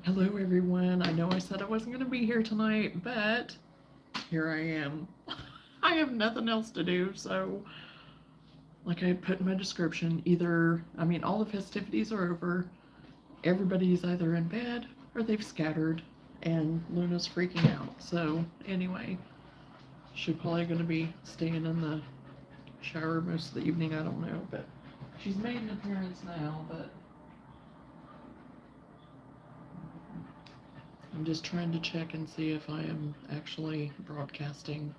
Hello, everyone. I know I said I wasn't going to be here tonight, but here I am. I have nothing else to do, so like I put in my description, all the festivities are over. Everybody's either in bed or they've scattered, and Luna's freaking out. So, anyway, she's probably going to be staying in the shower most of the evening. I don't know, but she's made an appearance now, but I'm just trying to check and see if I am actually broadcasting.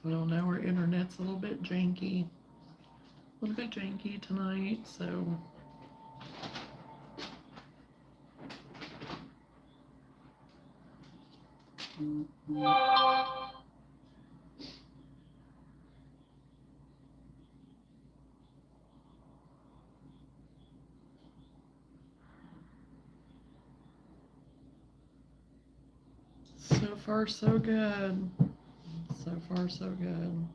Well, now our internet's a little bit janky. Tonight, so. So far, so good. So far, so good.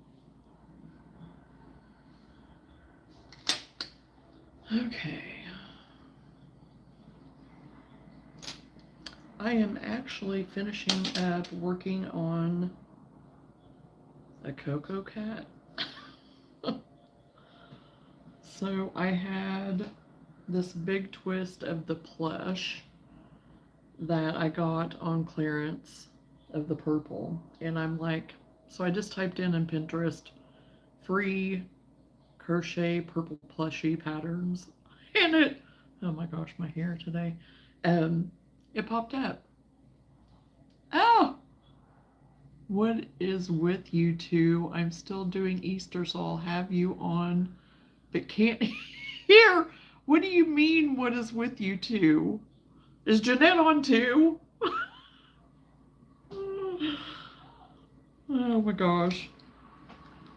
Okay. I am actually finishing up working on a Coco cat. So I had this big twist of the plush that I got on clearance of the purple. And I'm like, so I just typed in Pinterest free crochet purple plushie patterns. And oh my gosh, my hair today. It popped up. Oh! What is with you two? I'm still doing Easter, so I'll have you on, but can't hear. What do you mean, what is with you two? Is Jeanette on too? Oh my gosh.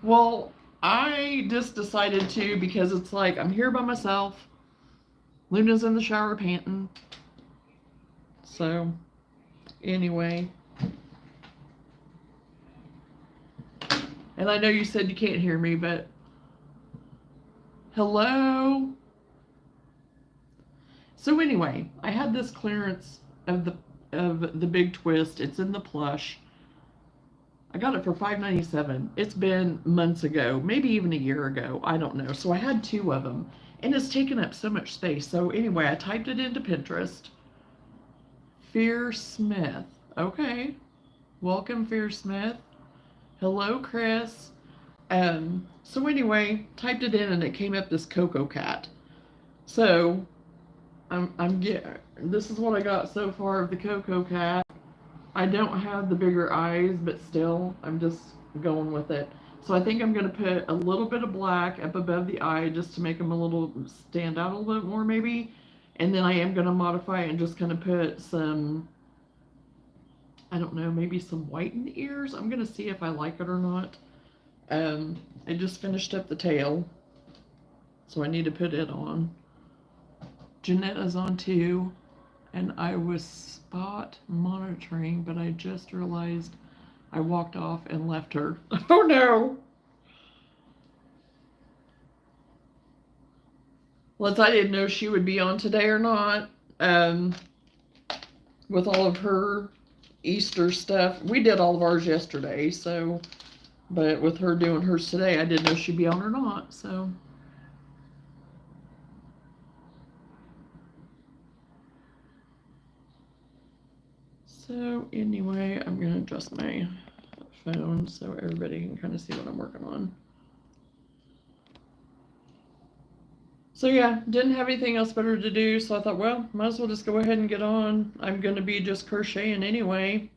Well, I just decided to because it's like I'm here by myself. Luna's in the shower panting. So, anyway. And I know you said you can't hear me, but hello? So anyway, I had this clearance of the big twist. It's in the plush. I got it for $5.97. It's been months ago, maybe even a year ago. I don't know. So I had two of them, and it's taken up so much space. So anyway, I typed it into Pinterest. Fear Smith. Okay. Welcome, Fear Smith. Hello, Chris. So anyway, typed it in and it came up this Coco cat. So I'm getting, this is what I got so far of the Coco cat. I don't have the bigger eyes, but still, I'm just going with it. So I think I'm going to put a little bit of black up above the eye just to make them a little stand out a little bit more maybe. And then I am going to modify it and just kind of put some, I don't know, maybe some white in the ears. I'm going to see if I like it or not. I just finished up the tail, so I need to put it on. Janetta's on too, and I was spot monitoring, but I just realized I walked off and left her. Oh no! Well, I didn't know she would be on today or not. With all of her Easter stuff, we did all of ours yesterday, so. But with her doing hers today, I didn't know she'd be on or not, so. So anyway, I'm going to adjust my phone so everybody can kind of see what I'm working on. So yeah, didn't have anything else better to do, so I thought, well, might as well just go ahead and get on. I'm going to be just crocheting anyway.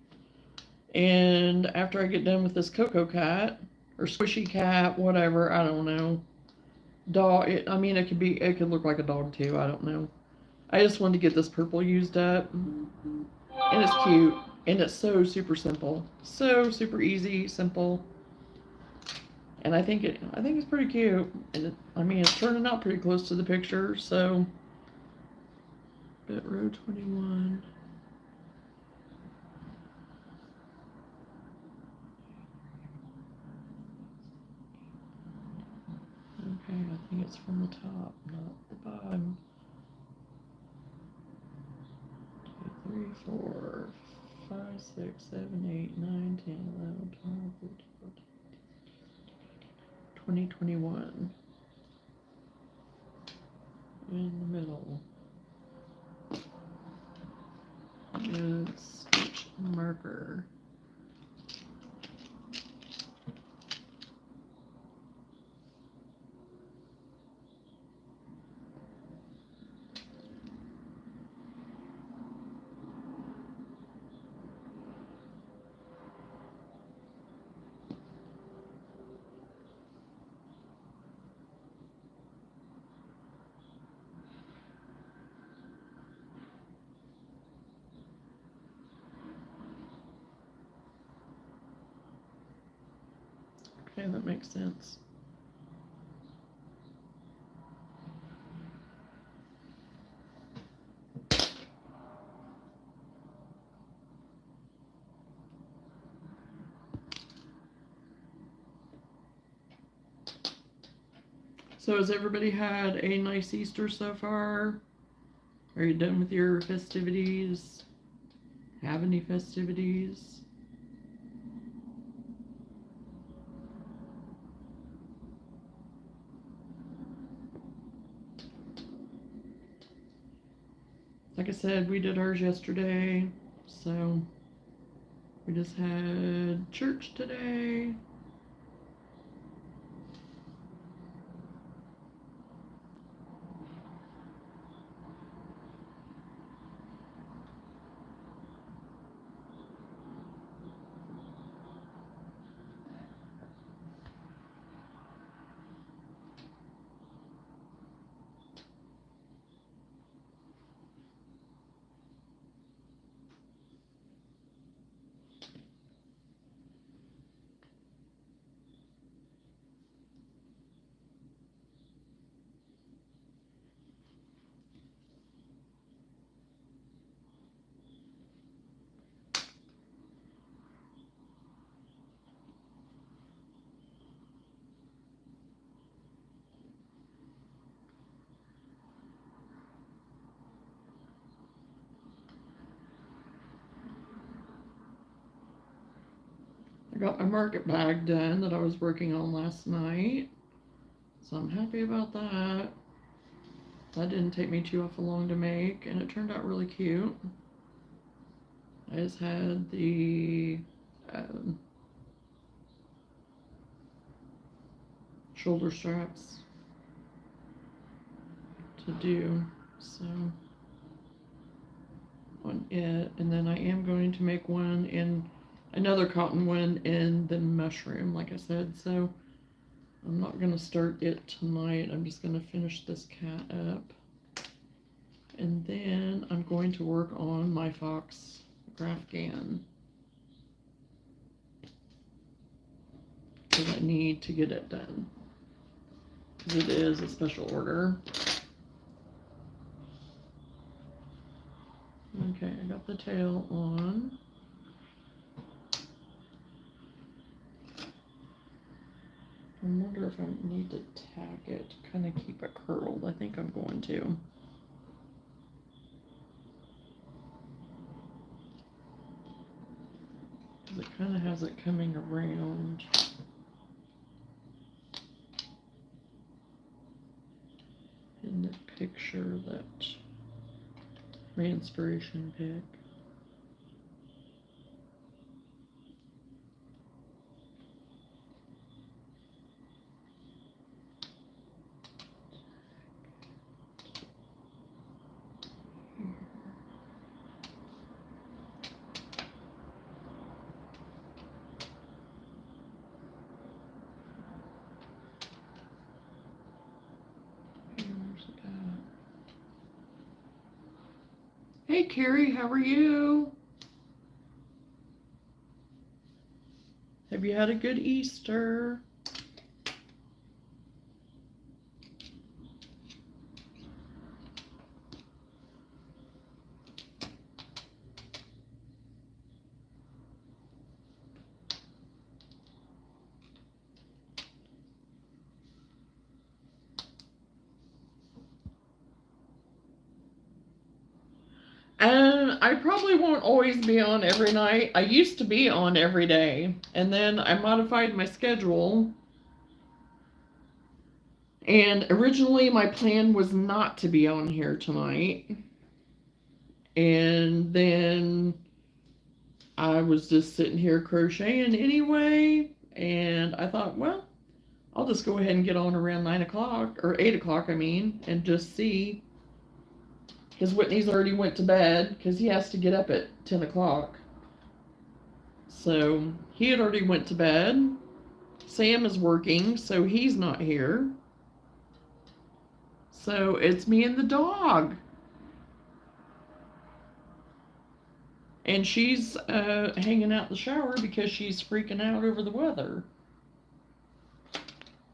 And after I get done with this Coco cat, or squishy cat, whatever, I don't know. Dog, it could look like a dog too, I don't know. I just wanted to get this purple used up. And it's cute. And it's so super simple. So super easy, simple. And I think it's pretty cute. And it's turning out pretty close to the picture, so. But row 21. Okay, I think it's on the top, not the bottom. 2, 3, 4, 5, 6, 7, 8, 9, 10, 11, 12, 13, 14, 2021. In the middle. And sketch marker. Okay, that makes sense. So has everybody had a nice Easter so far? Are you done with your festivities? Have any festivities? Like I said, we did ours yesterday, so we just had church today. I got my market bag done that I was working on last night, so I'm happy about that. That didn't take me too awful long to make, and it turned out really cute. I just had the shoulder straps to do, so on it, and then I am going to make one in another cotton one in the mushroom, like I said. So I'm not gonna start it tonight. I'm just gonna finish this cat up, and then I'm going to work on my fox graphgan, because I need to get it done, because it is a special order. Okay, I got the tail on. I wonder if I need to tack it to kind of keep it curled. I think I'm going to. Because it kind of has it coming around. In the picture that my inspiration pick. Hey Carrie, how are you? Have you had a good Easter? I probably won't always be on every night. I used to be on every day, and then I modified my schedule. And originally my plan was not to be on here tonight. And then I was just sitting here crocheting anyway, and I thought, well, I'll just go ahead and get on around 9 o'clock, or 8 o'clock, I mean, and just see. Because Whitney's already went to bed, because he has to get up at 10 o'clock. So he had already went to bed. Sam is working, so he's not here. So it's me and the dog. And she's hanging out in the shower because she's freaking out over the weather.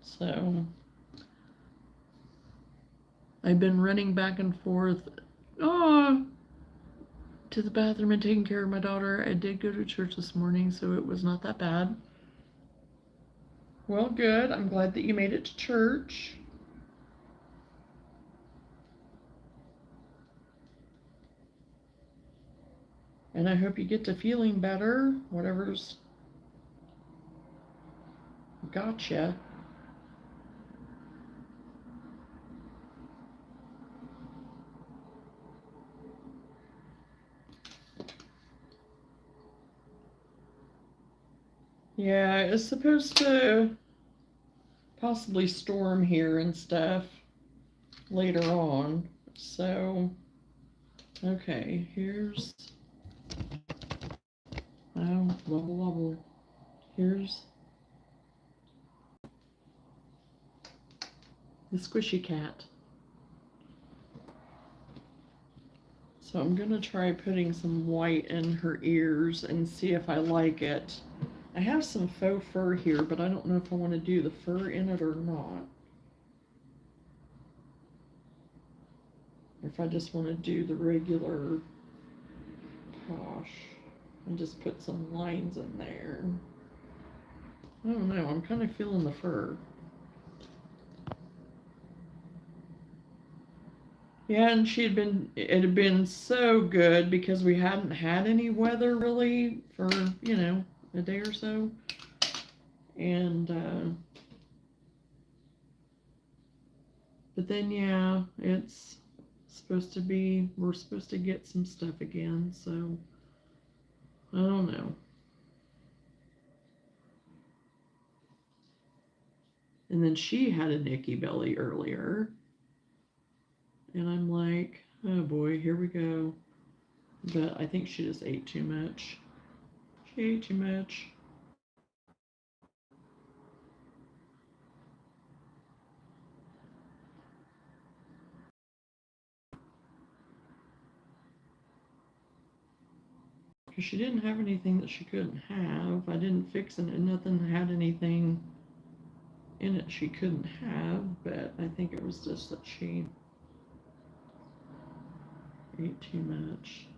So I've been running back and forth to the bathroom and taking care of my daughter. I did go to church this morning, so it was not that bad. Well, good. I'm glad that you made it to church. And I hope you get to feeling better, whatever's gotcha. Yeah, it's supposed to possibly storm here and stuff later on. So, okay, here's, oh, wobble wobble. Here's the squishy cat. So I'm gonna try putting some white in her ears and see if I like it. I have some faux fur here, but I don't know if I want to do the fur in it or not. Or if I just want to do the regular posh and just put some lines in there. I don't know, I'm kind of feeling the fur. Yeah, and it had been so good because we hadn't had any weather really for, you know, a day or so. And, but then, yeah, it's supposed to be, we're supposed to get some stuff again, so I don't know. And then she had a nicky belly earlier. And I'm like, oh boy, here we go. But I think she just ate too much. She ate too much. Because she didn't have anything that she couldn't have. I didn't fix it, and nothing had anything in it she couldn't have. But I think it was just that she ate too much.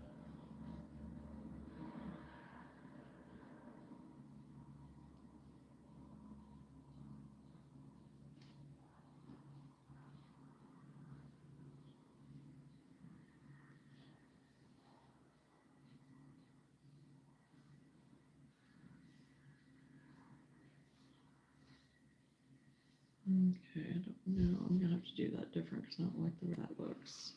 Okay, I don't know. I'm gonna have to do that different because I don't like the way that looks.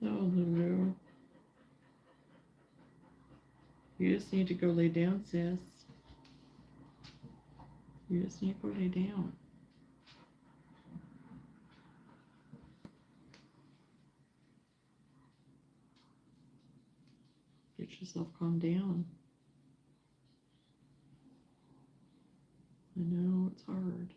Oh, Lulu. You just need to go lay down, sis. You just need to go lay down. Get yourself calmed down. I know it's hard.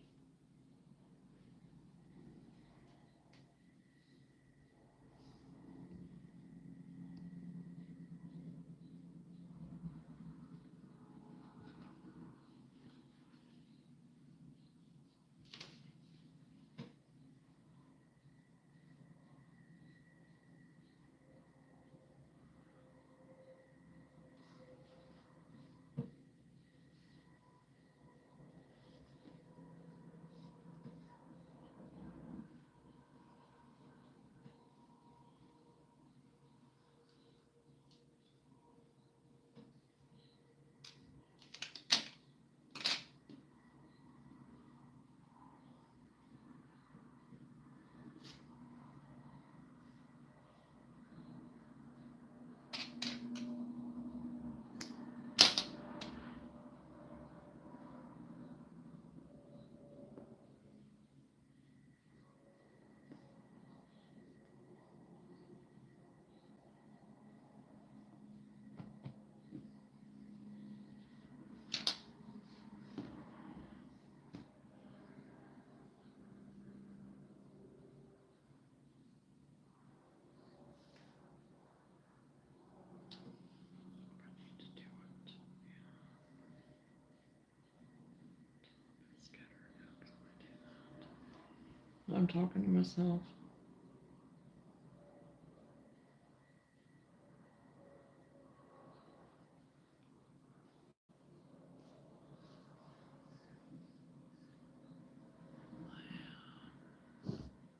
I'm talking to myself.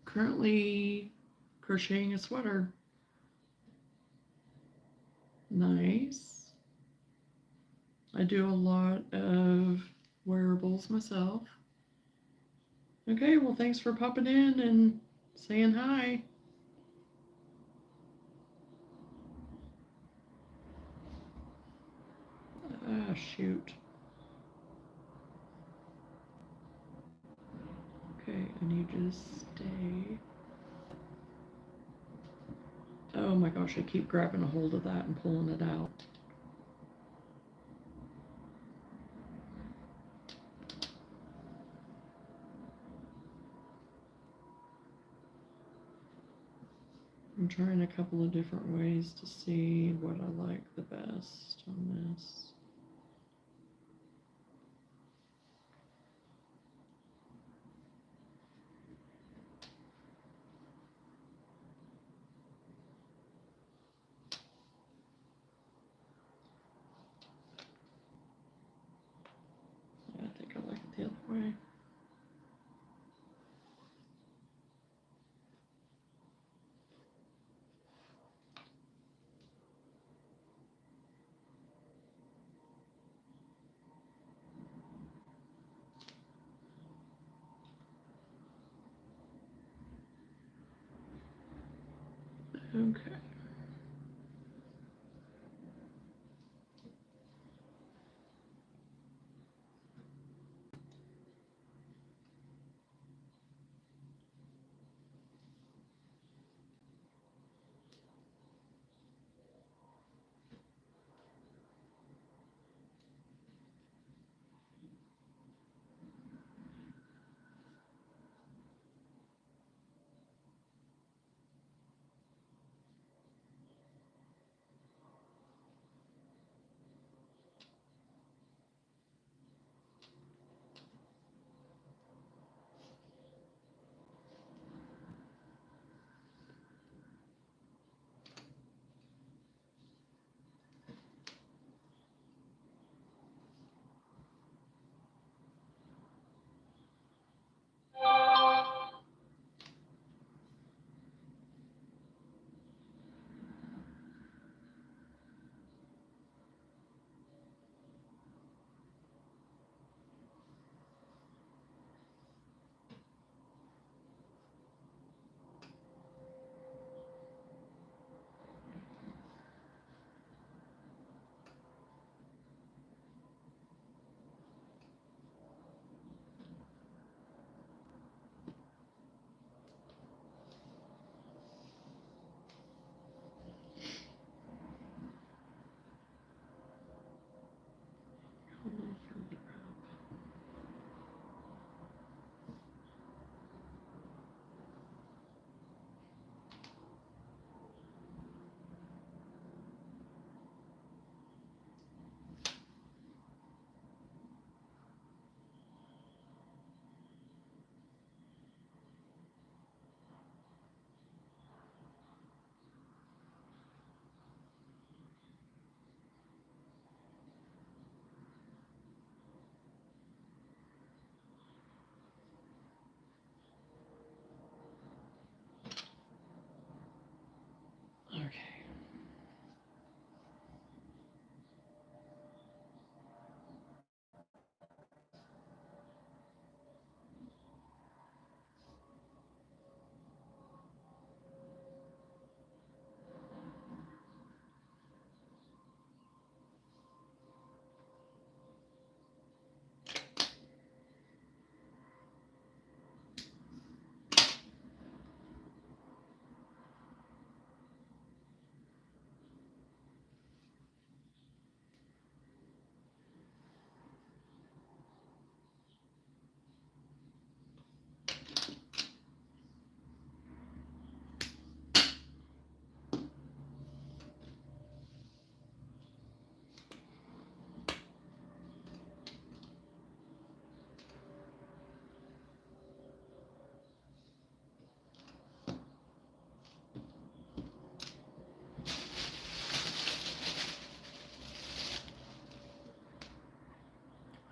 Currently crocheting a sweater. Nice. I do a lot of wearables myself. Okay, well, thanks for popping in and saying hi. Ah, shoot. Okay, I need you to stay. Oh my gosh, I keep grabbing a hold of that and pulling it out. I'm trying a couple of different ways to see what I like the best on this. Yeah, I think I like it the other way. Okay.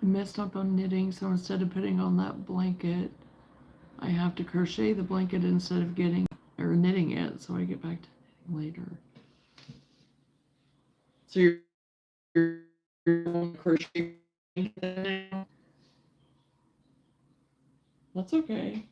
messed up on knitting, so instead of putting on that blanket, I have to crochet the blanket instead of getting or knitting it, so I get back to knitting later. So you're crochet now? That's okay.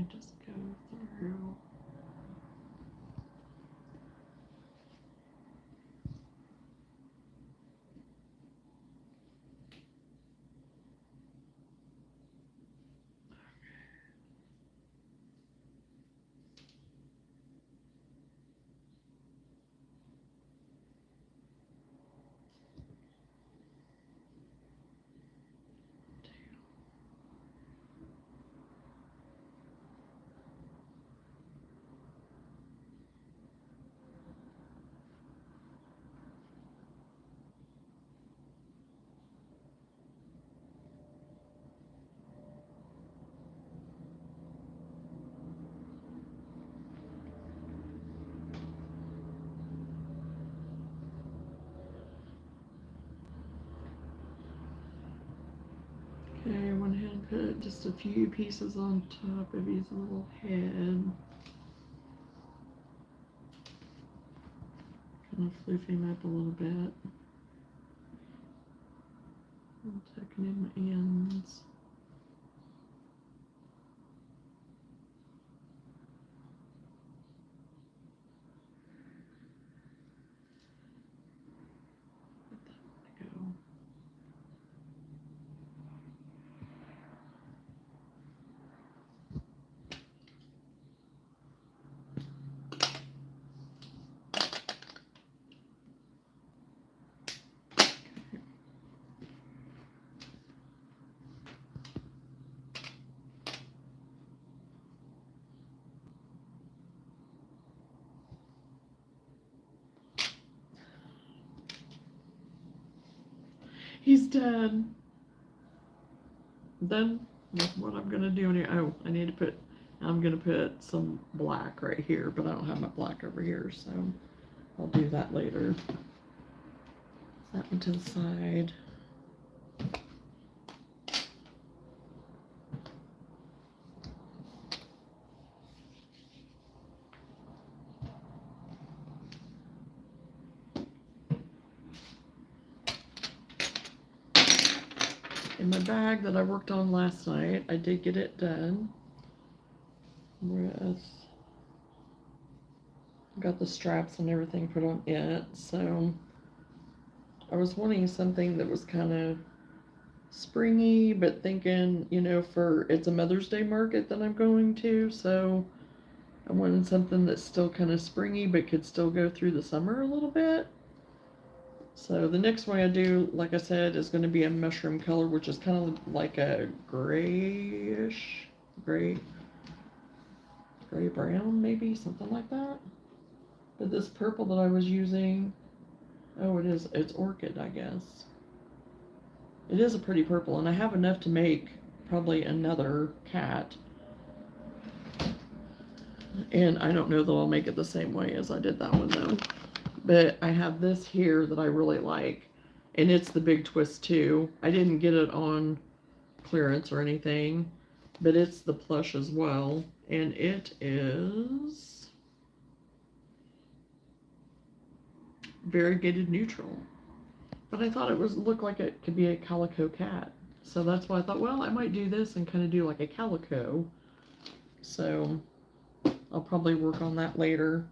I just go through. Okay, I went ahead and put just a few pieces on top of his little head. Kind of floof him up a little bit. I'm tucking in my ends. Let that go. He's dead. Then what I'm gonna do here? Oh, I need to put. I'm gonna put some black right here, but I don't have my black over here, so I'll do that later. That one to the side. In my bag that I worked on last night, I did get it done with, got the straps and everything put on it. So I was wanting something that was kind of springy, but thinking, you know, for it's a Mother's Day market that I'm going to, so I wanted something that's still kind of springy but could still go through the summer a little bit. So the next one I do, like I said, is going to be a mushroom color, which is kind of like a grayish, gray brown, maybe, something like that. But this purple that I was using, oh, it's orchid, I guess. It is a pretty purple, and I have enough to make probably another cat. And I don't know that I'll make it the same way as I did that one, though. But I have this here that I really like, and it's the big twist too. I didn't get it on clearance or anything, but it's the plush as well, and it is variegated neutral. But I thought it looked like it could be a calico cat, so that's why I thought, well, I might do this and kind of do like a calico. So I'll probably work on that later,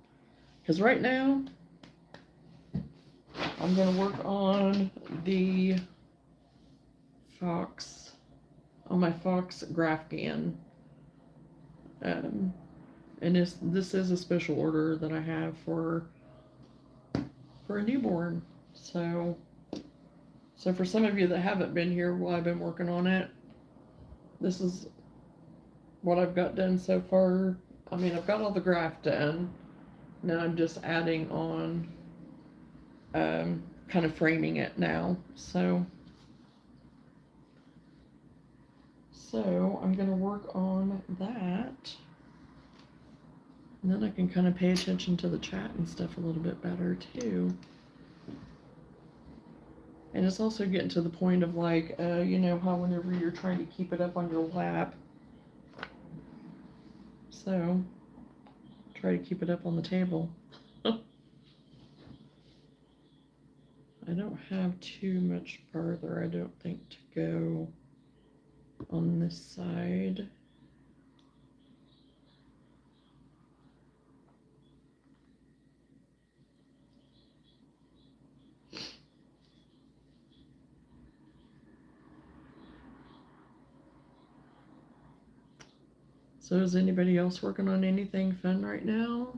because right now I'm going to work on the fox, on my fox graphgan. And this is a special order that I have for a newborn. So for some of you that haven't been here while I've been working on it, this is what I've got done so far. I mean, I've got all the graph done. Now I'm just adding on, kind of framing it now. So I'm going to work on that. And then I can kind of pay attention to the chat and stuff a little bit better too. And it's also getting to the point of like, you know how whenever you're trying to keep it up on your lap, so try to keep it up on the table. I don't have too much farther, I don't think, to go on this side. So is anybody else working on anything fun right now?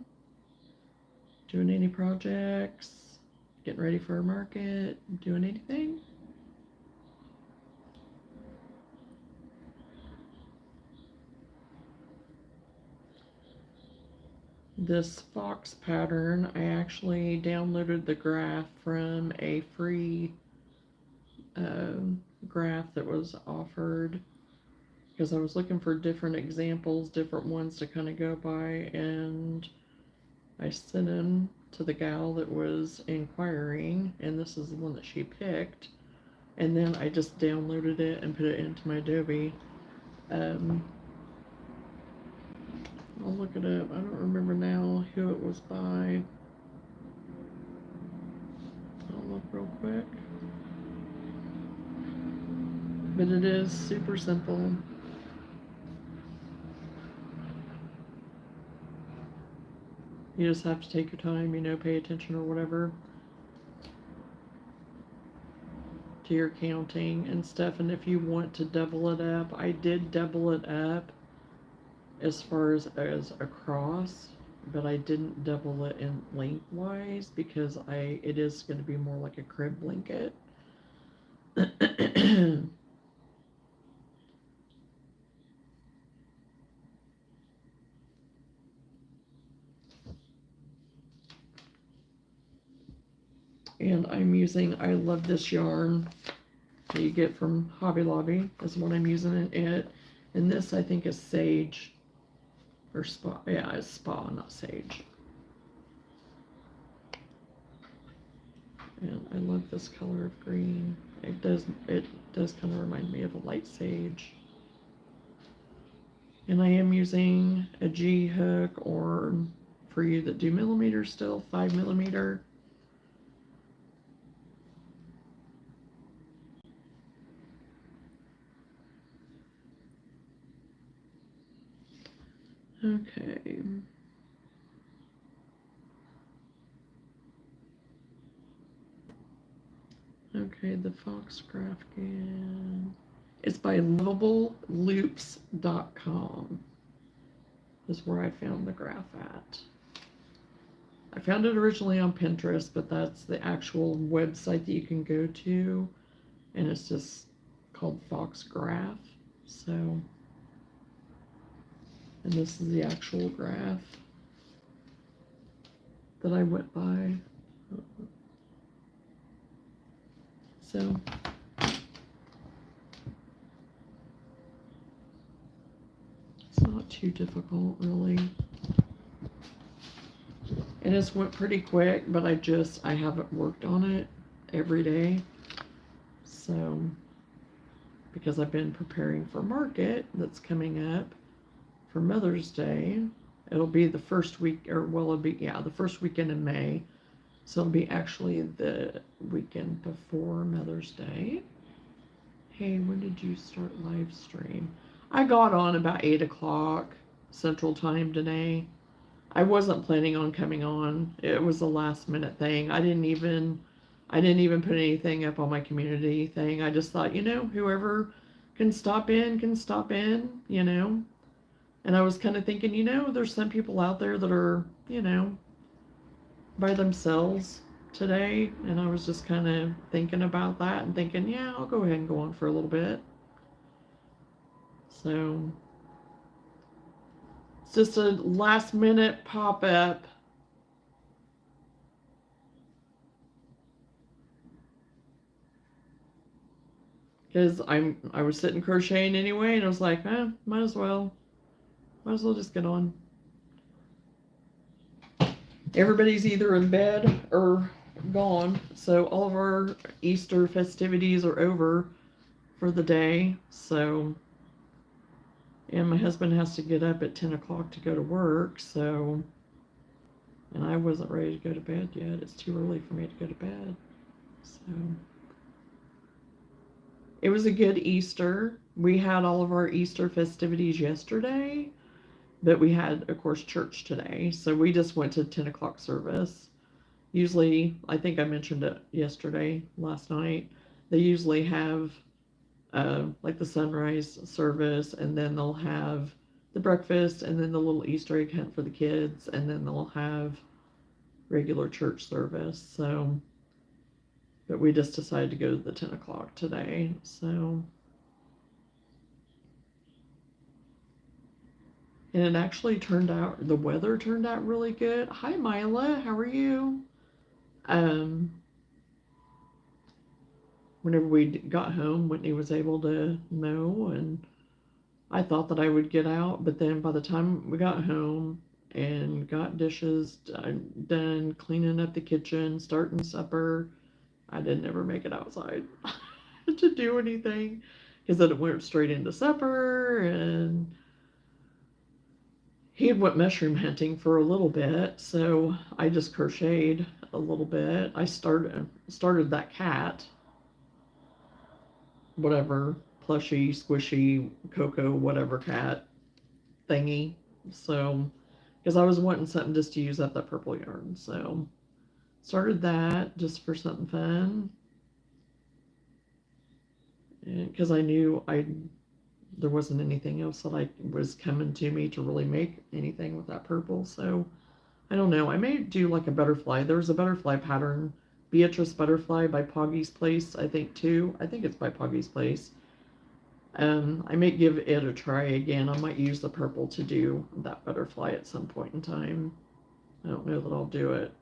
Doing any projects? Getting ready for a market? Doing anything? This fox pattern, I actually downloaded the graph from a free graph that was offered because I was looking for different examples, different ones to kind of go by, and I sent them to the gal that was inquiring, and this is the one that she picked, and then I just downloaded it and put it into my Adobe. I'll look it up. I don't remember now who it was by. I'll look real quick. But it is super simple. You just have to take your time, you know, pay attention or whatever to your counting and stuff. And if you want to double it up, I did double it up as far as across, but I didn't double it in lengthwise because it is going to be more like a crib blanket. And I'm using, I love this yarn that you get from Hobby Lobby is what I'm using in it. And this I think is sage or spa. Yeah, it's spa, not sage. And I love this color of green. It does kind of remind me of a light sage. And I am using a G hook, or for you that do millimeters still, 5mm. Okay. Okay, the Fox Graphgan. It's by lovableloops.com is where I found the graph at. I found it originally on Pinterest, but that's the actual website that you can go to, and it's just called Fox Graph. So, and this is the actual graph that I went by. So, it's not too difficult, really. And it's went pretty quick, but I haven't worked on it every day. So, because I've been preparing for market that's coming up for Mother's Day. It'll be the first week, or well, it'll be, yeah, the first weekend in May. So it'll be actually the weekend before Mother's Day. Hey, when did you start live stream? I got on about 8 o'clock Central Time today. I wasn't planning on coming on. It was a last minute thing. I didn't even put anything up on my community thing. I just thought, you know, whoever can stop in, you know. And I was kind of thinking, you know, there's some people out there that are, you know, by themselves today. And I was just kind of thinking about that and thinking, yeah, I'll go ahead and go on for a little bit. So it's just a last minute pop up. Because I was sitting crocheting anyway, and I was like, might as well just get on. Everybody's either in bed or gone, so all of our Easter festivities are over for the day. So, and my husband has to get up at 10 o'clock to go to work, so, and I wasn't ready to go to bed yet. It's too early for me to go to bed. So, it was a good Easter. We had all of our Easter festivities yesterday, but we had, of course, church today. So we just went to 10 o'clock service. Usually, I think I mentioned it last night, they usually have like the sunrise service, and then they'll have the breakfast and then the little Easter egg hunt for the kids, and then they'll have regular church service. So, but we just decided to go to the 10 o'clock today. So, and it actually turned out, the weather turned out really good. Hi, Mila, how are you? Whenever we got home, Whitney was able to mow, and I thought that I would get out, but then by the time we got home and got dishes done, cleaning up the kitchen, starting supper, I didn't ever make it outside to do anything, because then it went straight into supper. And he had went mushroom hunting for a little bit, so I just crocheted a little bit. I started that cat, whatever, plushie, squishy, cocoa, whatever cat thingy. So, because I was wanting something just to use up that purple yarn. So, started that just for something fun. Because I knew there wasn't anything else that was coming to me to really make anything with that purple. So, I don't know. I may do like a butterfly. There's a butterfly pattern, Beatrice Butterfly by Poggy's Place, I think too. I think it's by Poggy's Place. I might give it a try again. I might use the purple to do that butterfly at some point in time. I don't know that I'll do it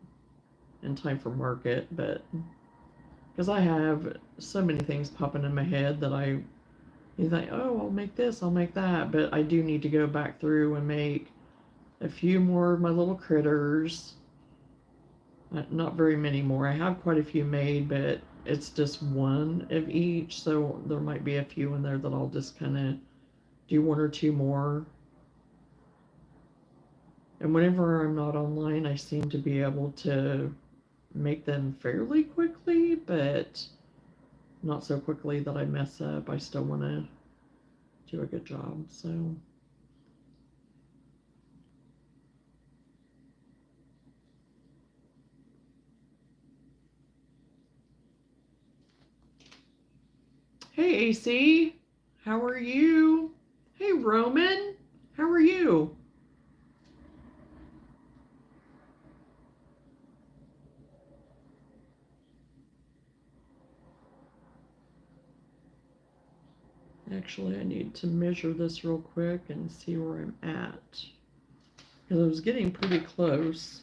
in time for market, but because I have so many things popping in my head that you think, oh, I'll make this, I'll make that, but I do need to go back through and make a few more of my little critters. Not very many more. I have quite a few made, but it's just one of each, so there might be a few in there that I'll just kind of do one or two more. And whenever I'm not online, I seem to be able to make them fairly quickly, but not so quickly that I mess up. I still want to do a good job. So, hey AC, how are you? Hey Roman, how are you? Actually, I need to measure this real quick and see where I'm at, because I was getting pretty close.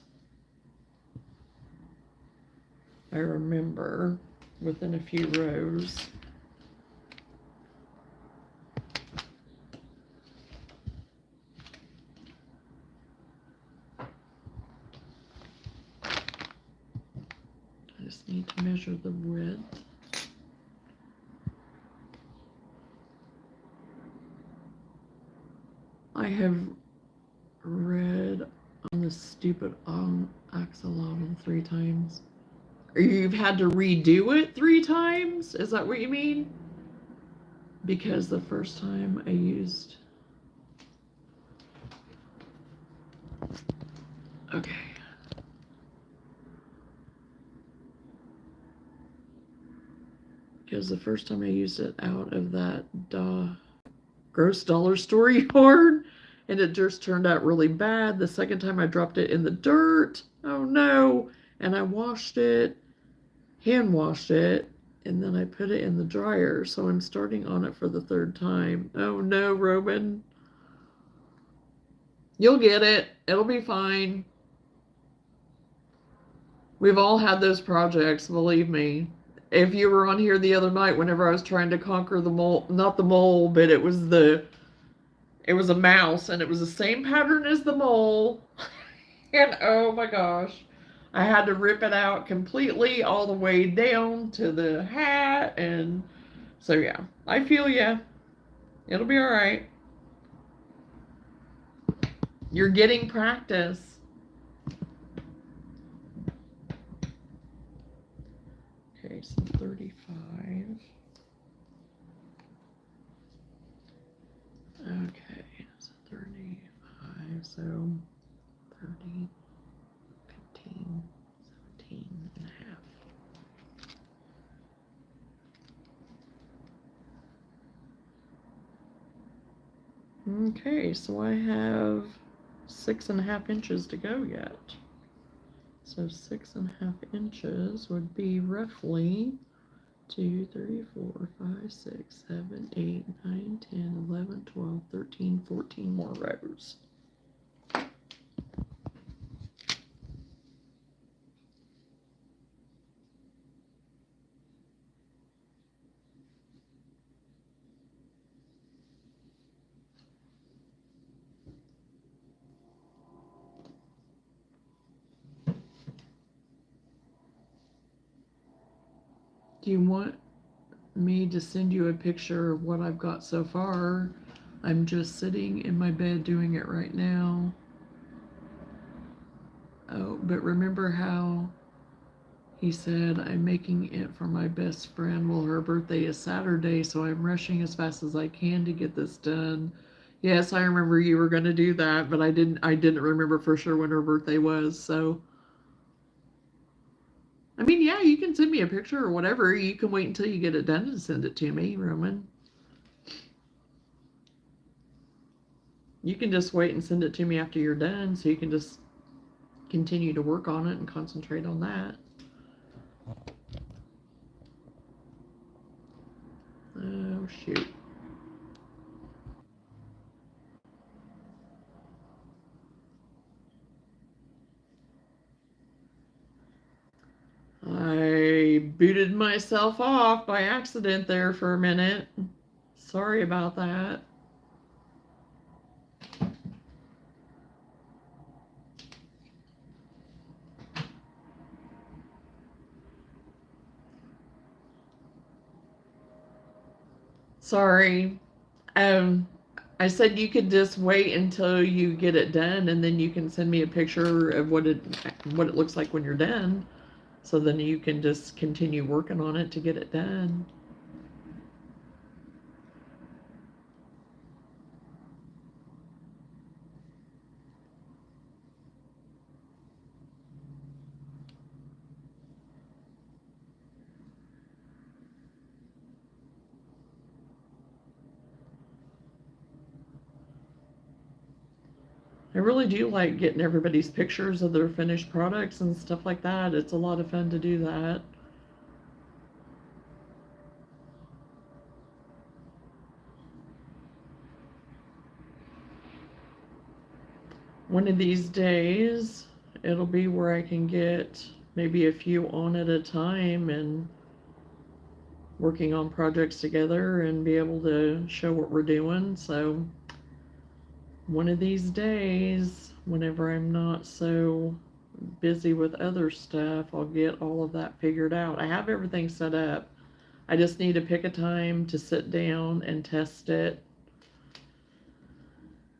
I remember within a few rows. I just need to measure the width. I have read on this stupid axolotl 3 times. Or you've had to redo it 3 times? Is that what you mean? Because the first time I used... Okay. Because the first time I used it out of that gross dollar store yarn, and it just turned out really bad. The second time I dropped it in the dirt. Oh no. And I washed it, hand washed it, and then I put it in the dryer. So I'm starting on it for the 3rd time. Oh no, Roman. You'll get it. It'll be fine. We've all had those projects, believe me. If you were on here the other night, whenever I was trying to conquer the mole, not the mole, but it was a mouse, and it was the same pattern as the mole. And oh my gosh, I had to rip it out completely all the way down to the hat. And so yeah, I feel ya. It'll be all right. You're getting practice. Okay, so 35. Okay, so 35, so 30, 15, 17 and a half. Okay, so I have 6.5 inches to go yet. So 6.5 inches would be roughly 2, 3, 4, 5, 6, 7, 8, 9, 10, 11, 12, 13, 14 more rows. Do you want me to send you a picture of what I've got so far? I'm just sitting in my bed doing it right now. Oh, but remember how he said, I'm making it for my best friend. Well, her birthday is Saturday, so I'm rushing as fast as I can to get this done. Yes, I remember you were going to do that, but I didn't remember for sure when her birthday was. So I mean, yeah, you can send me a picture or whatever. You can wait until you get it done and send it to me, Roman. You can just wait and send it to me after you're done, so you can just continue to work on it and concentrate on that. Oh, shoot. I booted myself off by accident there for a minute. Sorry about that. Sorry. Um, I said you could just wait until you get it done, and then you can send me a picture of what it looks like when you're done. So then you can just continue working on it to get it done. I really do like getting everybody's pictures of their finished products and stuff like that. It's a lot of fun to do that. One of these days, it'll be where I can get maybe a few on at a time and working on projects together and be able to show what we're doing. So one of these days, whenever I'm not so busy with other stuff, I'll get all of that figured out. I have everything set up. I just need to pick a time to sit down and test it.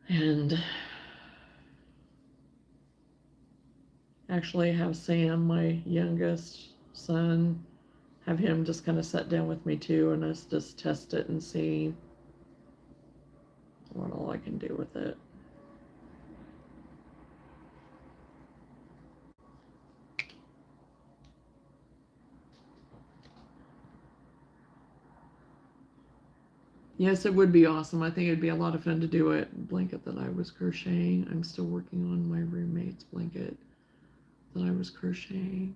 And actually have Sam, my youngest son, have him just kind of sit down with me too, and us just test it and see what all I can do with it. Yes, it would be awesome. I think it'd be a lot of fun to do it. Blanket that I was crocheting. I'm still working on my roommate's blanket that I was crocheting.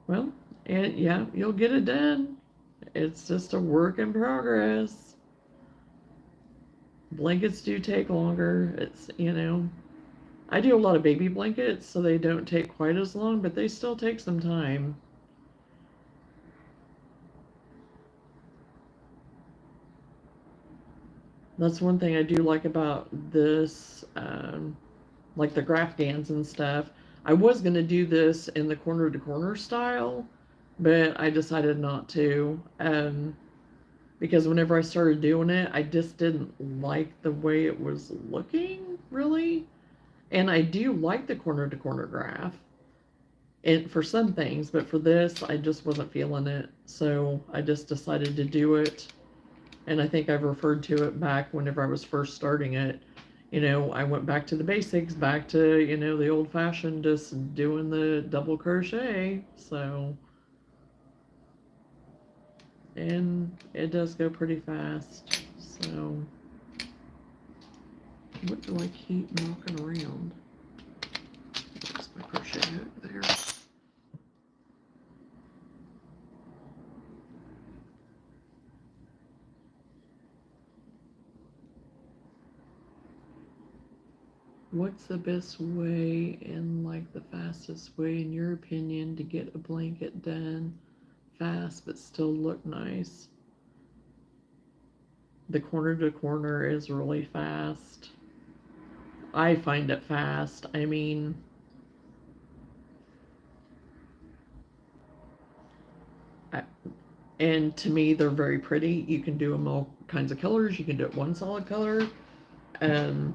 Well, and yeah, you'll get it done. It's just a work in progress. Blankets do take longer. It's, I do a lot of baby blankets, so they don't take quite as long, but they still take some time. That's one thing I do like about this, like the graphgans and stuff. I was going to do this in the corner to corner style, but I decided not to, because whenever I started doing it, I just didn't like the way it was looking, really. And I do like the corner to corner graph, and for some things, but for this, I just wasn't feeling it. So I just decided to do it. And I think I've referred to it back whenever I was first starting it. you know, I went back to the basics, back to, you know, the old fashioned, just doing the double crochet. So, and it does go pretty fast. So, what do I keep knocking around? There's my crochet hook there. What's the best way and like the fastest way, in your opinion, to get a blanket done fast but still look nice? The corner to corner is really fast. I find it fast. I mean, and to me, they're very pretty. You can do them all kinds of colors. You can do it one solid color. Um,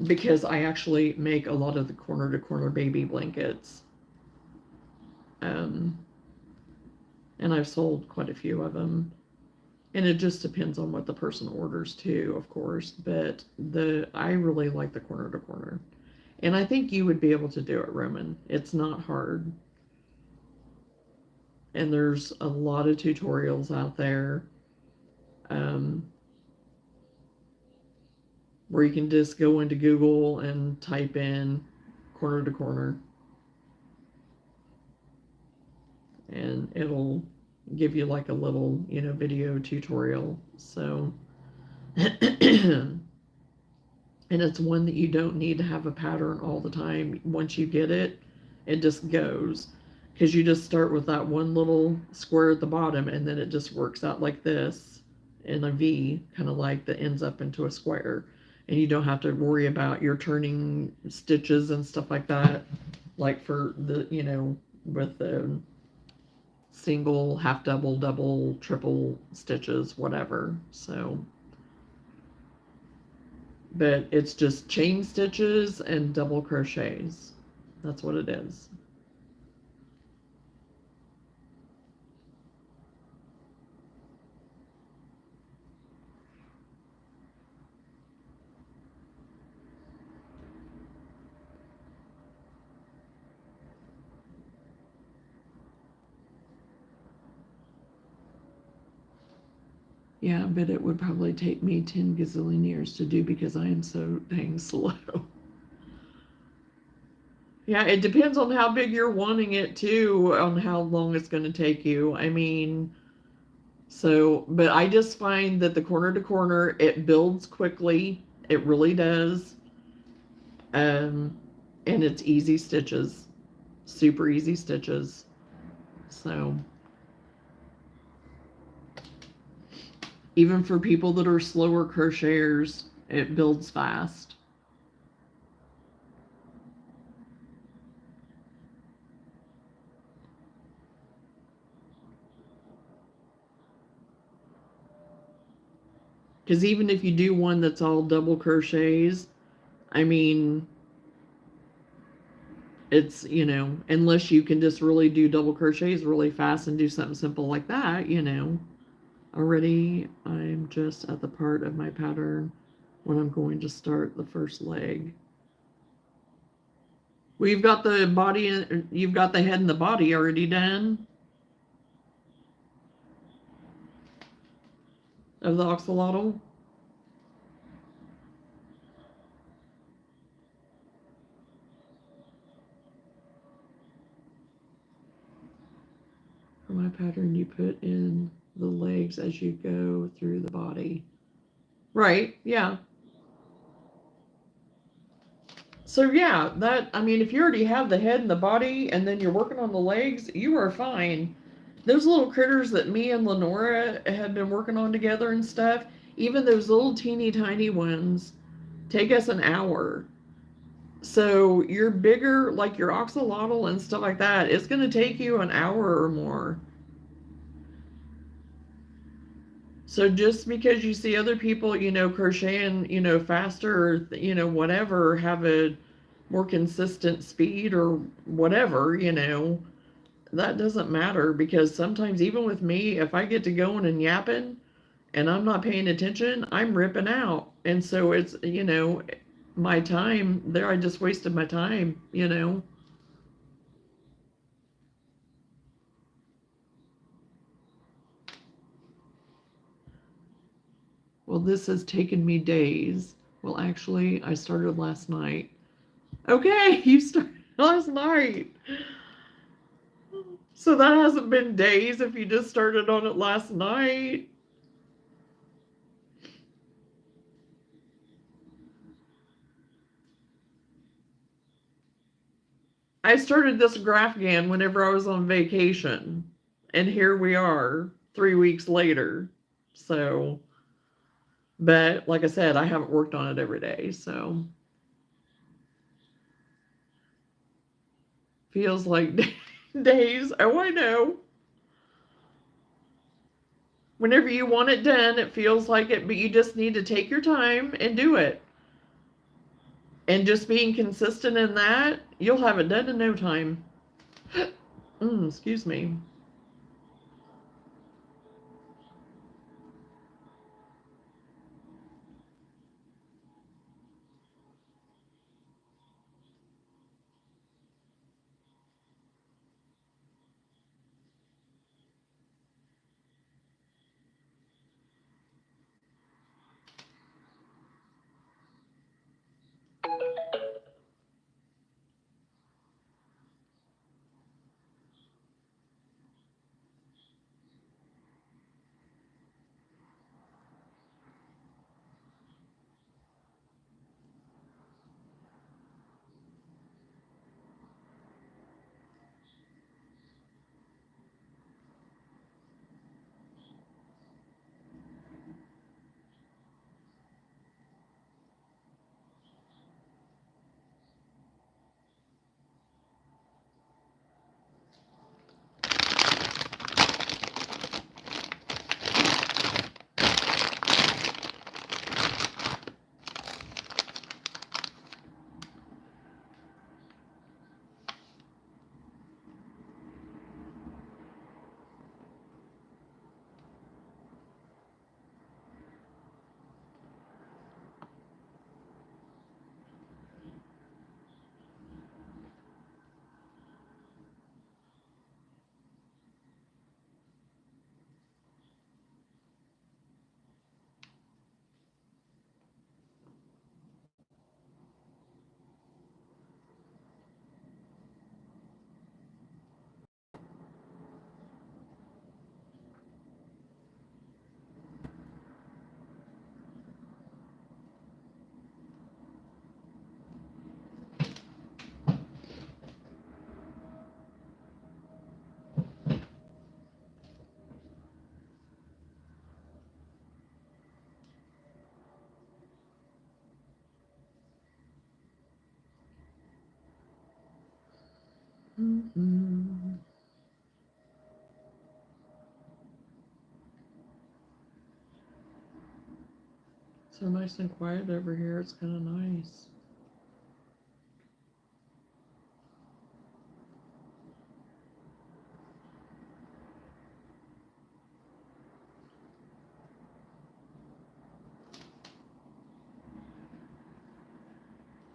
because I actually make a lot of the corner to corner baby blankets. And I've sold quite a few of them. And it just depends on what the person orders too, of course. But I really like the corner to corner. And I think you would be able to do it, Roman. It's not hard. And there's a lot of tutorials out there. Where you can just go into Google and type in corner to corner, and it'll give you like a little, you know, video tutorial. So, and it's one that you don't need to have a pattern all the time. Once you get it, it just goes, because you just start with that one little square at the bottom, and then it just works out like this in a V, kind of like that ends up into a square. And you don't have to worry about your turning stitches and stuff like that, like for the, you know, with the single, half double, double, triple stitches, whatever. So, but it's just chain stitches and double crochets. That's what it is. Yeah, but it would probably take me 10 gazillion years to do because I am so dang slow. Yeah, it depends on how big you're wanting it too, on how long it's going to take you. I mean, so, but I just find that the corner to corner, it builds quickly. It really does. And it's easy stitches, super easy stitches. So, even for people that are slower crocheters, it builds fast. Because even if you do one that's all double crochets, I mean, it's, you know, unless you can just really do double crochets really fast and do something simple like that, you know. Already, I'm just at the part of my pattern when I'm going to start the first leg. Well, you've got the body, you've got the head and the body already done of the axolotl. For my pattern, you put in the legs as you go through the body. Right, yeah. So yeah, that, I mean, if you already have the head and the body and then you're working on the legs, you are fine. Those little critters that me and Lenora had been working on together and stuff, even those little teeny tiny ones, take us an hour. So your bigger, like your axolotl and stuff like that, it's going to take you an hour or more. So just because you see other people, you know, crocheting, you know, faster or, you know, whatever, have a more consistent speed or whatever, you know, that doesn't matter, because sometimes even with me, if I get to going and yapping and I'm not paying attention, I'm ripping out. And so it's, my time there, I just wasted my time. Well, this has taken me days. Well, actually, I started last night. Okay, you started last night. So that hasn't been days if you just started on it last night. I started this graphgan whenever I was on vacation. And here we are 3 weeks later. So, but like I said, I haven't worked on it every day. So feels like days. Oh, I know. Whenever you want it done, it feels like it, but you just need to take your time and do it. And just being consistent in that, you'll have it done in no time. Excuse me. Mm-hmm. So nice and quiet over here. It's kind of nice.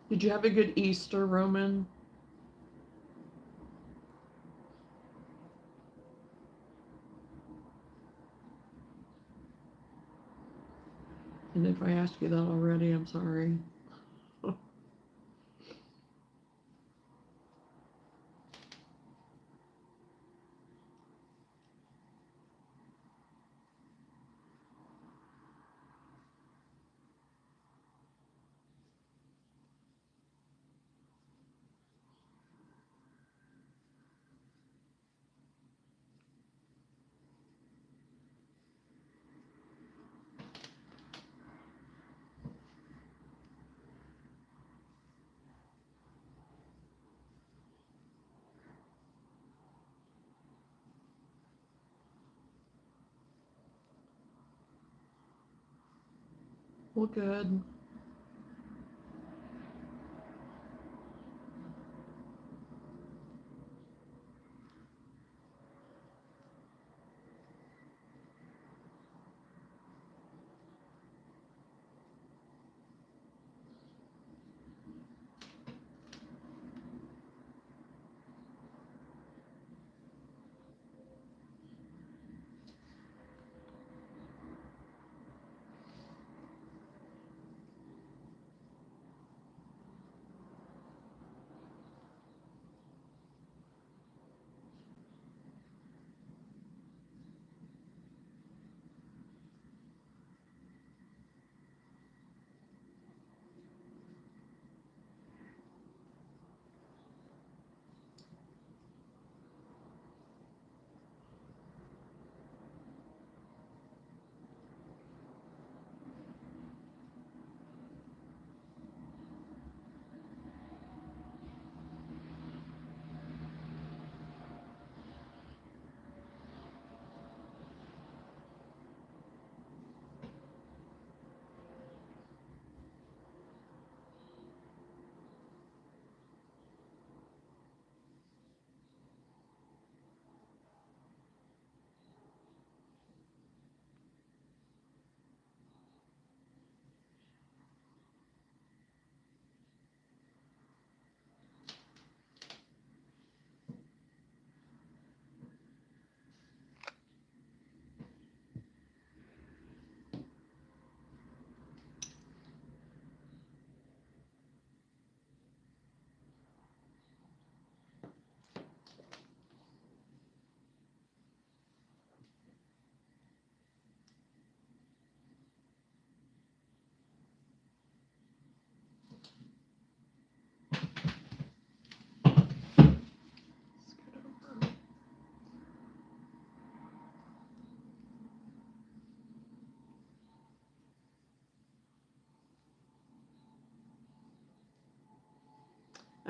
Did you have a good Easter, Roman? And if I asked you that already, I'm sorry. Well, good.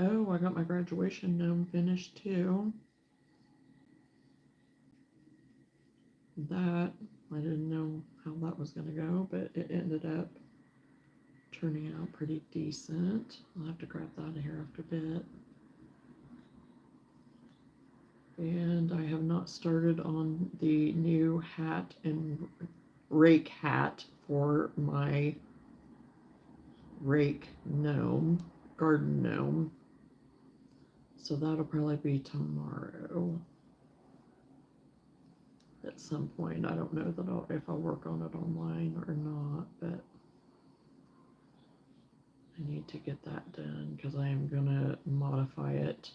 Oh, I got my graduation gnome finished too. That, I didn't know how that was going to go, but it ended up turning out pretty decent. I'll have to grab that out of here after a bit. And I have not started on the new hat and rake hat for my rake gnome, garden gnome. So that'll probably be tomorrow at some point. I don't know that if I'll work on it online or not, but I need to get that done because I am going to modify it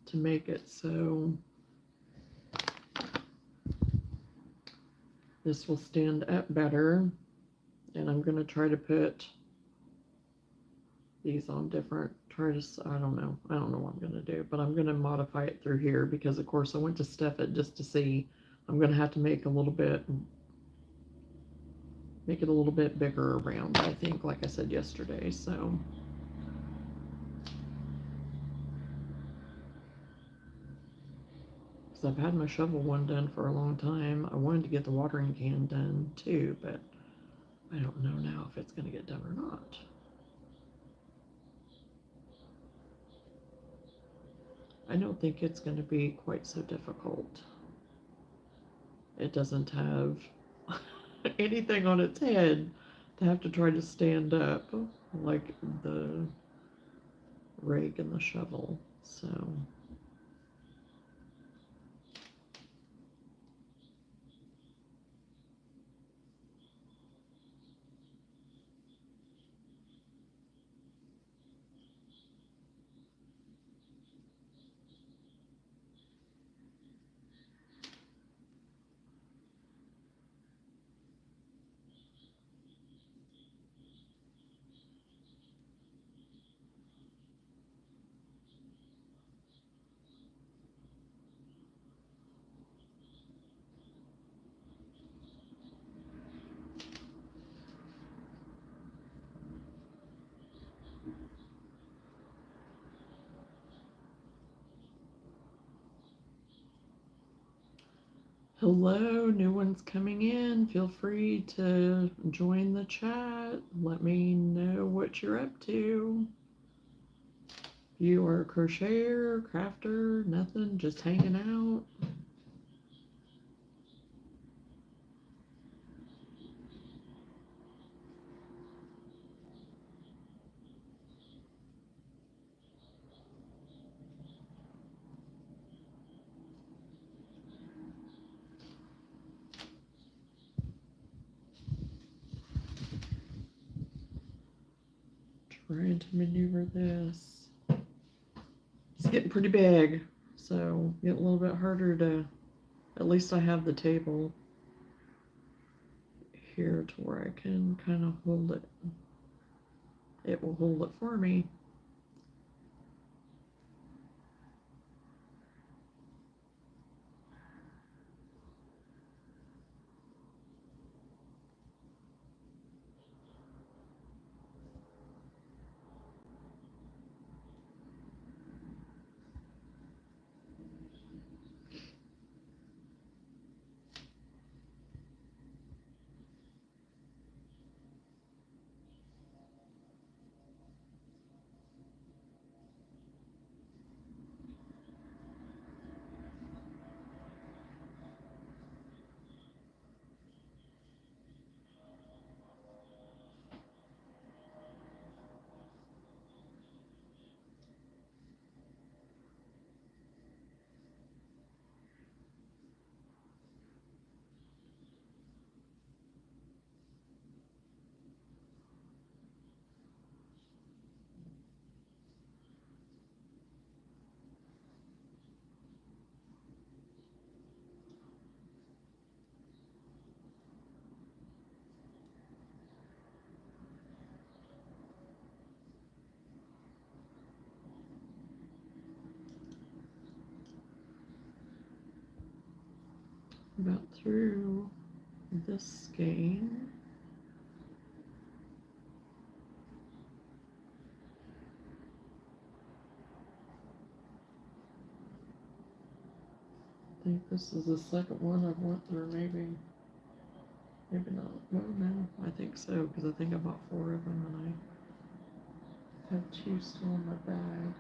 to make it so this will stand up better. And I'm going to try to put these on different, I don't know what I'm going to do, but I'm going to modify it through here because of course I went to stuff it just to see. I'm going to have to make it a little bit bigger around, I think, like I said yesterday. So because I've had my shovel one done for a long time. I wanted to get the watering can done too, but I don't know now if it's going to get done or not. I don't think it's going to be quite so difficult. It doesn't have anything on its head to have to try to stand up like the rake and the shovel. So hello, new ones coming in. Feel free to join the chat. Let me know what you're up to. You are a crocheter, crafter, nothing, just hanging out. Trying to maneuver this. It's getting pretty big, so get a little bit harder to, at least I have the table here to where I can kind of hold it. It will hold it for me. About through this skein. think this is the second one I've went through, maybe. Maybe not. Well, no, I think so, because I think I bought 4 of them and I have 2 still in my bag.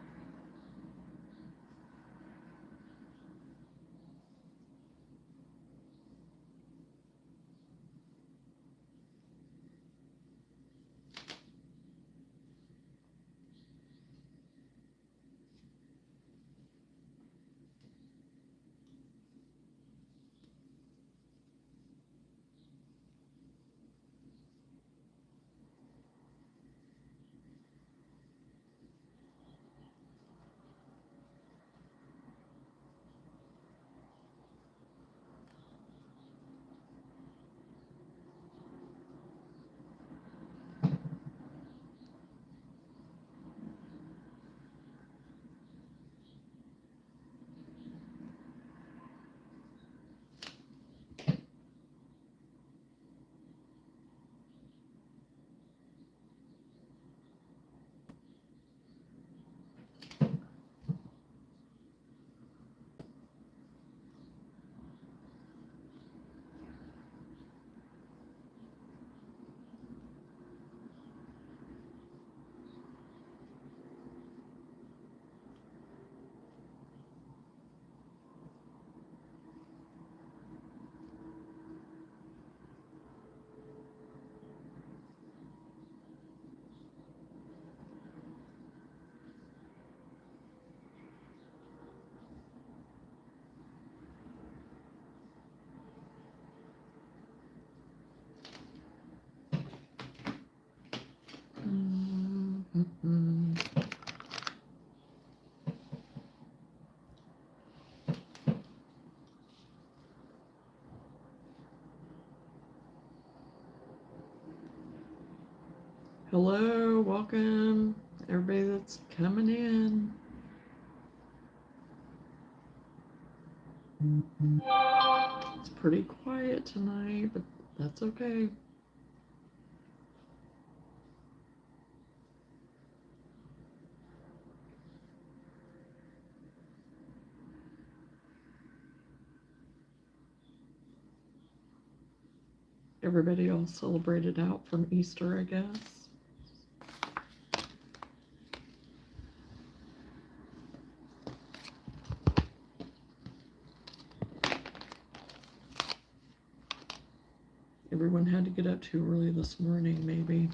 Mm-hmm. Hello, welcome, everybody that's coming in. It's pretty quiet tonight, but that's okay. Everybody all celebrated out from Easter, I guess. Everyone had to get up too early this morning, maybe.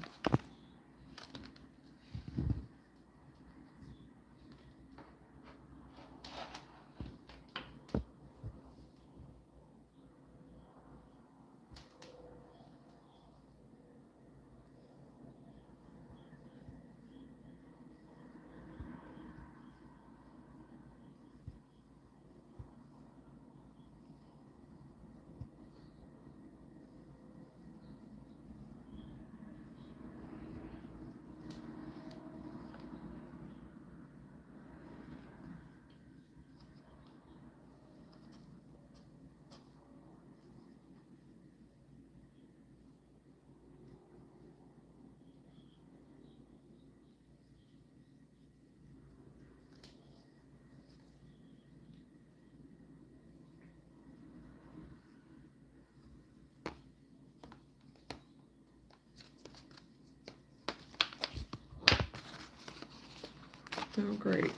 Oh, great.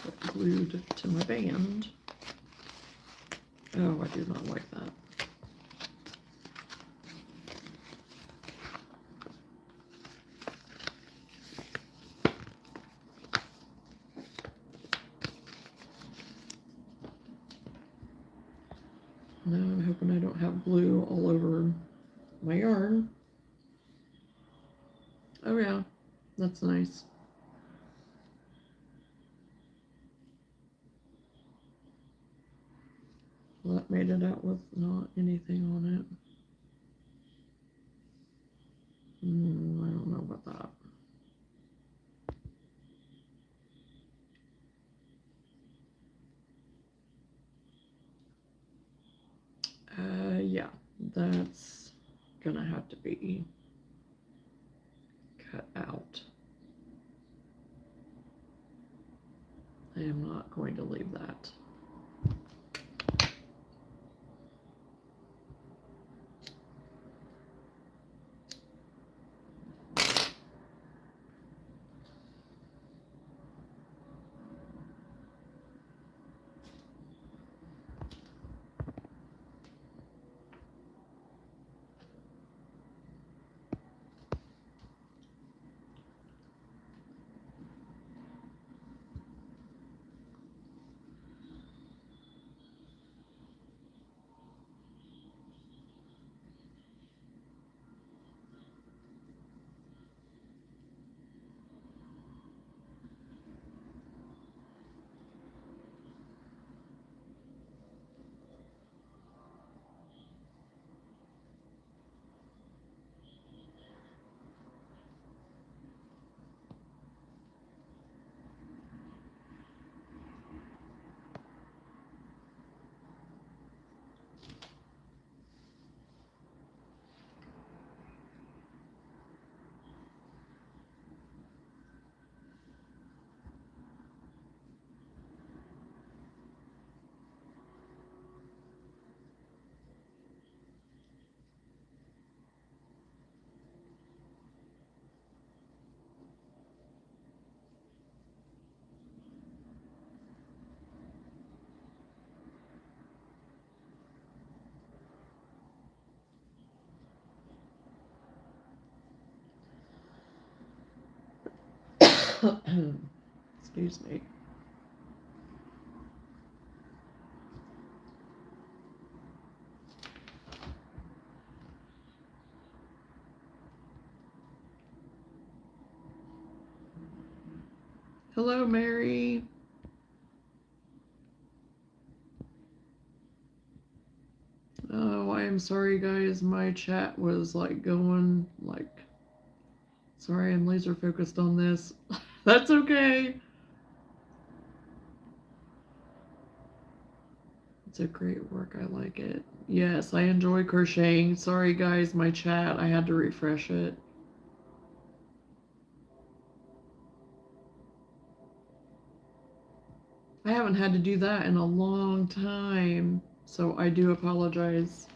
Got glued to my band. Oh, I do not like that. Now I'm hoping I don't have glue all over my yarn. Oh yeah, that's nice. Well, that made it out with not anything on it. I don't know about that. Yeah, that's gonna have to be cut out. I am not going to leave that. Excuse me. Hello, Mary. Oh, I am sorry, guys. My chat was like going like, sorry, I'm laser focused on this. That's okay. It's a great work. I like it. Yes, I enjoy crocheting. Sorry, guys, my chat. I had to refresh it. I haven't had to do that in a long time, so I do apologize.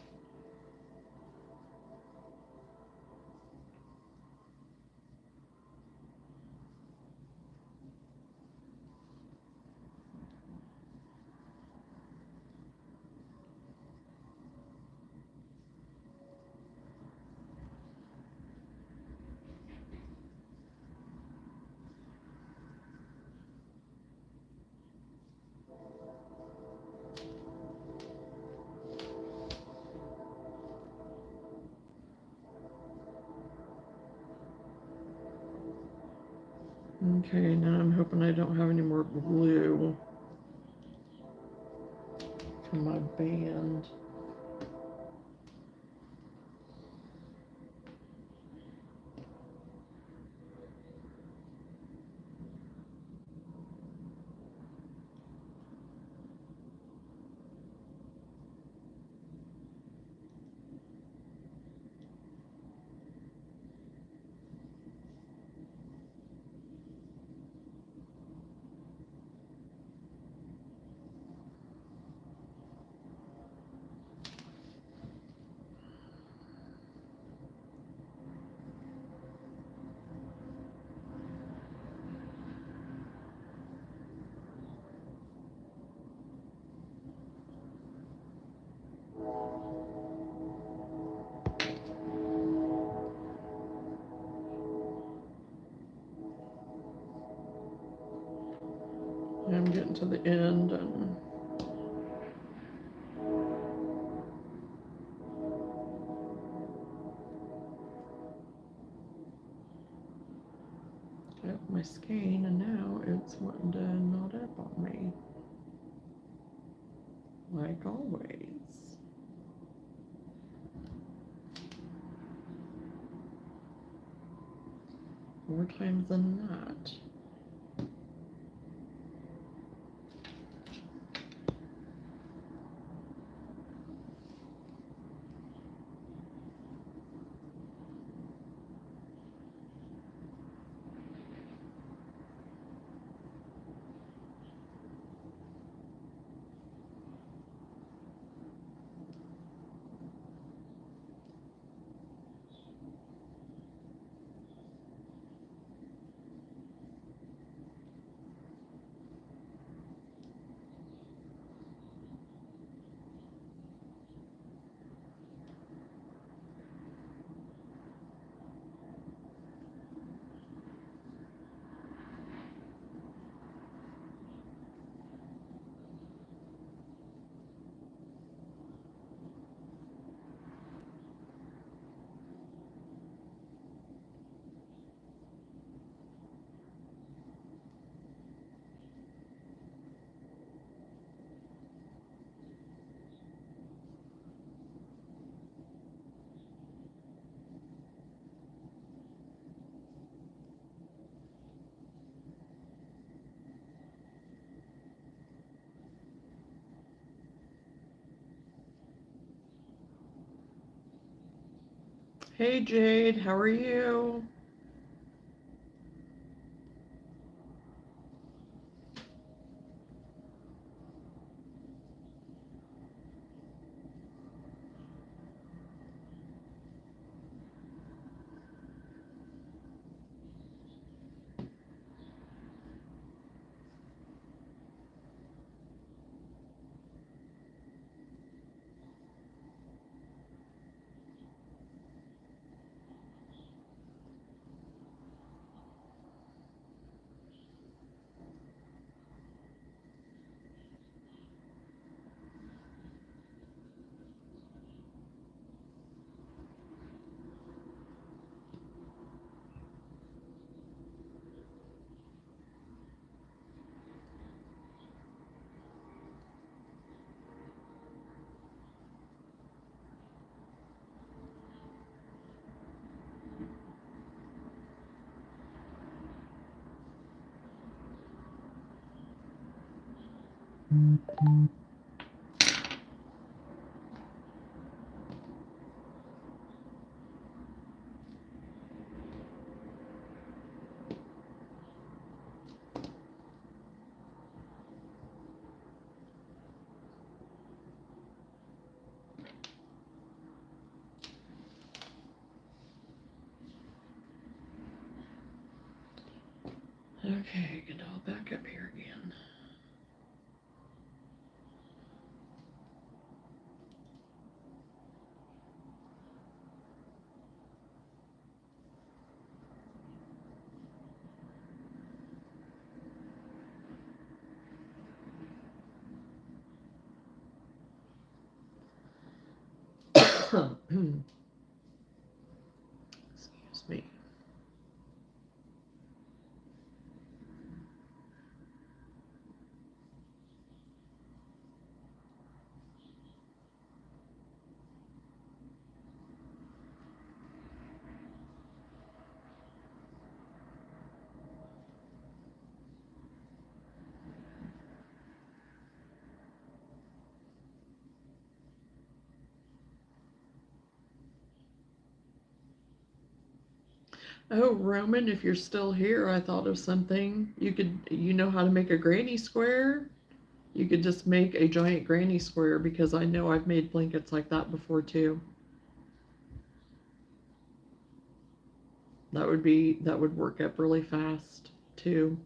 Okay, now I'm hoping I don't have any more glue from my band. I'm getting to the end and got my skein, and now it's wanting to knot up on me, like always. More times than not. Hey Jade, how are you? Okay, get all back up here again. Excuse me. Oh, Roman, if you're still here, I thought of something. You know how to make a granny square? You could just make a giant granny square because I know I've made blankets like that before too. That would work up really fast too.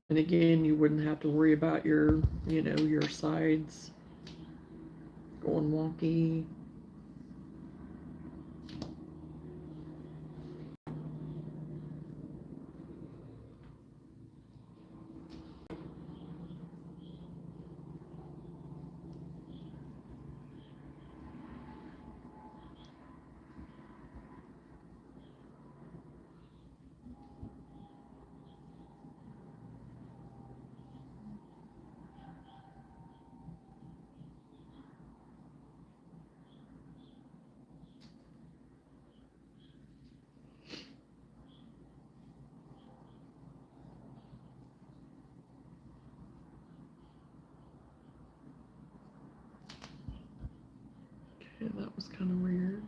And again, you wouldn't have to worry about your sides going wonky. Okay, that was kind of weird.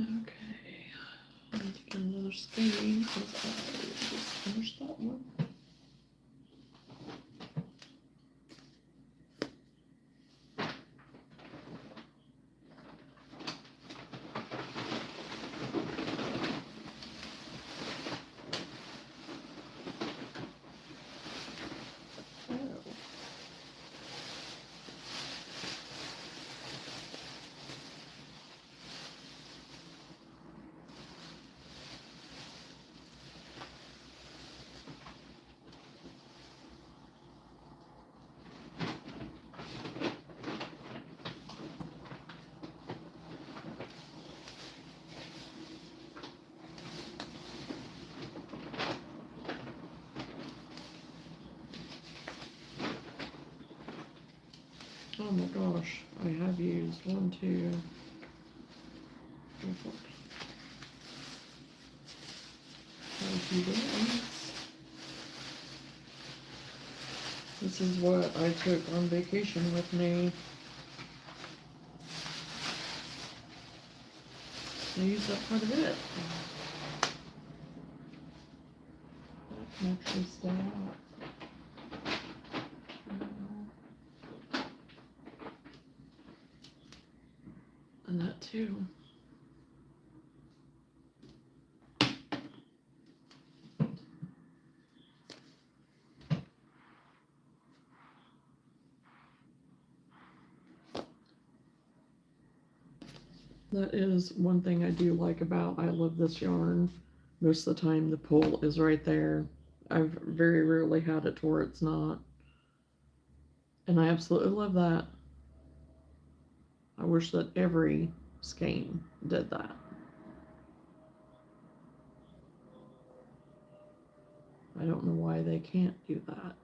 Okay, I need to get another skein because I just finished that one. Oh my gosh, I have used 1, 2, 3, 4, 5 ones. This is what I took on vacation with me. I used up quite a bit. I can actually stay out. And that too. That is one thing I do like about, I love this yarn. Most of the time the pull is right there. I've very rarely had it to where it's not. And I absolutely love that. I wish that every skein did that. I don't know why they can't do that.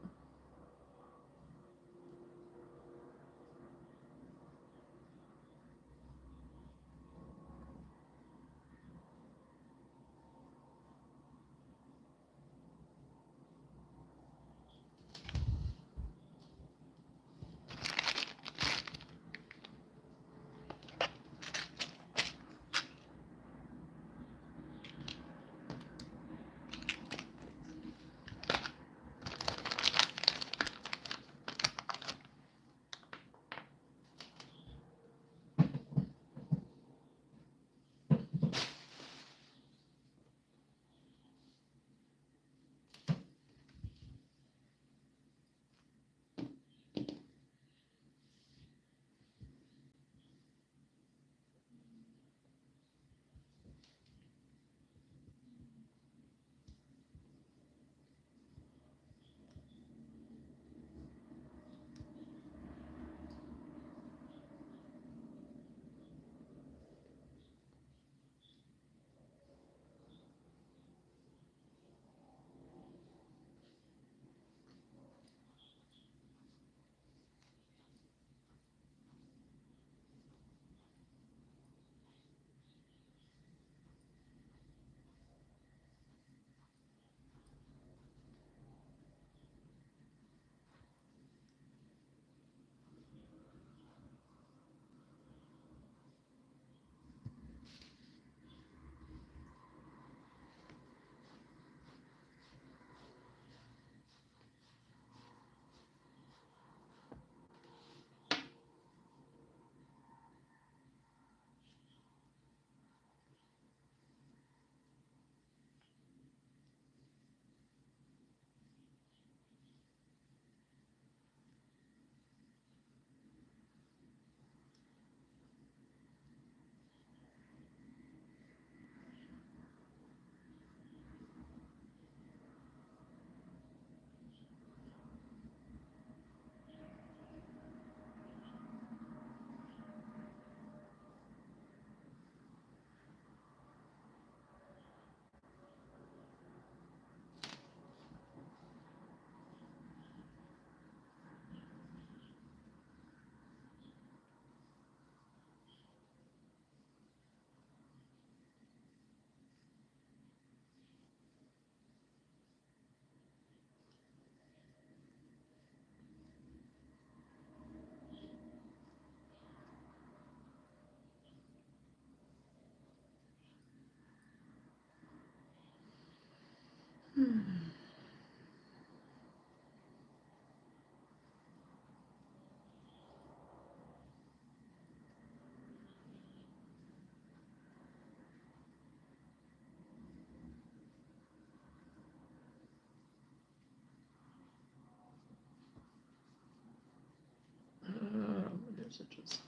stitches.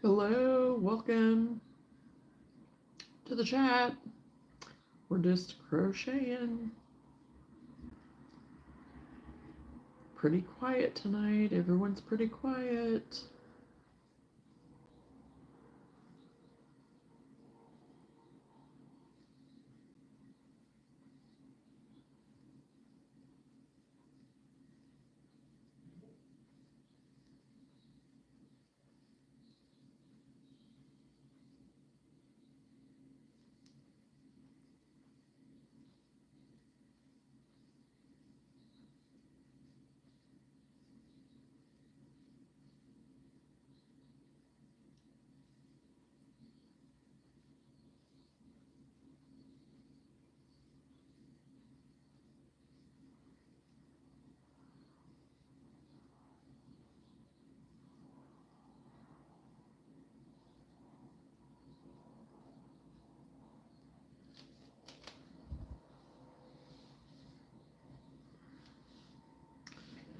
Hello, welcome to the chat. We're just crocheting. Pretty quiet tonight. Everyone's pretty quiet.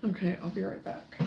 Okay, I'll be right back.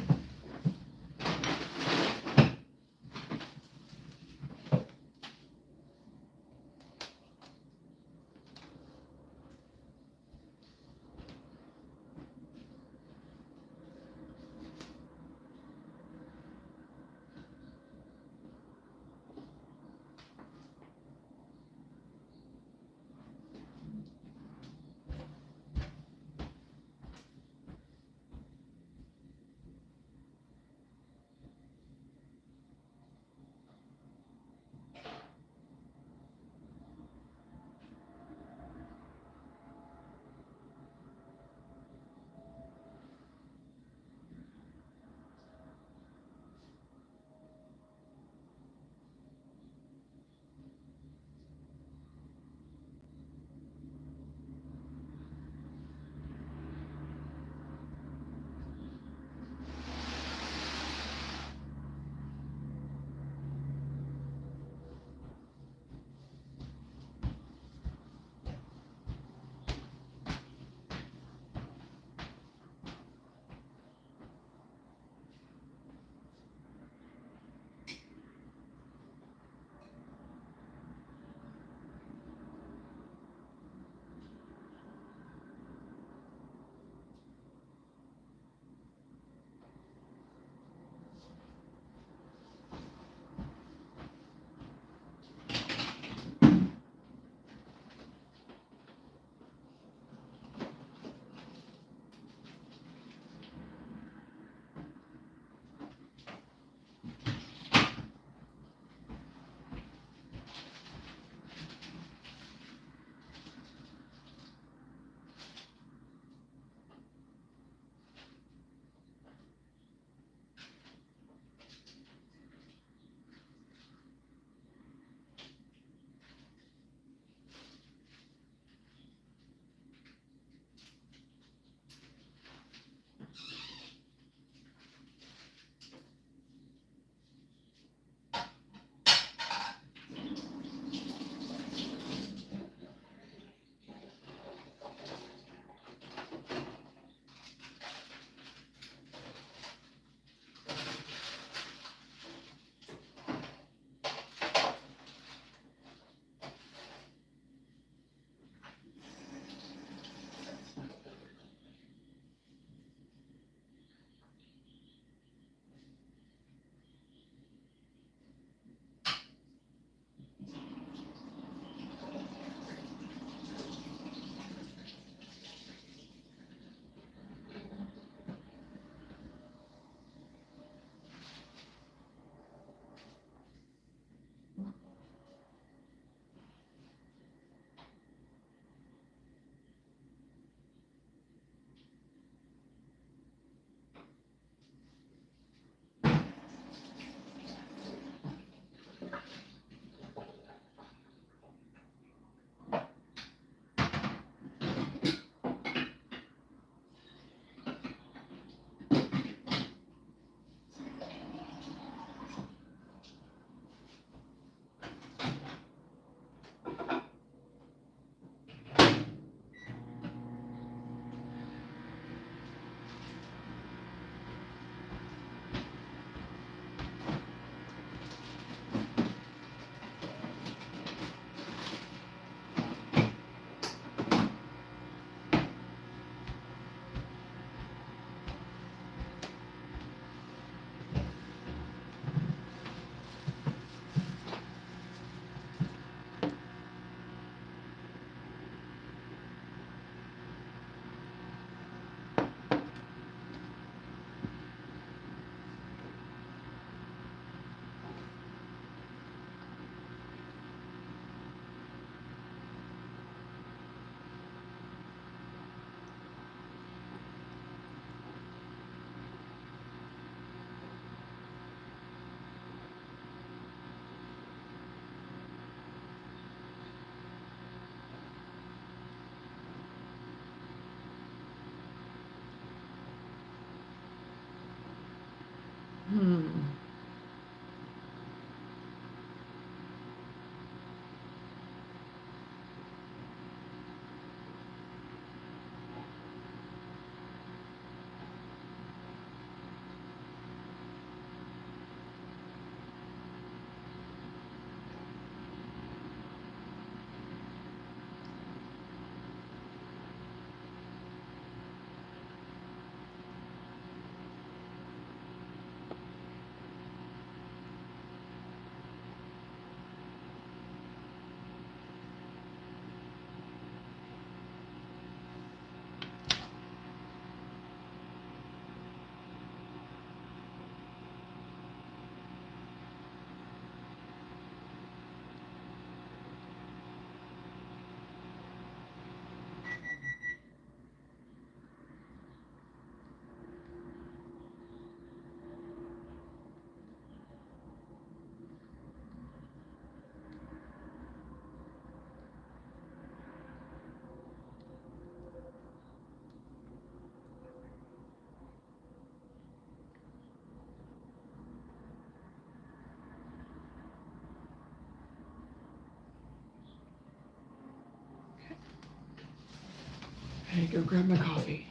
Okay, go grab my coffee.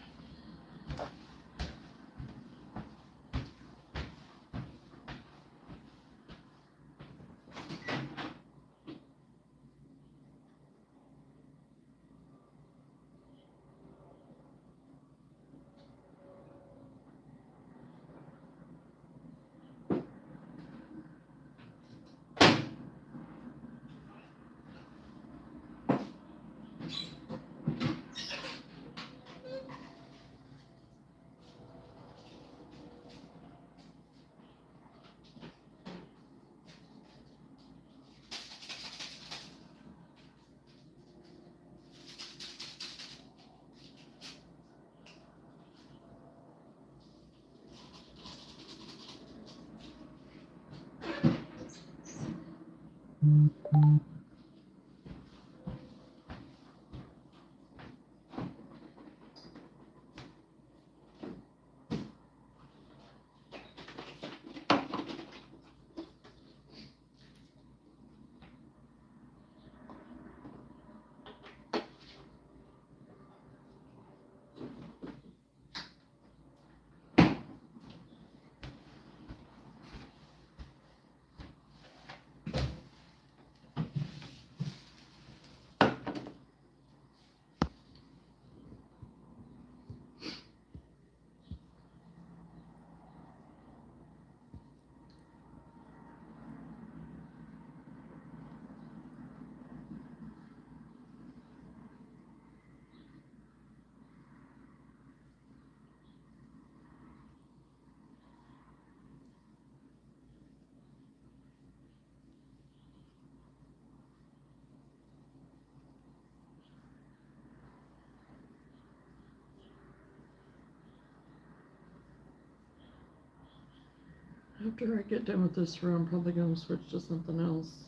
After I get done with this row, I'm probably going to switch to something else.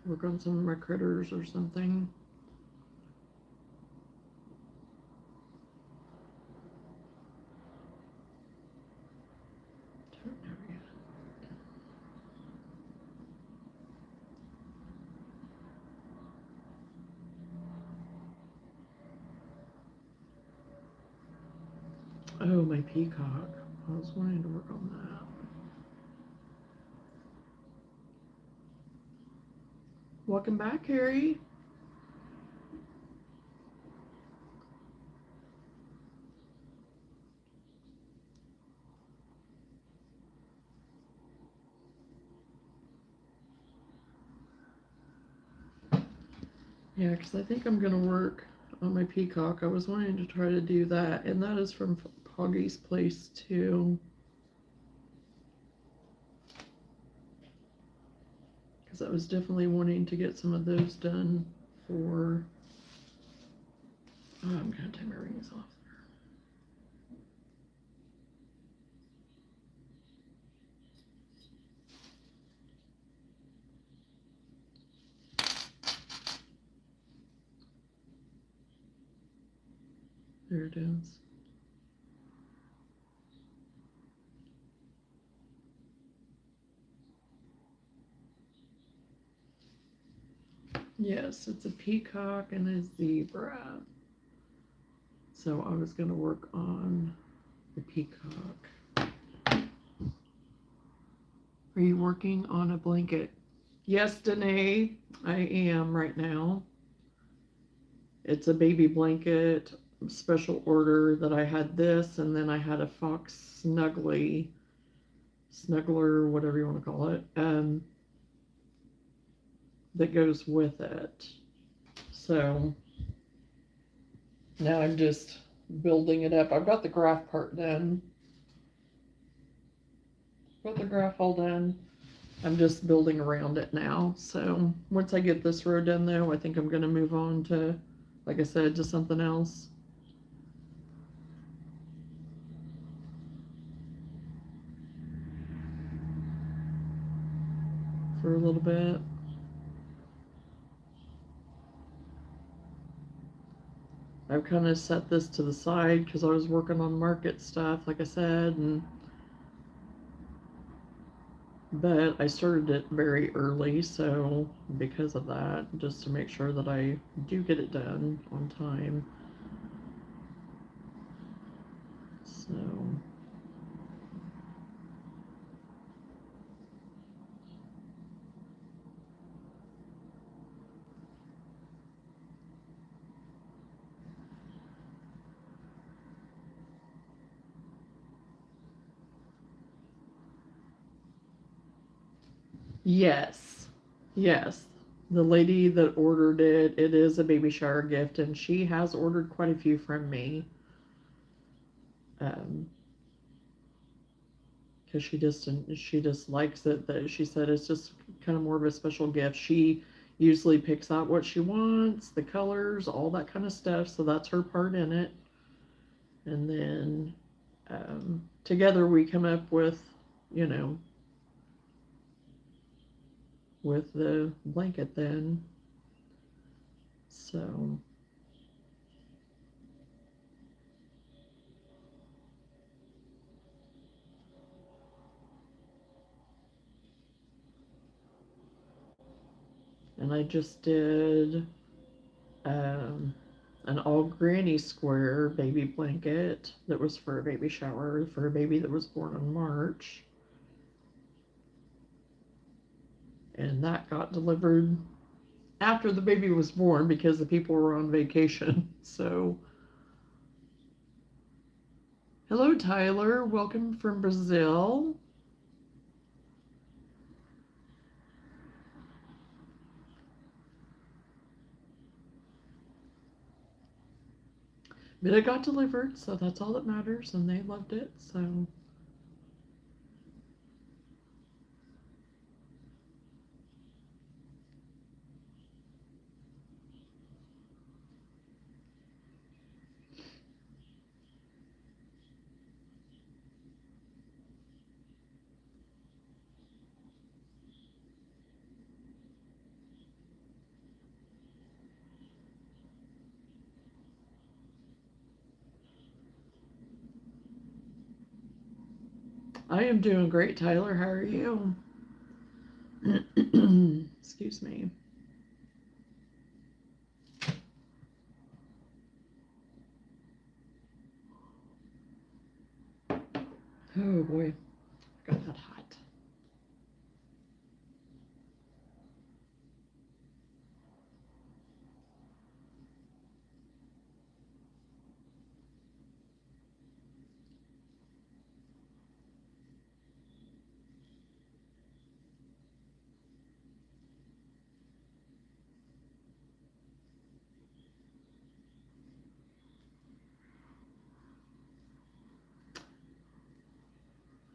Work on some of my critters or something. Don't know yet. Oh, my peacock. I was wanting to work on that. Welcome back, Harry. Yeah, because I think I'm going to work on my peacock. I was wanting to try to do that, and that is from Poggy's Place too. Because I was definitely wanting to get some of those done for... Oh, I'm going to take my rings off there. There it is. Yes, it's a peacock and a zebra. So I was going to work on the peacock. Are you working on a blanket? Yes, Danae, I am right now. It's a baby blanket, special order that I had this, and then I had a fox snuggler, whatever you want to call it, that goes with it. So now I'm just building it up. I've got the graph part done. Got the graph all done. I'm just building around it now. So once I get this row done though, I think I'm going to move on to, like I said, to something else. For a little bit. I've kind of set this to the side because I was working on market stuff, like I said, but I started it very early, so because of that, just to make sure that I do get it done on time. So, yes, yes. The lady that ordered it, it is a baby shower gift, and she has ordered quite a few from me. Um, because she just likes it. That she said it's just kind of more of a special gift. She usually picks out what she wants, the colors, all that kind of stuff. So that's her part in it. And then together we come up with, you know, with the blanket then. So and I just did um, an all granny square baby blanket that was for a baby shower for a baby that was born in March. And that got delivered after the baby was born because the people were on vacation. So, hello, Tyler. Welcome from Brazil. But it got delivered, so that's all that matters, and they loved it. So, I am doing great, Tyler. How are you? Excuse me. Oh boy, got that hot.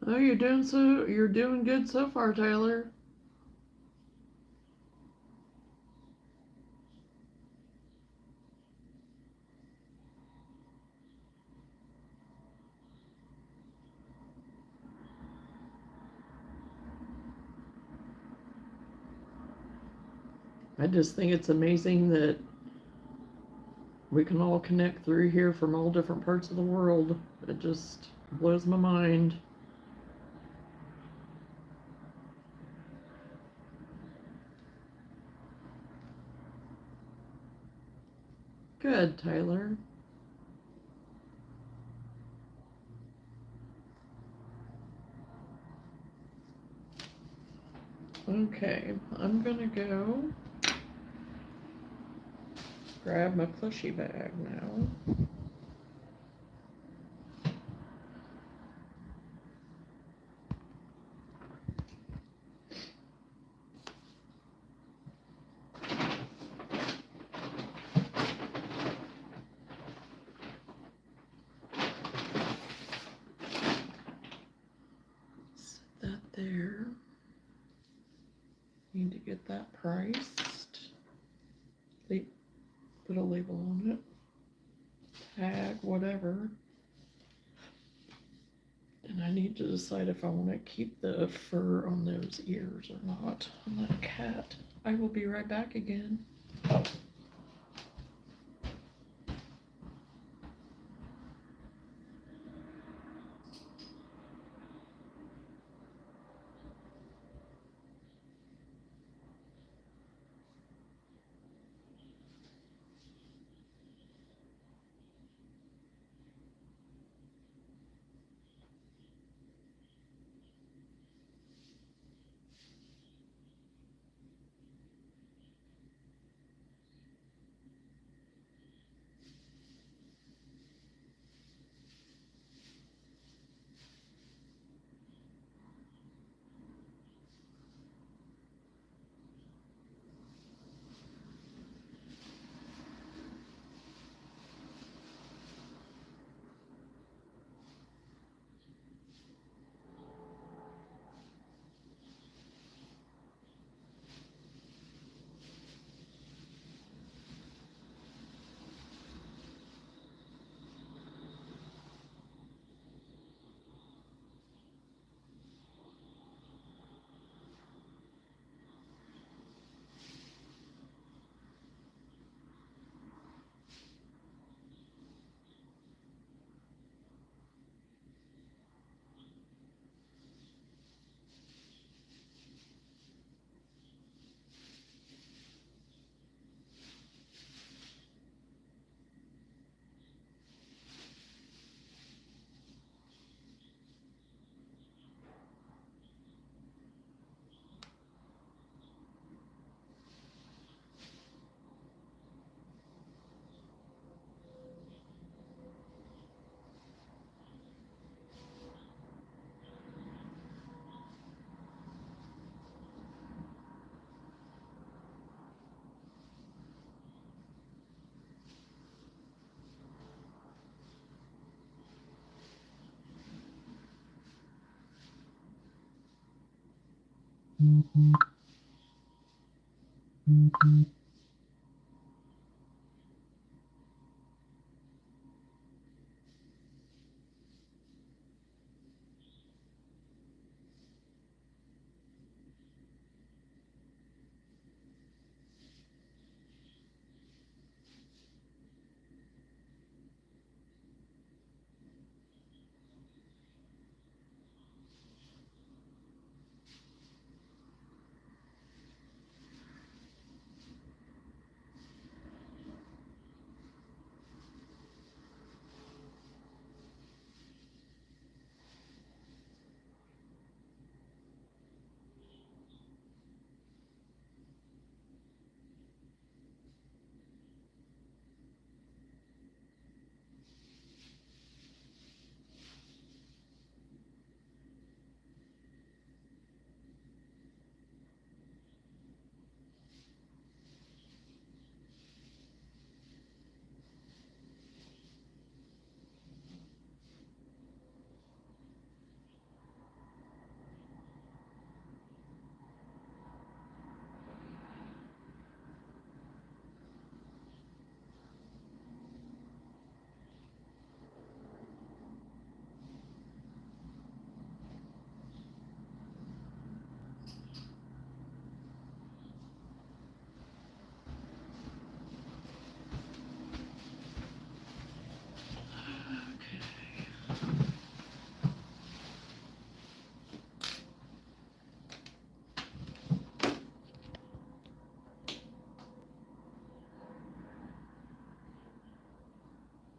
Oh, you're doing good so far, Tyler. I just think it's amazing that we can all connect through here from all different parts of the world. It just blows my mind. Good, Tyler. Okay, I'm gonna go grab my plushie bag now. Set that there. Need to get that priced. Put a label on it. Tag, whatever. And I need to decide if I want to keep the fur on those ears or not on that cat. I will be right back again.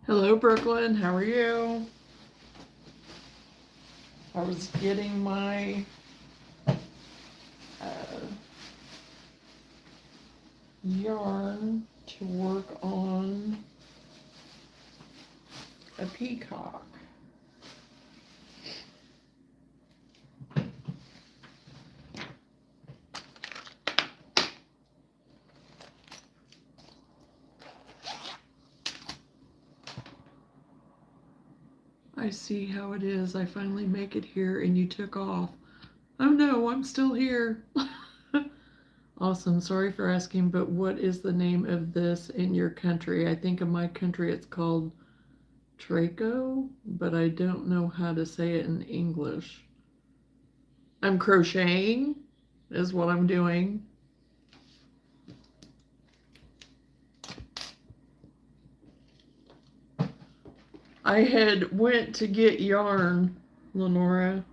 Hello, Brooklyn. How are you? I was getting my yarn to work on a peacock. I see how it is. I finally make it here and you took off. Oh no, I'm still here. Awesome. Sorry for asking, but what is the name of this in your country? I think in my country it's called Traco, but I don't know how to say it in English. I'm crocheting is what I'm doing. I had went to get yarn, Lenora.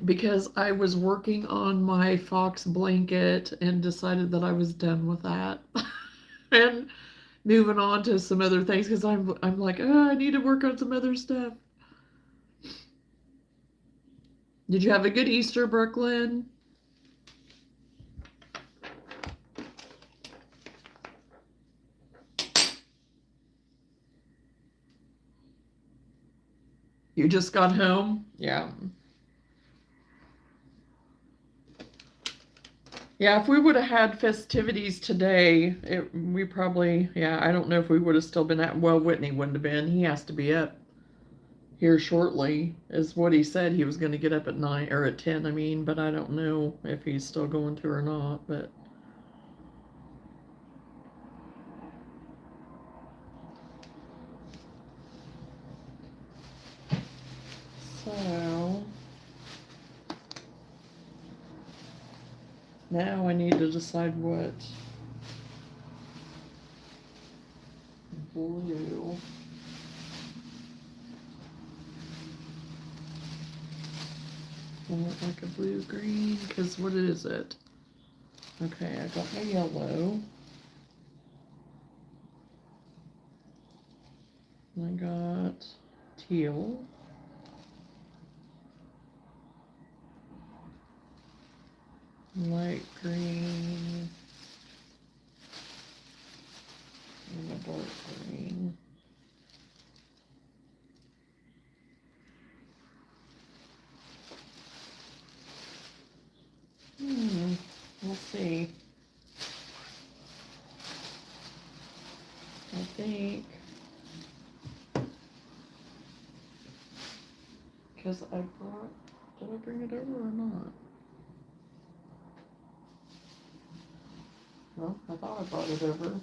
Because I was working on my fox blanket and decided that I was done with that. And moving on to some other things because I'm like, oh, I need to work on some other stuff. Did you have a good Easter, Brooklyn? You just got home? Yeah. Yeah, if we would have had festivities today, we probably, yeah, I don't know if we would have still been at, well, Whitney wouldn't have been. He has to be up here shortly, is what he said. He was going to get up at 9, or at 10, I mean, but I don't know if he's still going to or not, but. So, now I need to decide what blue. I want like a blue green, because what is it? Okay, I got my yellow. I got teal. Light green. And a dark green. We'll see. I think. Because I brought, did I bring it over or not? No, I thought I brought it over.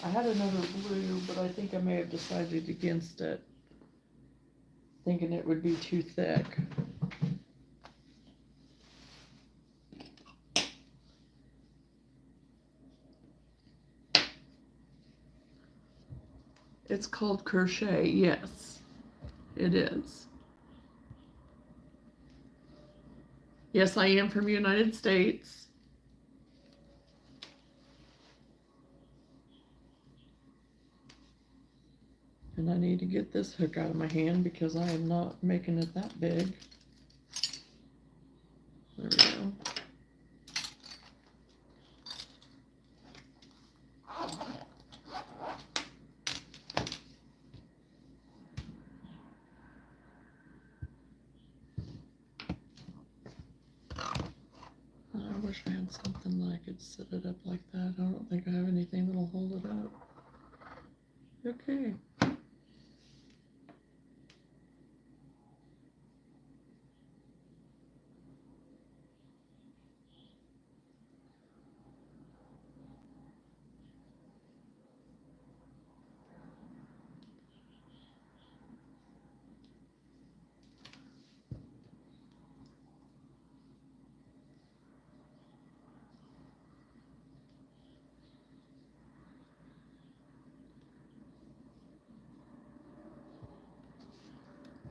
I had another blue, but I think I may have decided against it, thinking it would be too thick. It's called crochet, yes, it is. Yes, I am from the United States. And I need to get this hook out of my hand because I am not making it that big. There we go. I wish I had something that I could set it up like that. I don't think I have anything that'll hold it up. Okay.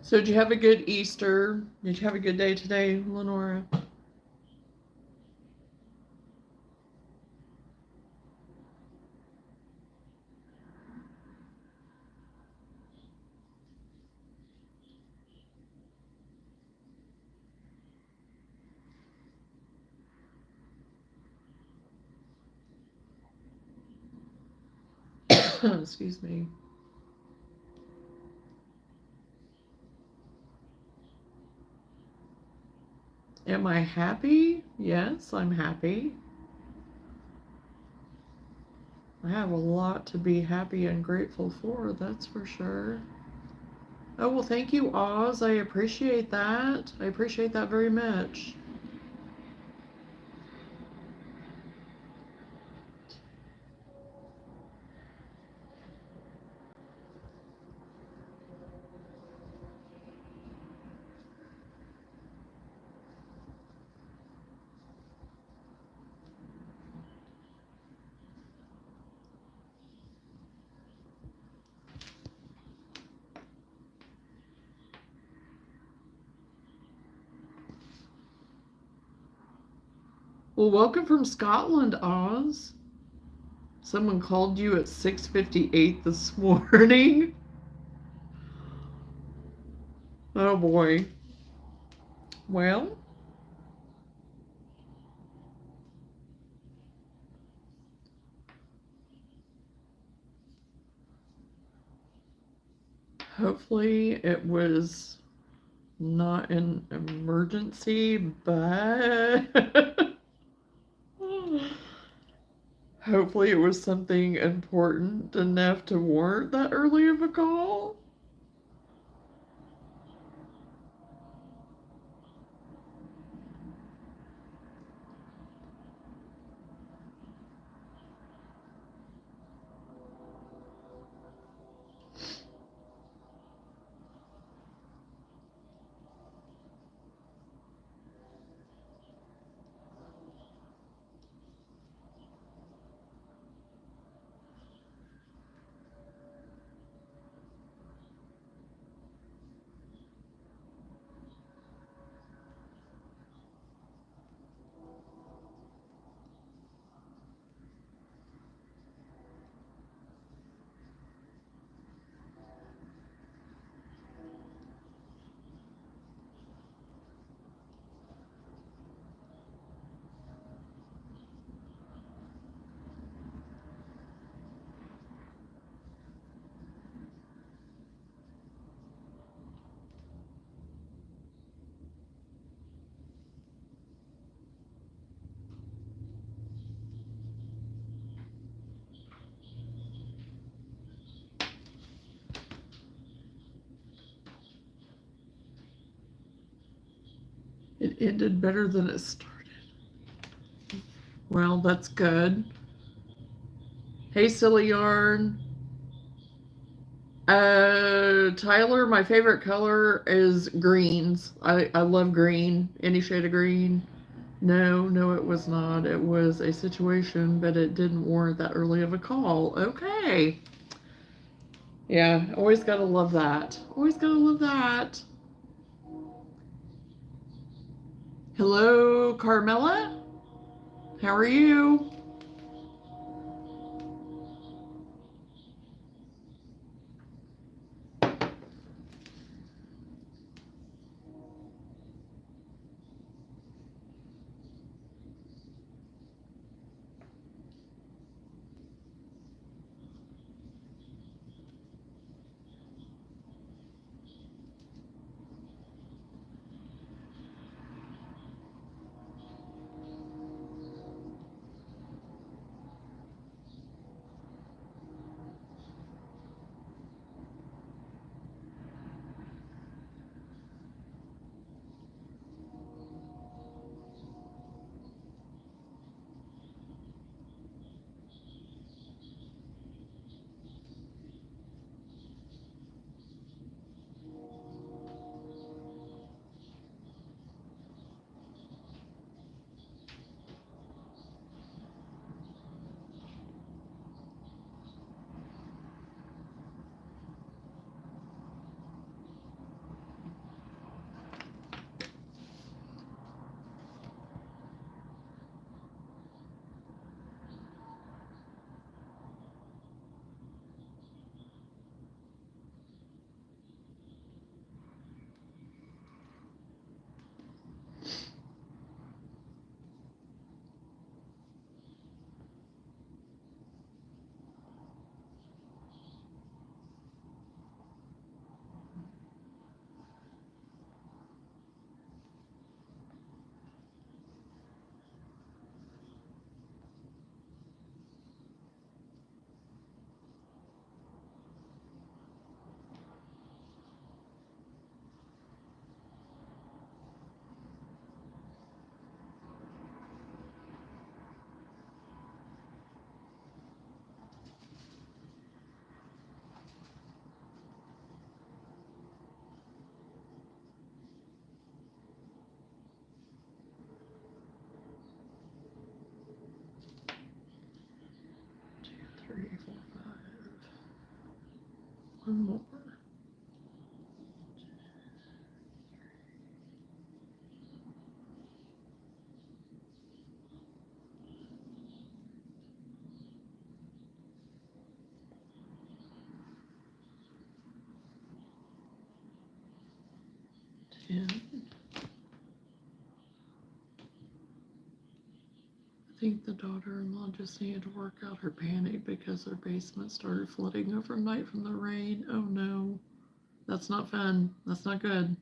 So did you have a good Easter? Did you have a good day today, Lenora? Excuse me. Am I happy? Yes, I'm happy. I have a lot to be happy and grateful for, that's for sure. Oh, well, thank you, Oz. I appreciate that. I appreciate that very much. Well, welcome from Scotland, Oz. Someone called you at 6:58 this morning. Oh boy. Well, hopefully it was not an emergency, but hopefully it was something important enough to warrant that early of a call. ended better than it started. Well, that's good. Hey, Silly Yarn. Tyler, my favorite color is greens. I love green. Any shade of green. No, it was not. It was a situation, but it didn't warrant that early of a call. Okay. Yeah, always gotta love that. Always gotta love that. Hello, Carmela. How are you? Three, four, five. One more. Ten. I think the daughter-in-law just needed to work out her panic because their basement started flooding overnight from the rain. Oh no. That's not fun. That's not good.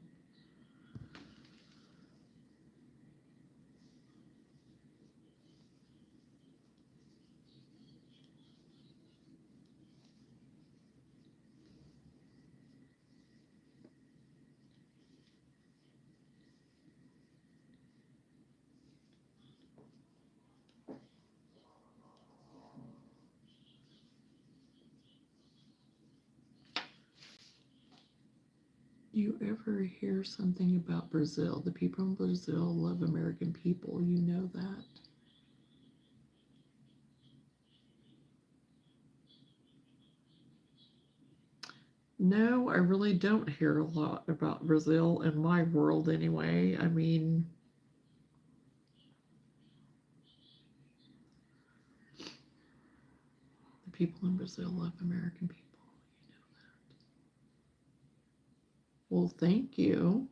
You ever hear something about Brazil? The people in Brazil love American people. You know that. No, I really don't hear a lot about Brazil in my world anyway. I mean, the people in Brazil love American people. You know that. Well, thank you.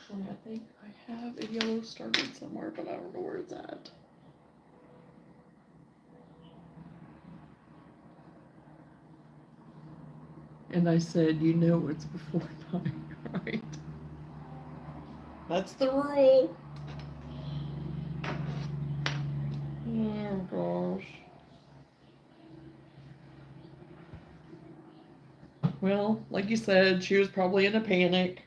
Actually, I think I have a yellow started somewhere, but I don't know where it's at. And I said, you know it's before 9, right? That's the rule. Oh gosh. Well, like you said, she was probably in a panic.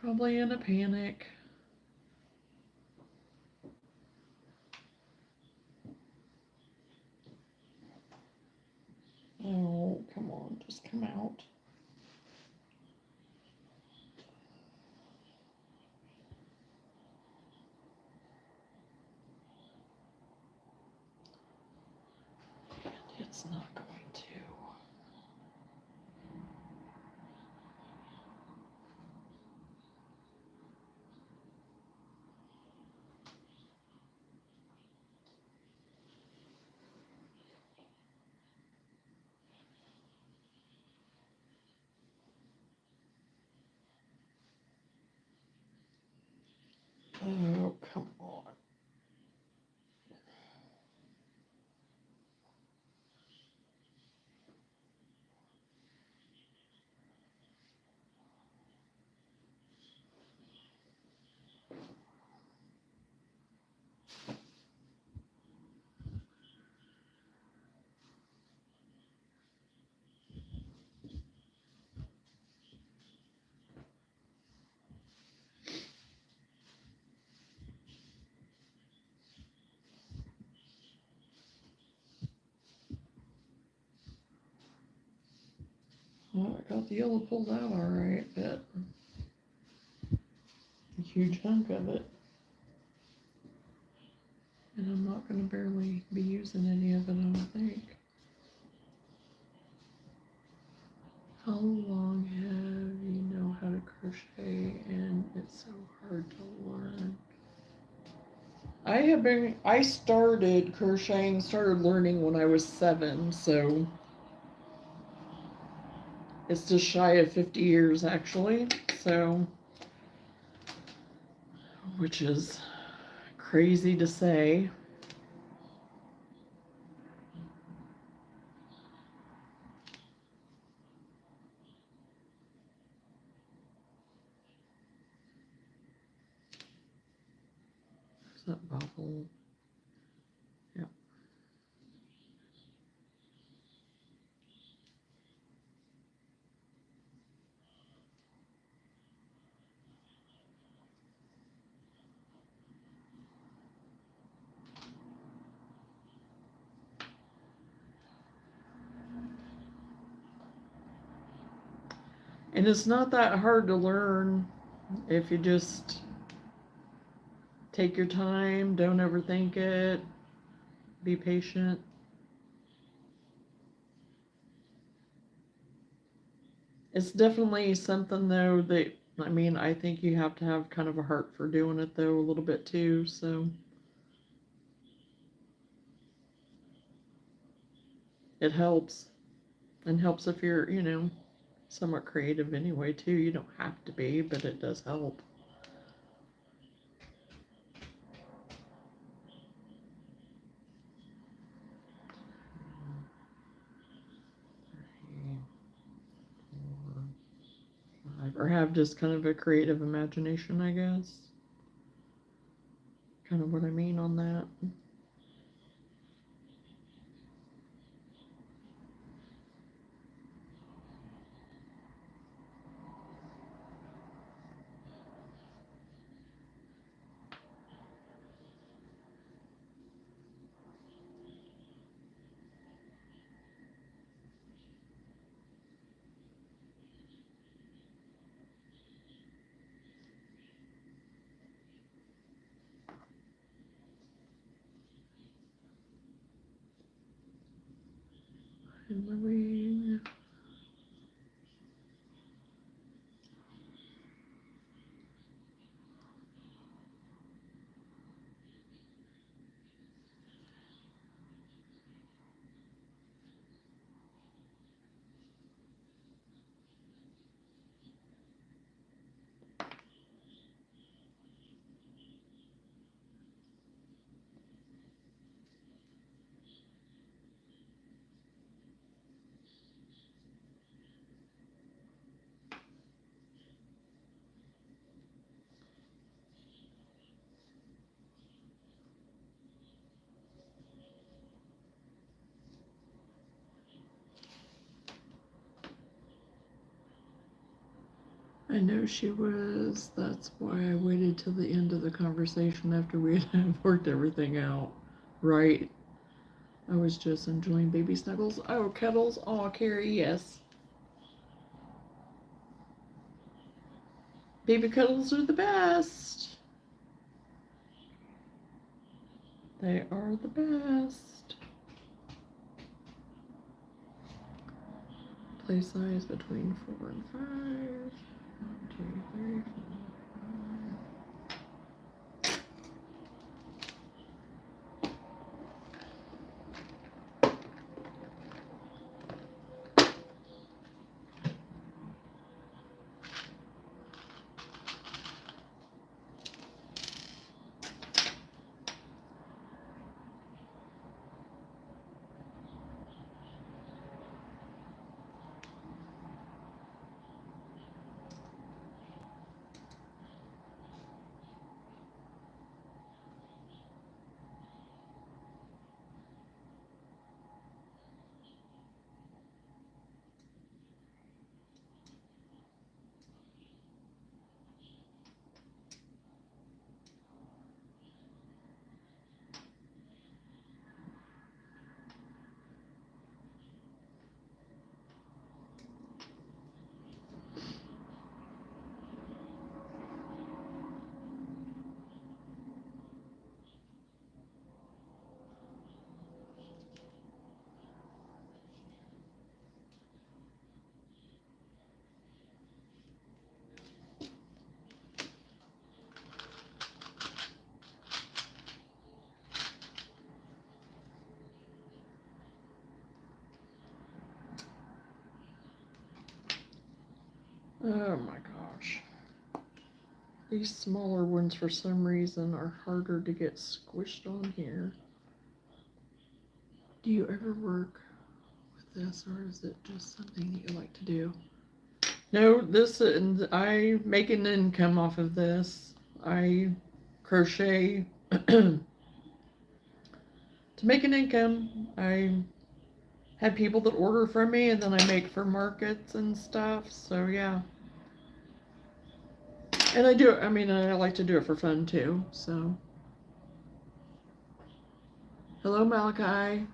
Probably in a panic. Oh, come on, just come out. And it's not going to. Oh, come on. Well, I got the yellow pulled out all right, but a huge hunk of it. And I'm not going to barely be using any of it, I don't think. How long have you know how to crochet and it's so hard to learn? I started crocheting, started learning when I was 7, so it's just shy of 50 years actually, so, which is crazy to say. There's that bubble. Yep. And it's not that hard to learn if you just take your time, don't overthink it, be patient. It's definitely something though that, I mean, I think you have to have kind of a heart for doing it though, a little bit too, so it helps. And helps if you're, somewhat creative anyway too. You don't have to be, but it does help. Or have just kind of a creative imagination, I guess. Kind of what I mean on that. And moving. I know she was. That's why I waited till the end of the conversation after we had worked everything out. Right. I was just enjoying baby snuggles. Oh, Kettles. Oh, Carrie, yes. Baby cuddles are the best. They are the best. Play size between 4 and 5. 1, 2, 3, 4, 5. Oh my gosh. These smaller ones for some reason are harder to get squished on here. Do you ever work with this, or is it just something that you like to do? No, this, and I make an income off of this. I crochet to make an income. I have people that order from me, and then I make for markets and stuff. So yeah. And I do it, I mean, I like to do it for fun too, so. Hello, Malachi.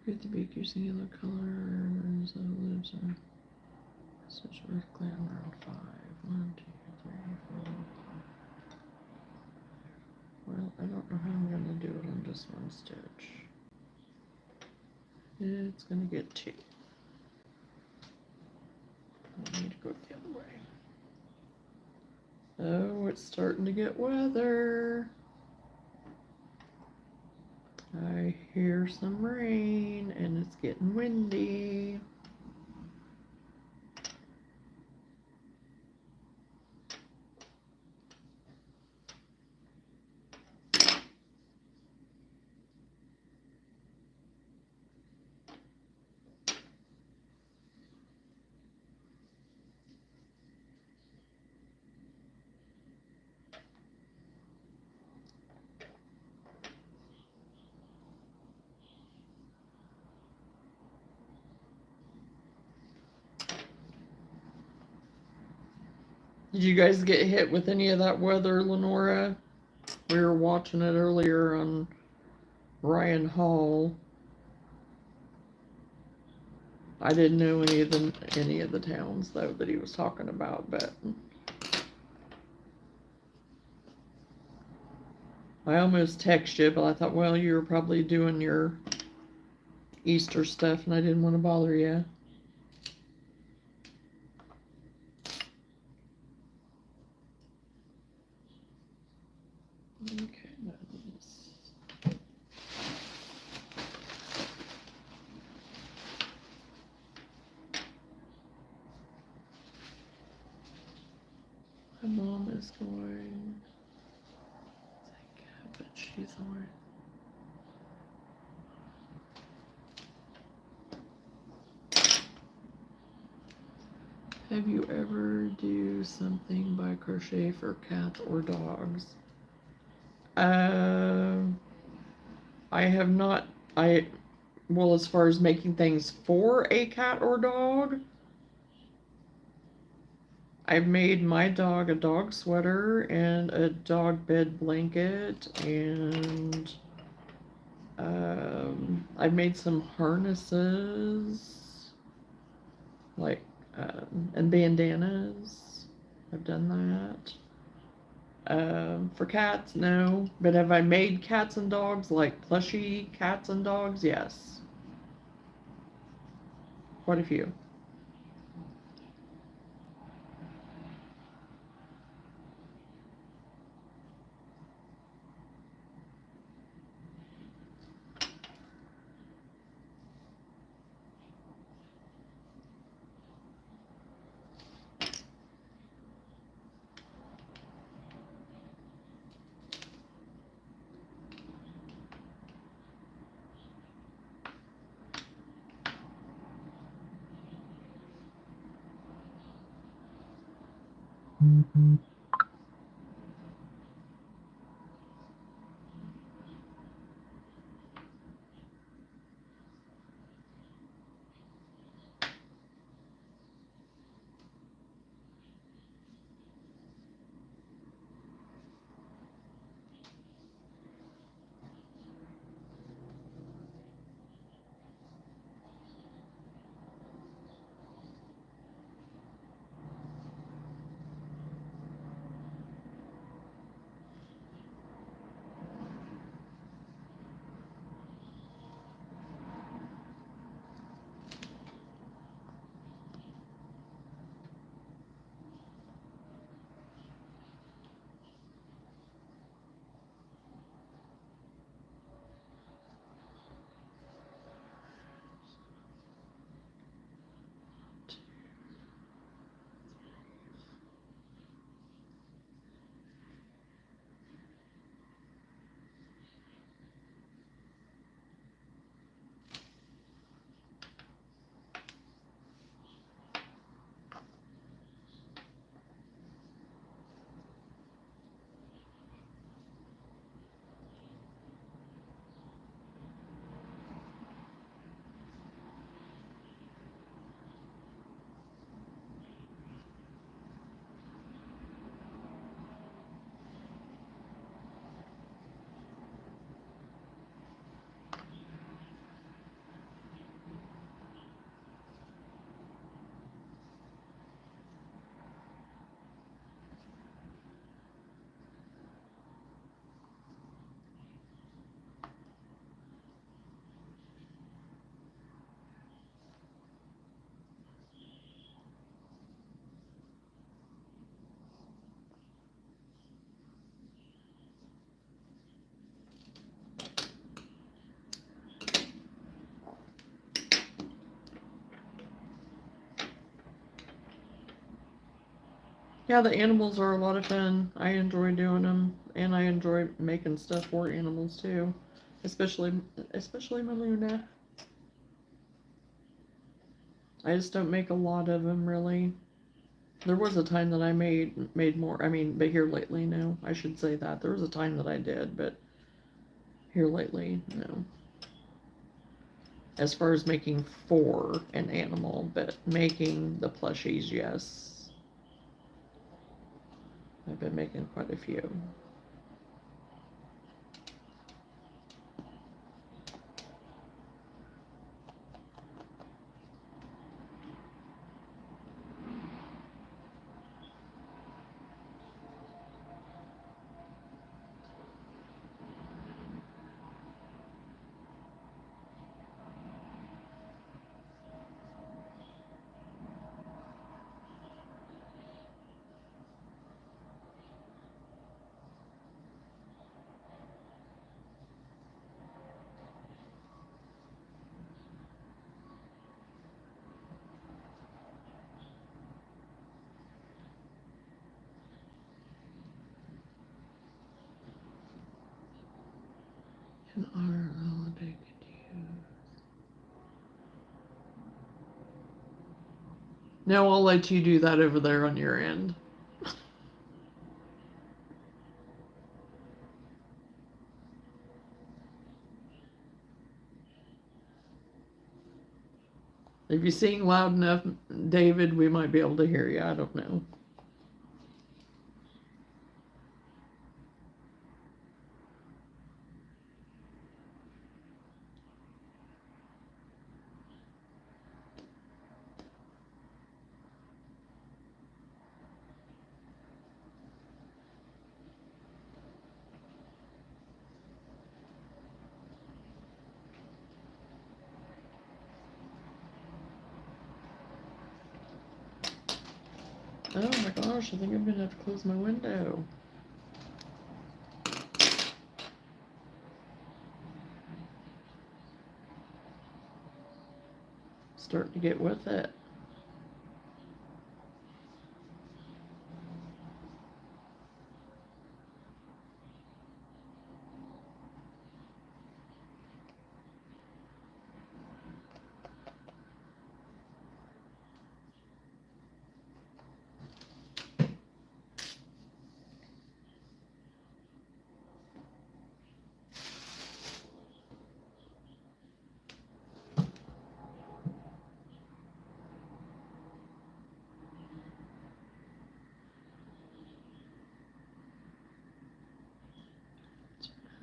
Create the beak using yellow colors that lives are such graphghan around 5. 1, 2, 3, 4, 5. Well, I don't know how I'm going to do it on just one stitch. It's going to get 2. I need to go the other way. Oh, it's starting to get weather. I hear some rain and it's getting windy. Did you guys get hit with any of that weather, Lenora? We were watching it earlier on Ryan Hall. I didn't know any of the towns though that he was talking about, but I almost texted you, but I thought, well, you were probably doing your Easter stuff, and I didn't want to bother you. Okay, that's... My mom is going to take it, but she's already... Have you ever do something by crochet for cats or dogs? I have not. Well, as far as making things for a cat or dog, I've made my dog a dog sweater and a dog bed blanket, and I've made some harnesses, like, and bandanas. I've done that. For cats, no. But have I made cats and dogs, like plushie cats and dogs? Yes. Quite a few. Yeah, the animals are a lot of fun. I enjoy doing them, and I enjoy making stuff for animals too, especially my Luna. I just don't make a lot of them really. There was a time that I made more. I mean, but here lately, no. I should say that there was a time that I did, but here lately, no. As far as making for an animal, but making the plushies, yes. I've been making quite a few. And our holiday could use. Now I'll let you do that over there on your end. If you sing loud enough, David, we might be able to hear you. I don't know. Oh my gosh, I think I'm gonna have to close my window. Starting to get with it.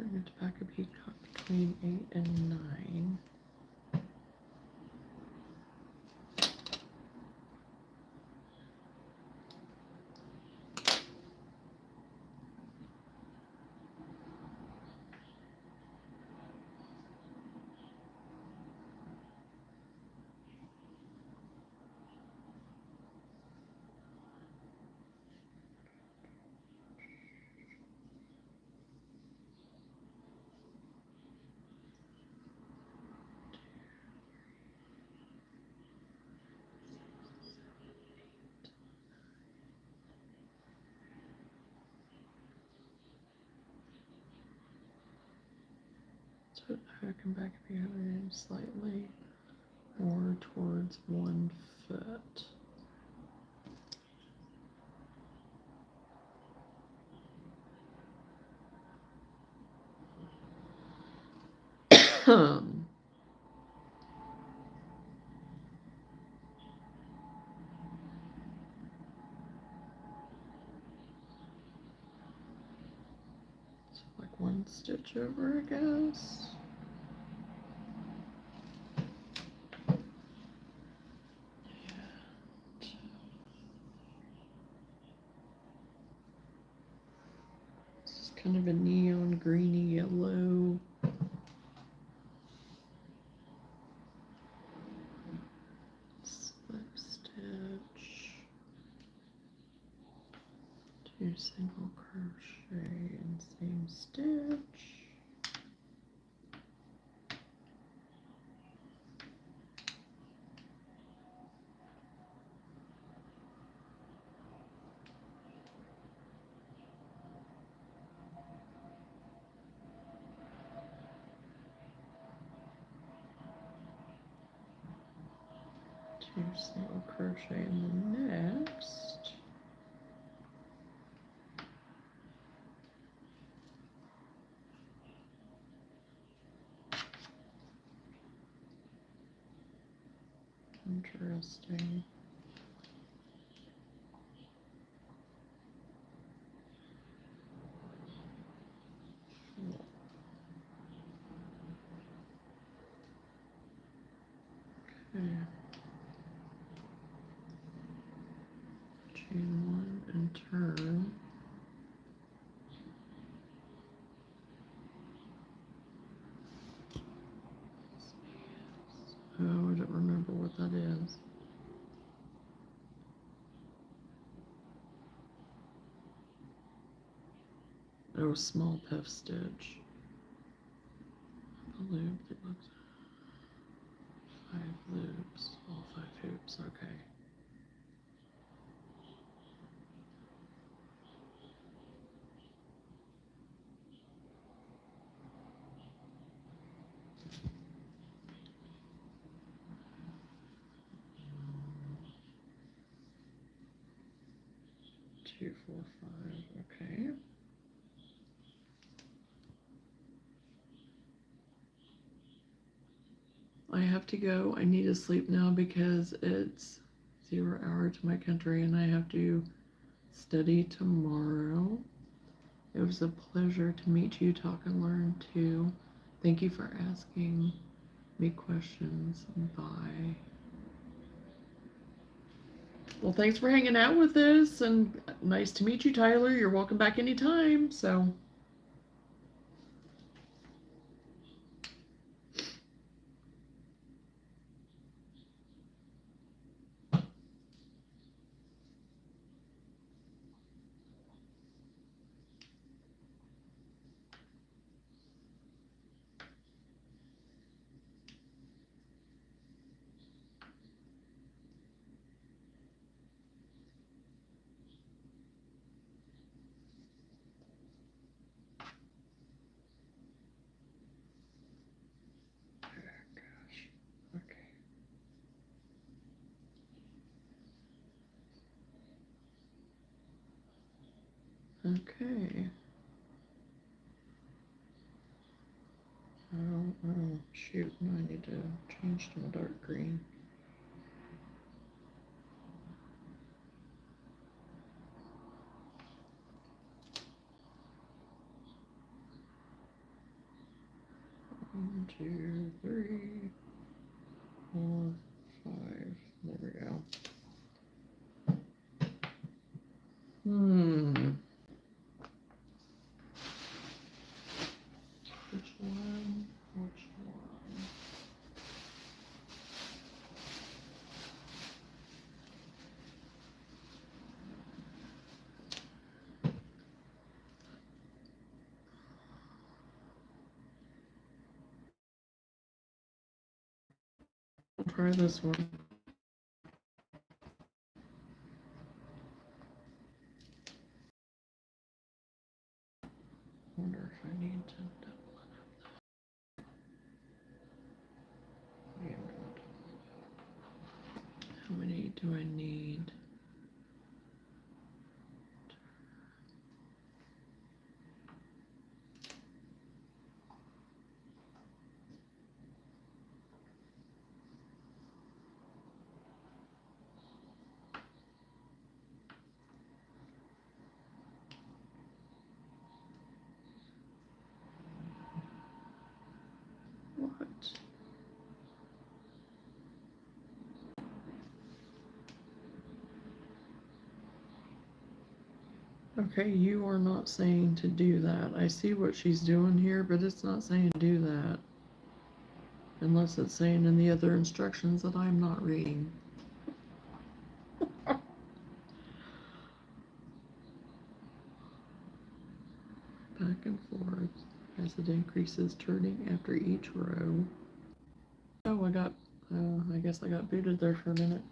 I'm going to pack a peacock between 8 and 9. So I can back up behind slightly more towards 1 foot. So like 1 stitch over, I guess. Kind of a neon greeny yellow. Slip stitch. 2 single crochet in same stitch. Single crochet in the next. Interesting. Okay. Chain 1 and turn. Oh, I don't remember what that is. Oh, small puff stitch. A loop that looks 5 loops, all 5 hoops, okay. 2, 4, 5. Okay. I have to go. I need to sleep now because it's 0 hour to my country and I have to study tomorrow. It was a pleasure to meet you, talk and learn too. Thank you for asking me questions. Bye. Well, thanks for hanging out with us, and nice to meet you, Tyler. You're welcome back anytime. So. Okay. Oh, shoot. No, I need to change to my dark green. One, 2, 3, 4, 5. There we go. Which one? Which one? I'll try this one. I wonder if I need to double it up. Yeah, I'm gonna double it up. How many do I need? What? Okay, you are not saying to do that. I see what she's doing here, but it's not saying to do that. Unless it's saying in the other instructions that I'm not reading. Back and forth as it increases, turning after each row. Oh, I guess I got booted there for a minute.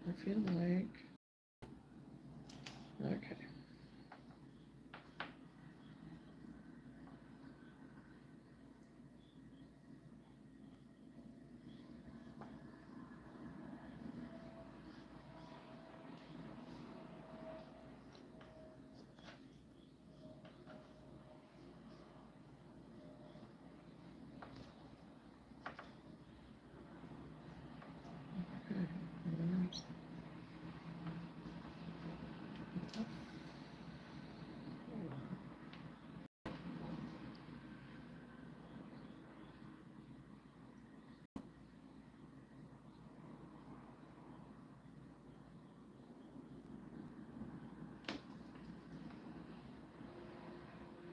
I feel like, okay.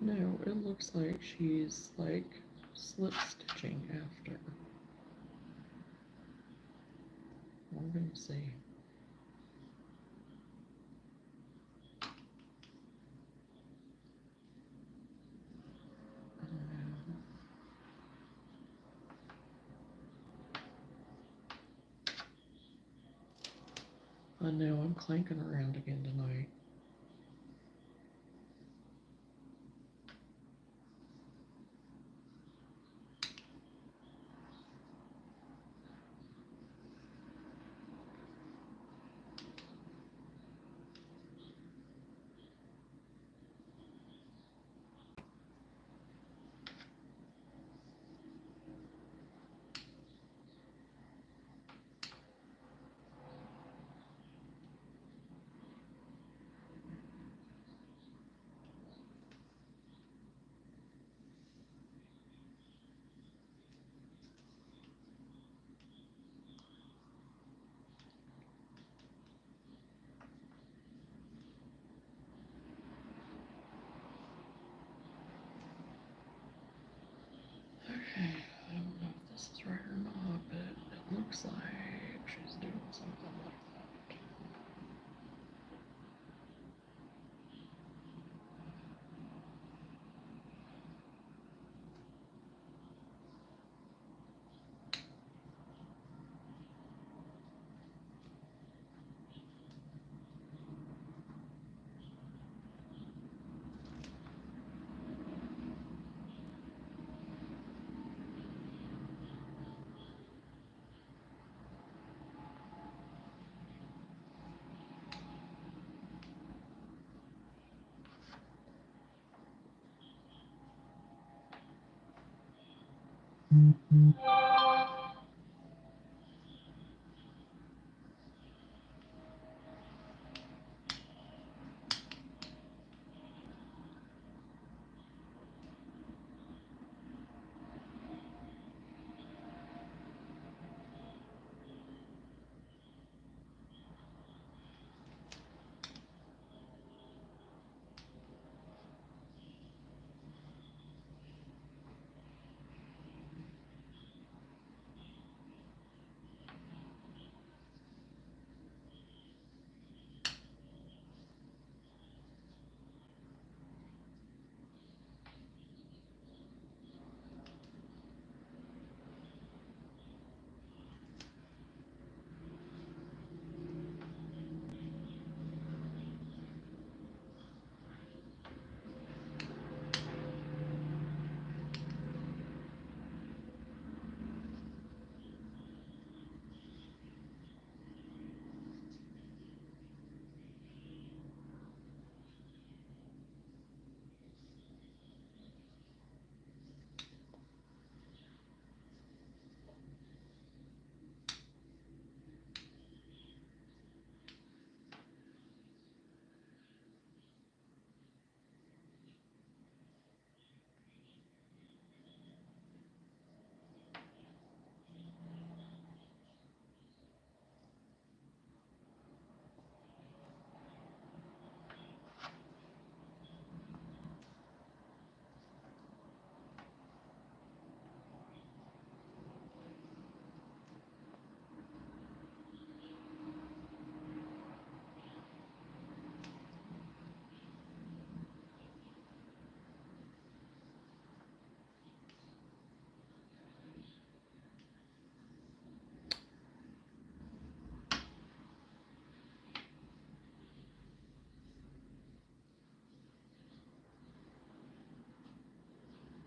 No, it looks like she's like slip stitching after. I'm gonna see. I know I'm clanking around again tonight. Okay, I don't know if this is right or not, but it looks like she's doing something like that.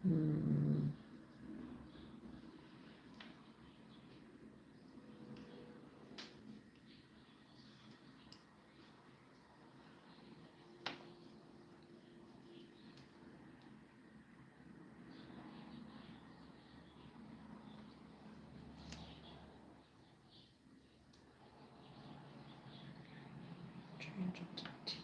Hmm. Change it to T.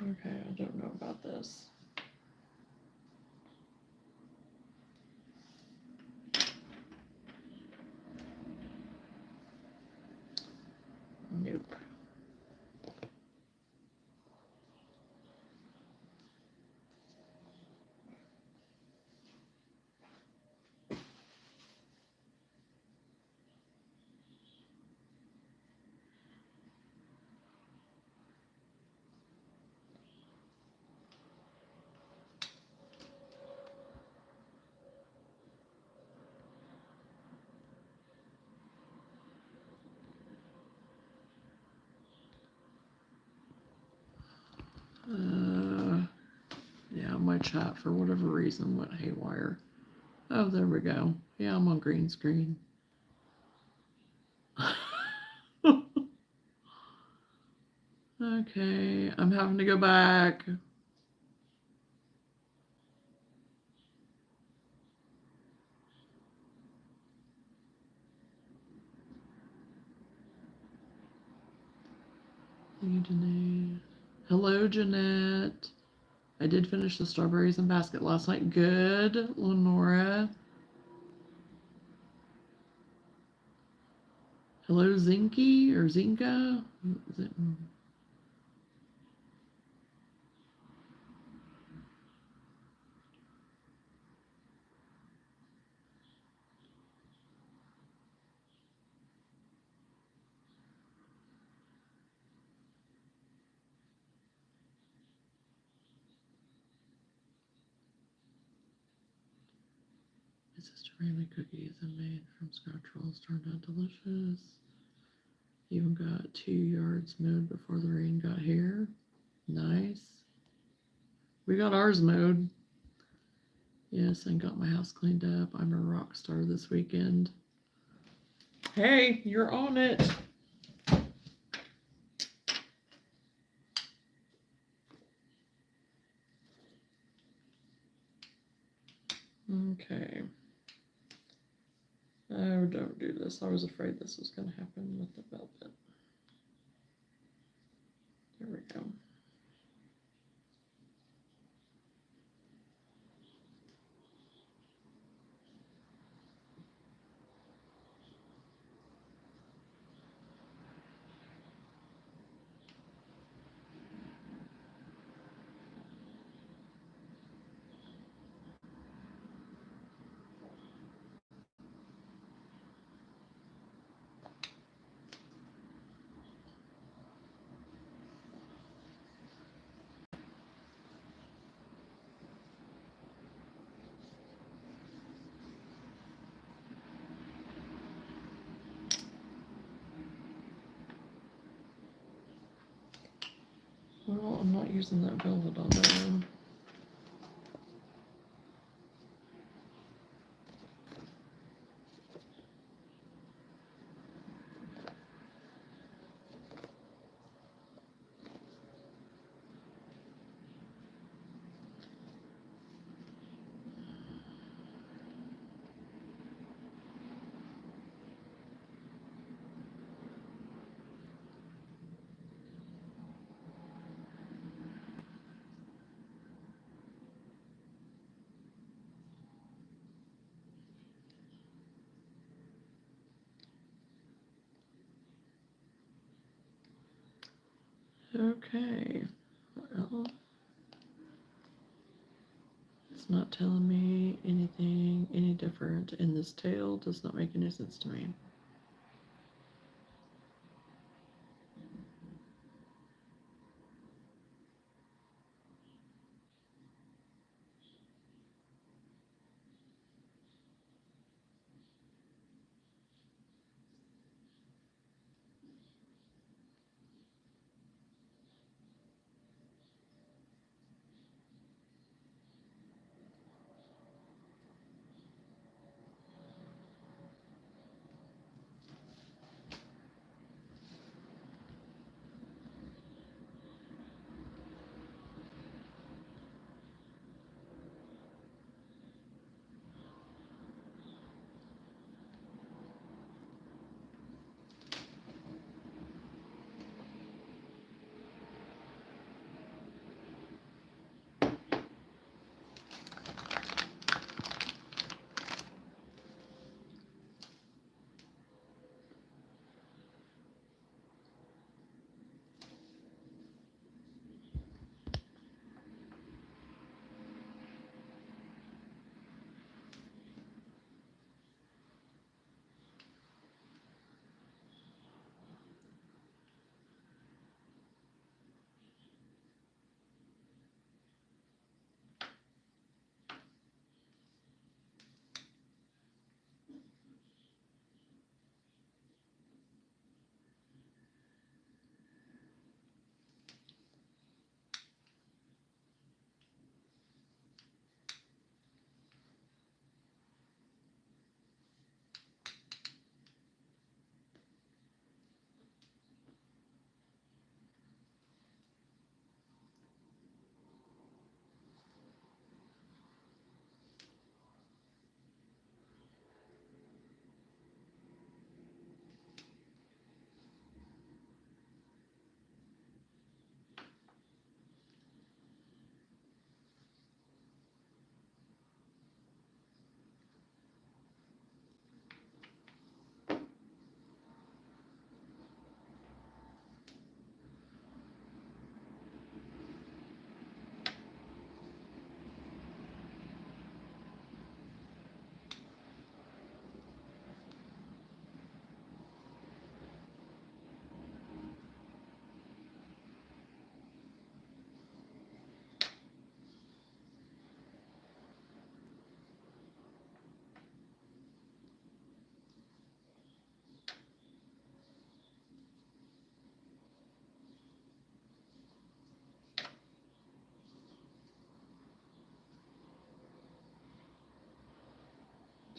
Okay, I don't know about this. Nope. Yeah, my chat for whatever reason went haywire. Oh, there we go. Yeah, I'm on green screen. Okay, I'm having to go back. Thank you, Janae. Hello, Jeanette. I did finish the strawberries in basket last night. Good, Lenora. Hello, Zinky or Zinka. My sister made me cookies I made from scratch rolls. Turned out delicious. Even got 2 yards mowed before the rain got here. Nice. We got ours mowed. Yes, and got my house cleaned up. I'm a rock star this weekend. Hey, you're on it. Okay. Oh, don't do this. I was afraid this was going to happen with the velvet. There we go. Well, I'm not using that velvet on there. Okay. Well, it's not telling me anything any different, and this tail does not make any sense to me.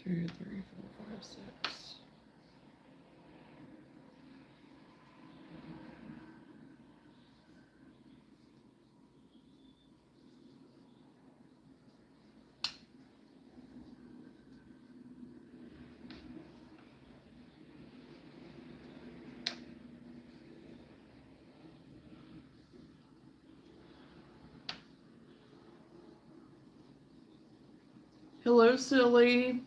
2, 3, 4, 5, 6. Hello, silly.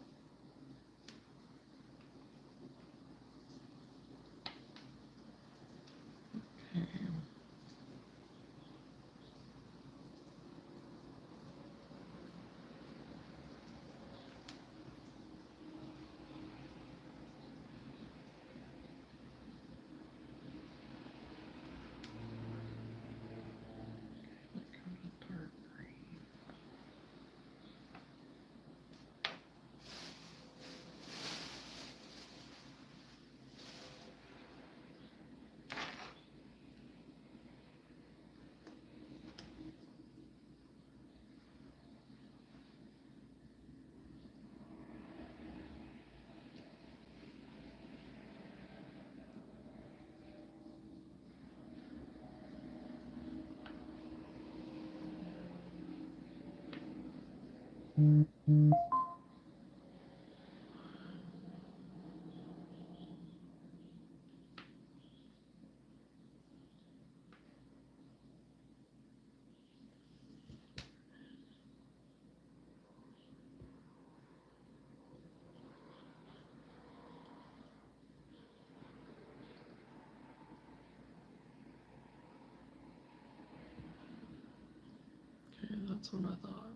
Okay, that's what I thought.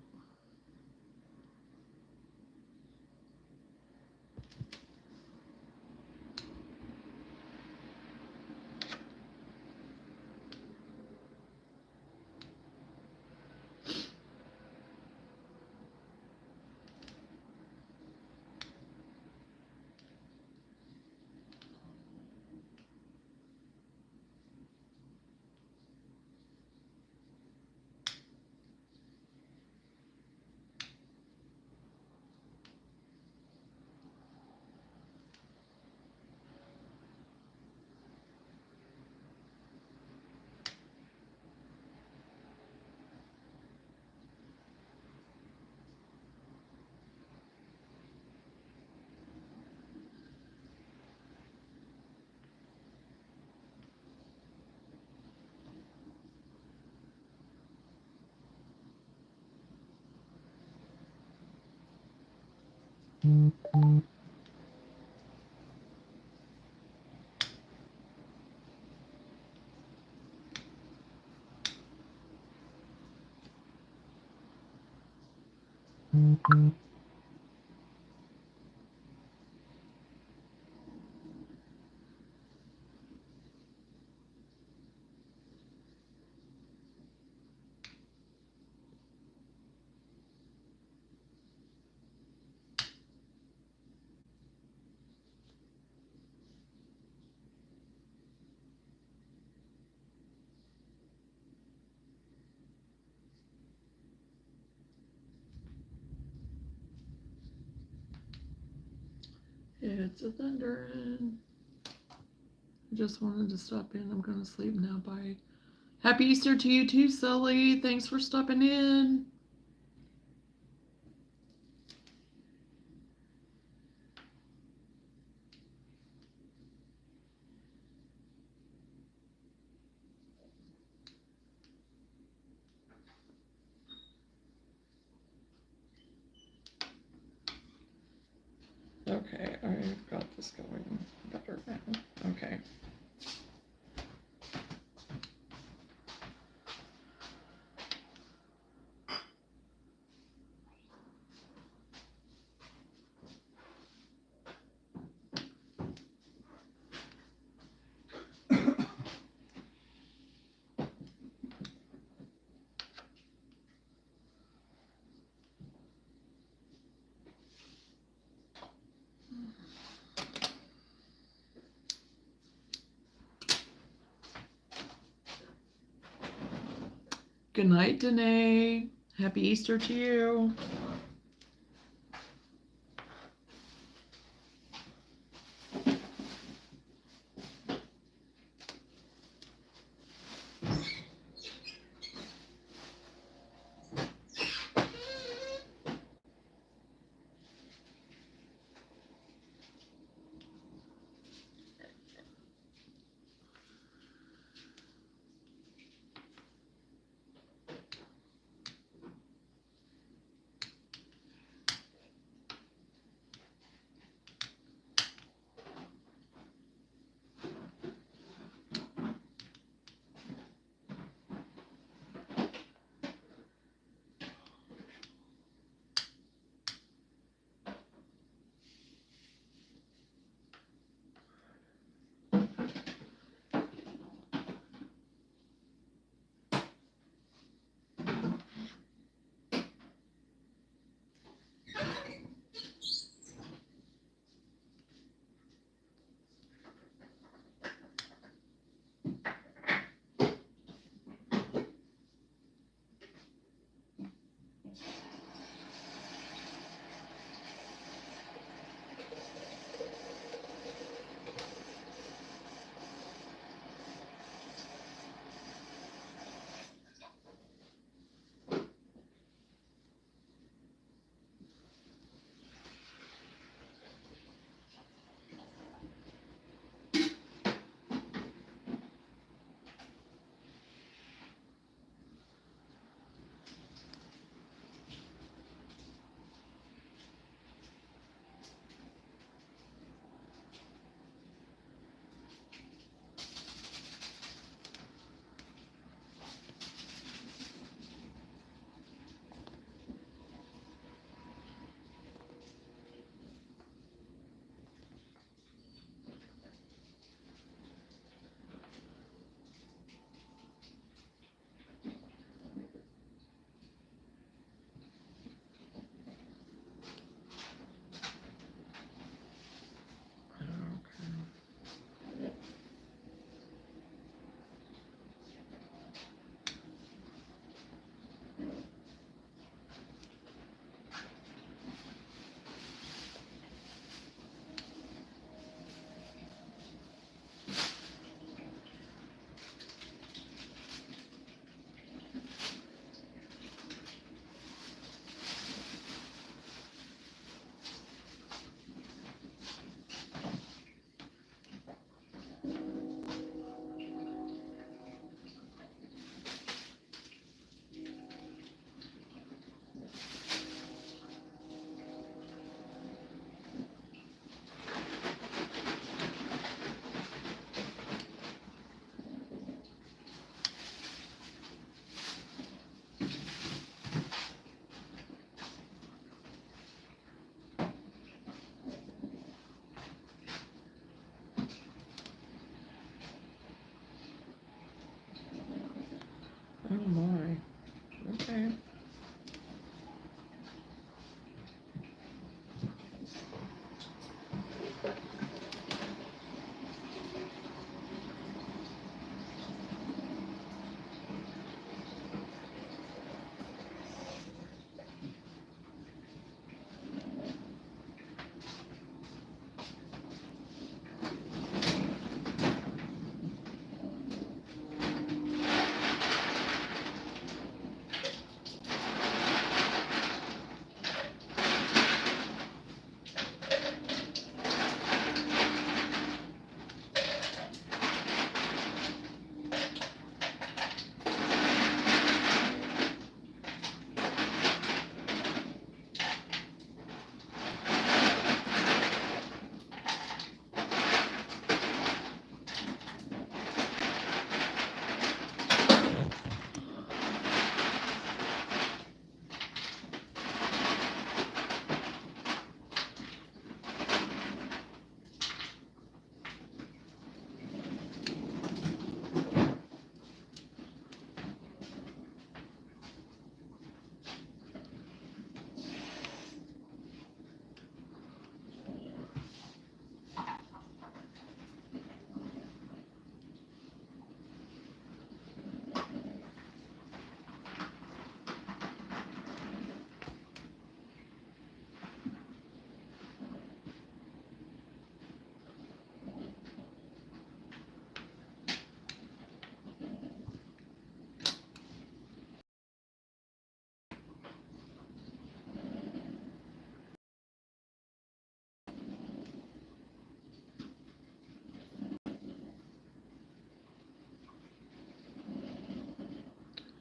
It's a thundering. I just wanted to stop in. I'm going to sleep now. Bye. Happy Easter to you too, Sully. Thanks for stopping in. Okay, I've got this going better now. Okay. Good night, Danae. Happy Easter to you.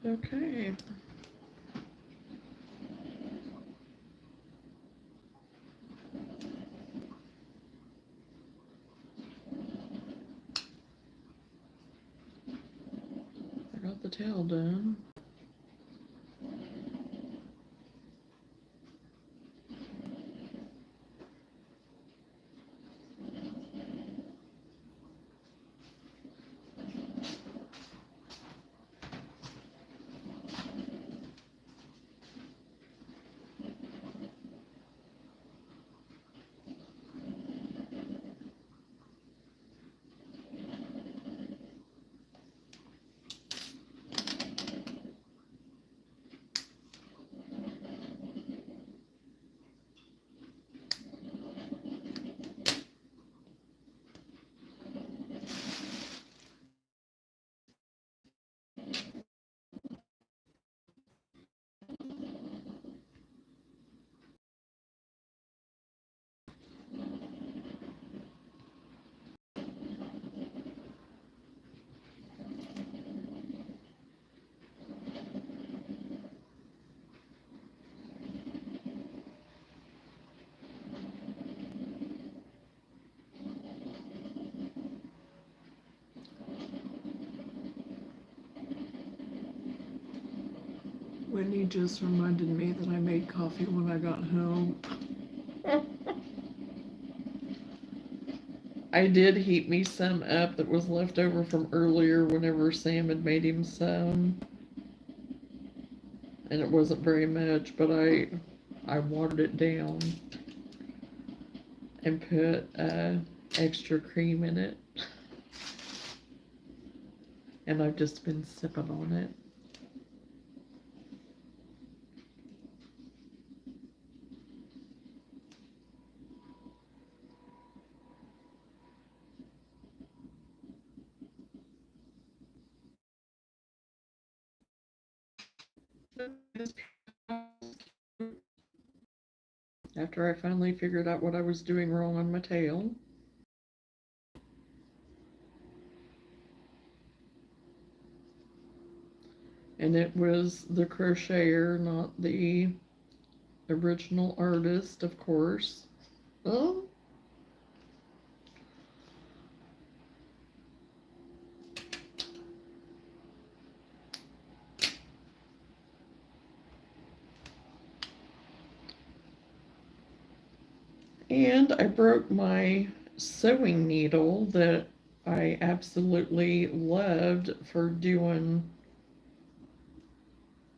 Okay. I got the tail done. Whitney just reminded me that I made coffee when I got home. I did heat me some up that was left over from earlier whenever Sam had made him some. And it wasn't very much, but I watered it down and put extra cream in it. And I've just been sipping on it. After I finally figured out what I was doing wrong on my tail. And it was the crocheter, not the original artist, of course. Oh. And I broke my sewing needle that I absolutely loved for doing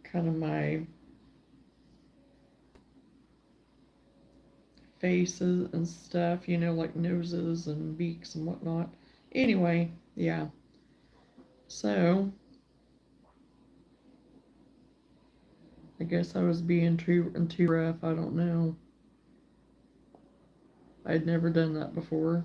kind of my faces and stuff, you know, like noses and beaks and whatnot. Anyway, yeah. So, I guess I was being too rough. I don't know. I'd never done that before.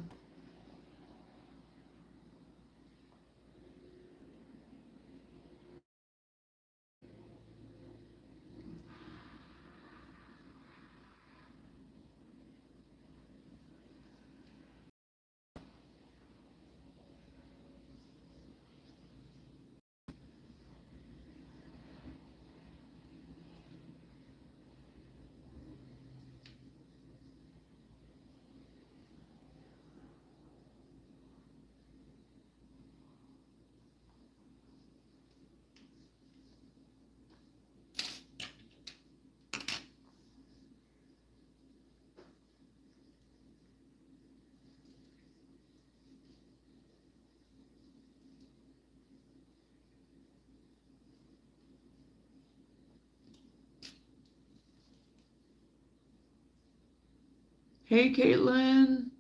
Hey, Caitlin.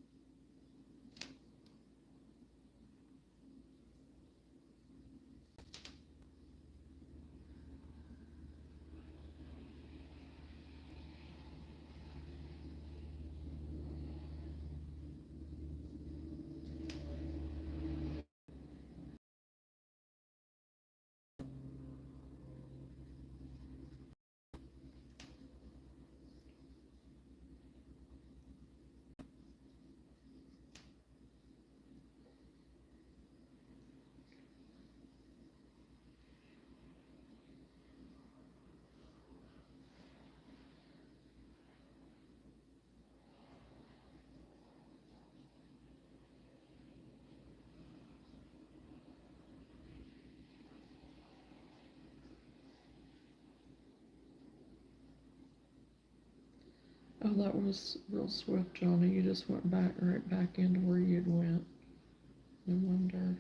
Oh, that was real swift, Johnny. You just went back right back into where you'd went. No wonder.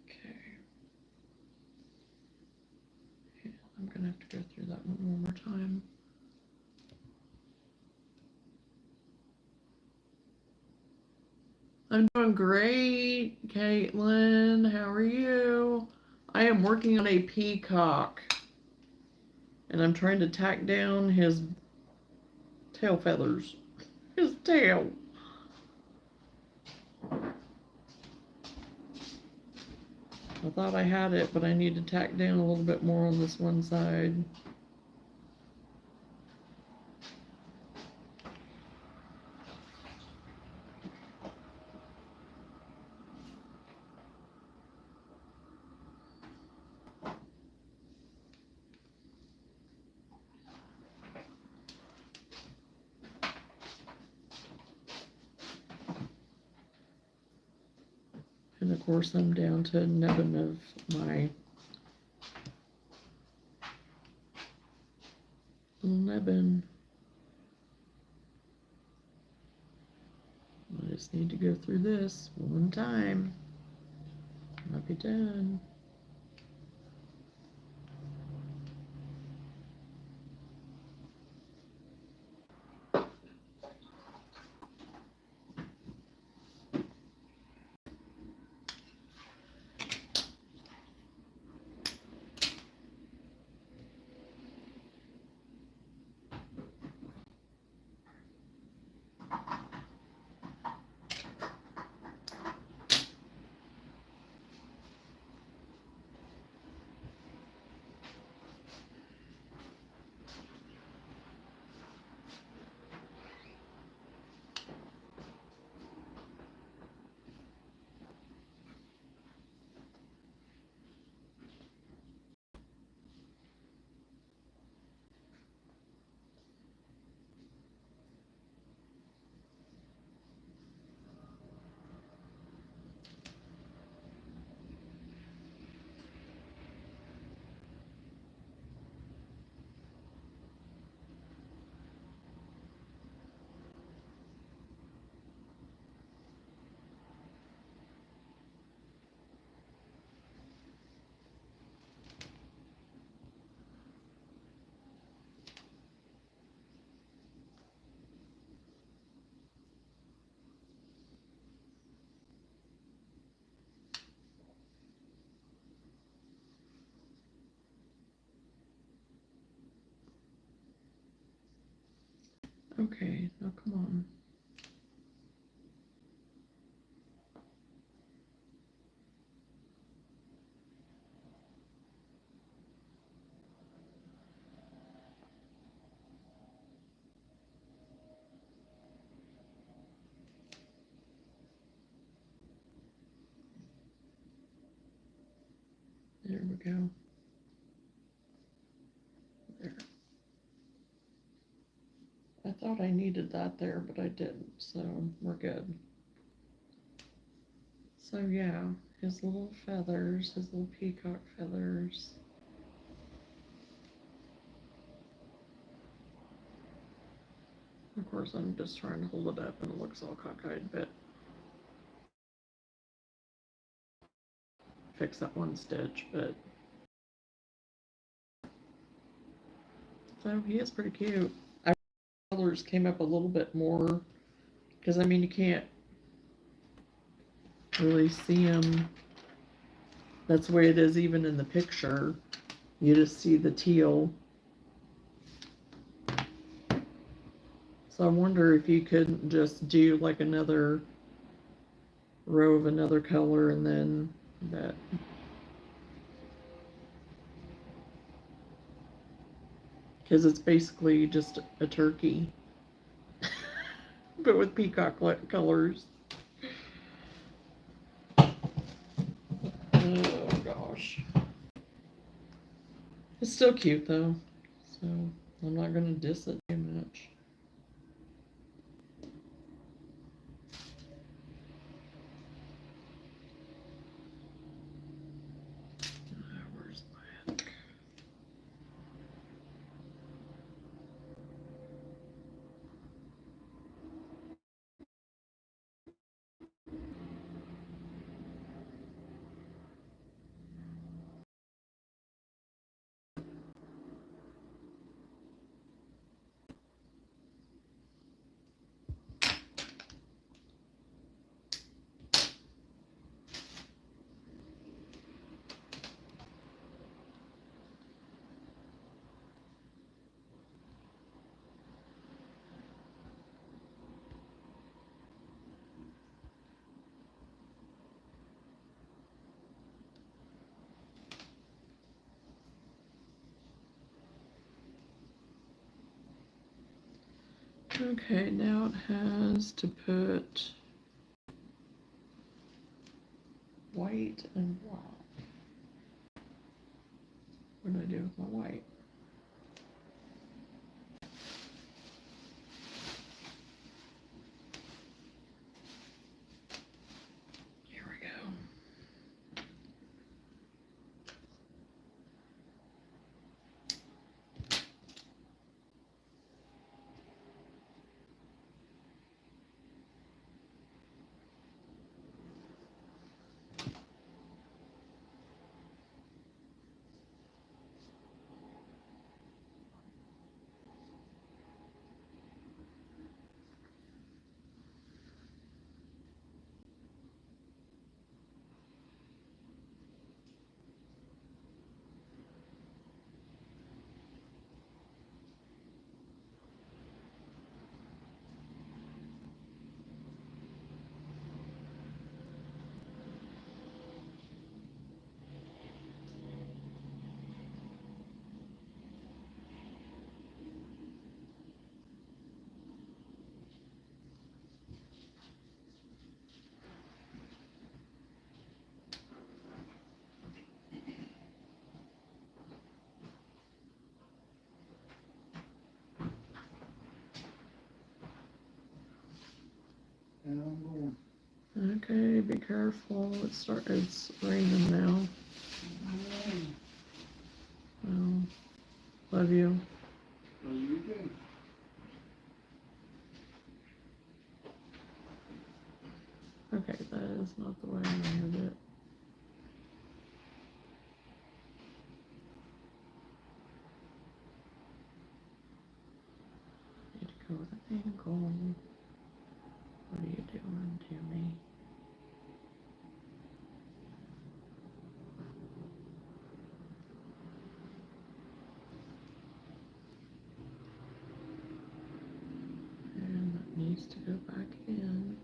Okay. Yeah, I'm gonna have to go through that one more time. I'm doing great, Caitlin. How are you? I am working on a peacock, and I'm trying to tack down his tail feathers. His tail. I thought I had it, but I need to tack down a little bit more on this one side. And of course I'm down to a nubbin of my little nubbin. I just need to go through this one time. I'll be done. Okay, now come on. There we go. There. I thought I needed that there, but I didn't, so we're good. So yeah, his little feathers, his little peacock feathers. Of course, I'm just trying to hold it up and it looks all cockeyed, but fix that one stitch, but so he is pretty cute. I colors came up a little bit more because I mean you can't really see him. That's the way it is even in the picture. You just see the teal. So I wonder if you couldn't just do like another row of another color and then that. Because it's basically just a turkey, but with peacock colors. Oh gosh. It's still cute though, so I'm not going to diss it too much. Okay, now it has to put white and black. What do I do with my white? Here we go. And I'm going. Okay, be careful. It's raining now. Well, love you. Are you okay? Okay, that is not the way I wanted it. Need to go with an angle. What are you doing to me? And that needs to go back in.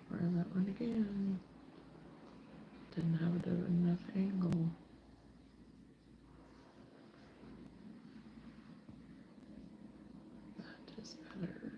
Try that one again. Didn't have enough angle. That is better.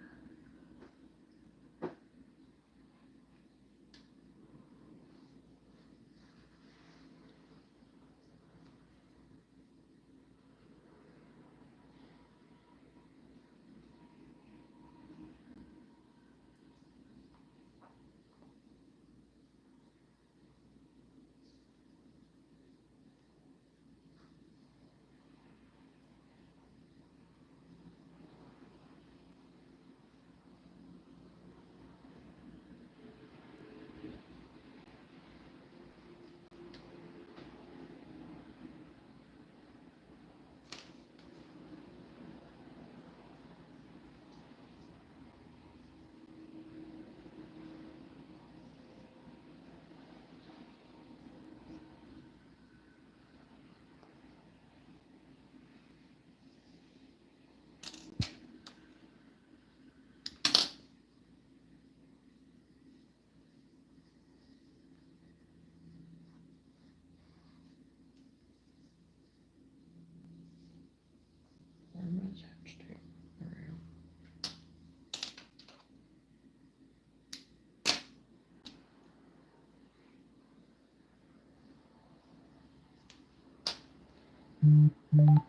Where am I attached to? There we go.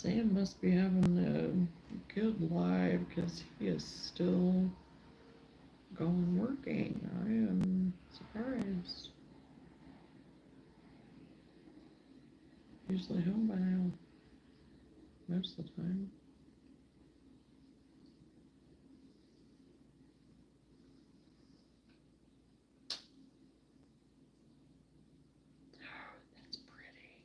Sam must be having a good live because he is still going working. I am surprised. Usually home by now, most of the time. That's pretty.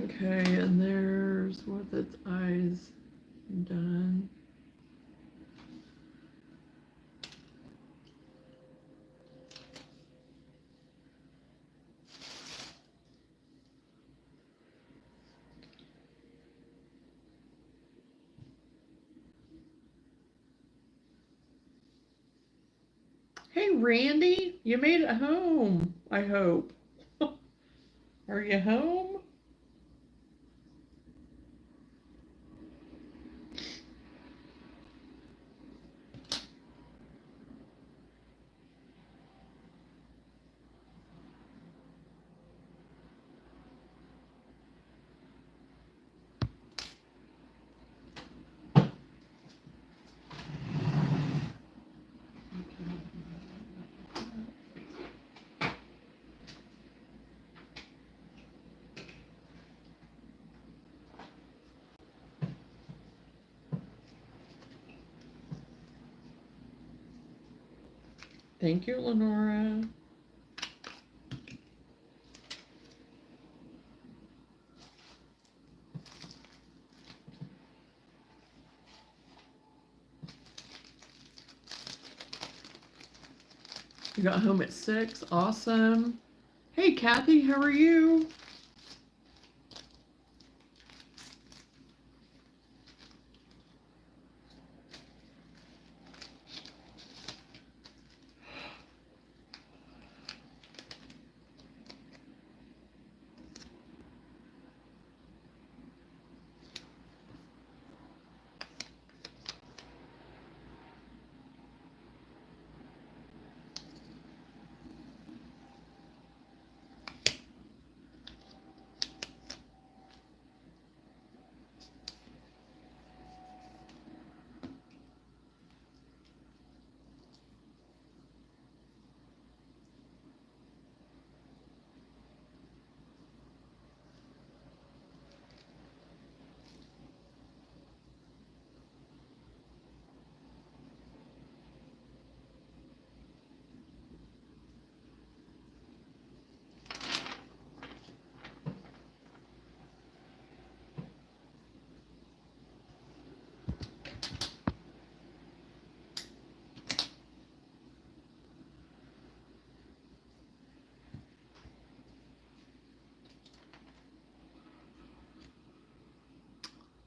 Okay, and there's with its eyes done. Hey, Randy, you made it home, I hope. Are you home? Thank you, Lenora. You got home at 6. Awesome. Hey, Kathy, how are you?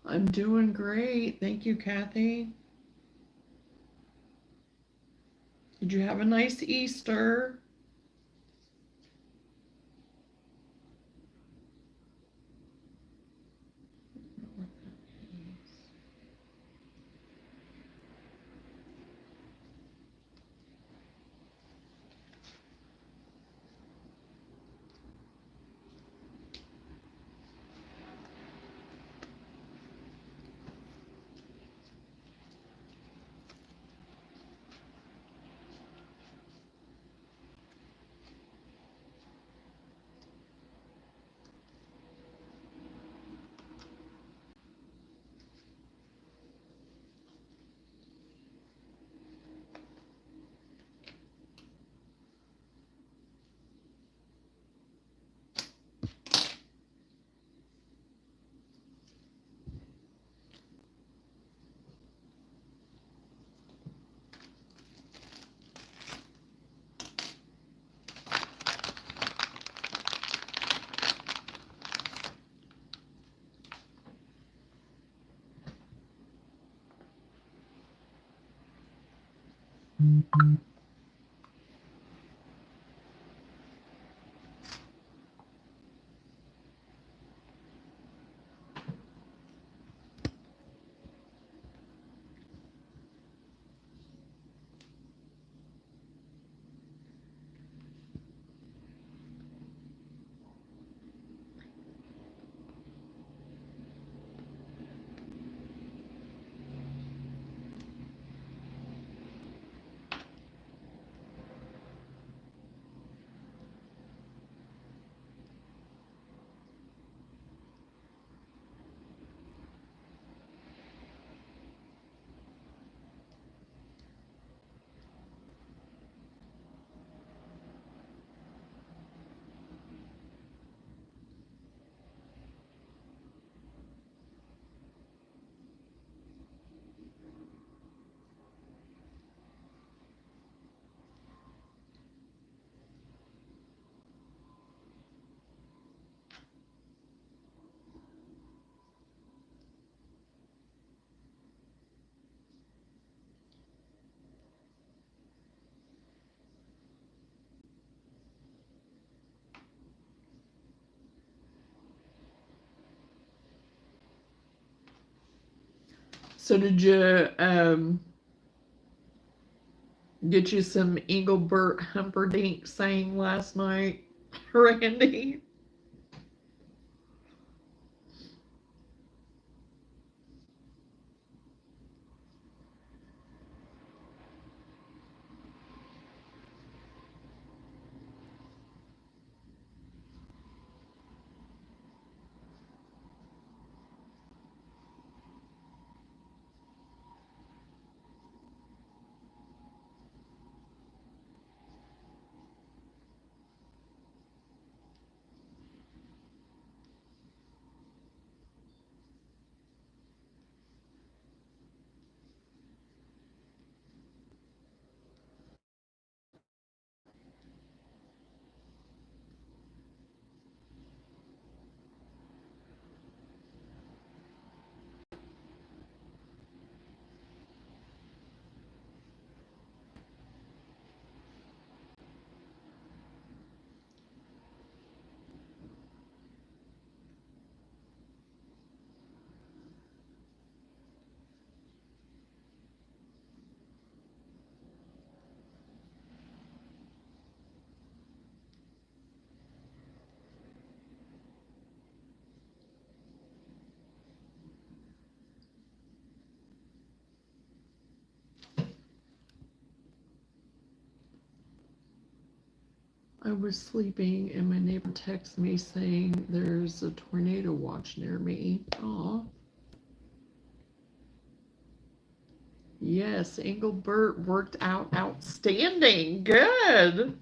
I'm doing great. Thank you, Kathy. Did you have a nice Easter? So did you get you some Engelbert Humperdinck saying last night, Randy? I was sleeping and my neighbor texted me saying there's a tornado watch near me. Aw. Yes, Engelbert worked out outstanding. Good.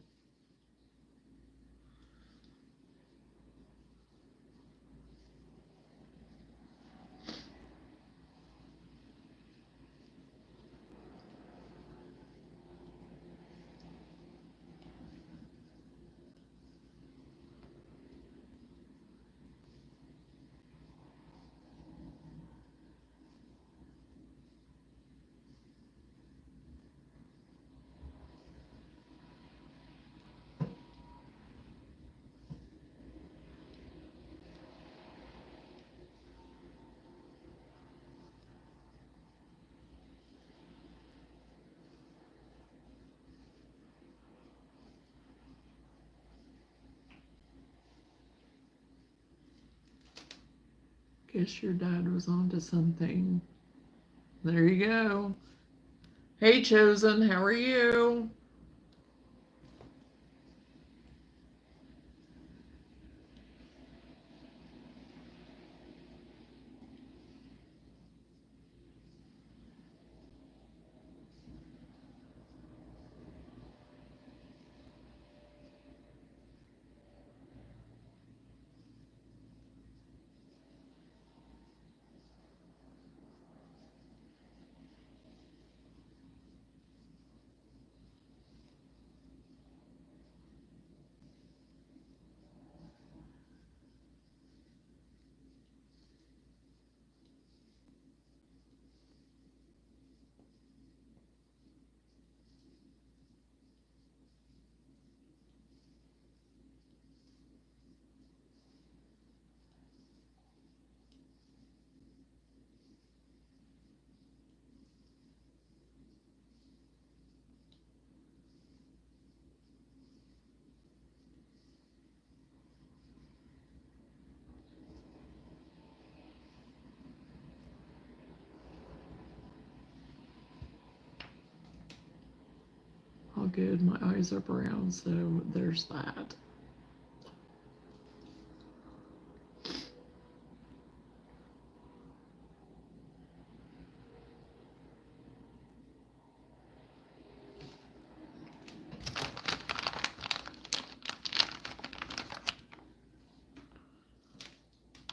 Guess your dad was onto something. There you go. Hey, Chosen, how are you? good. My eyes are brown, so there's that.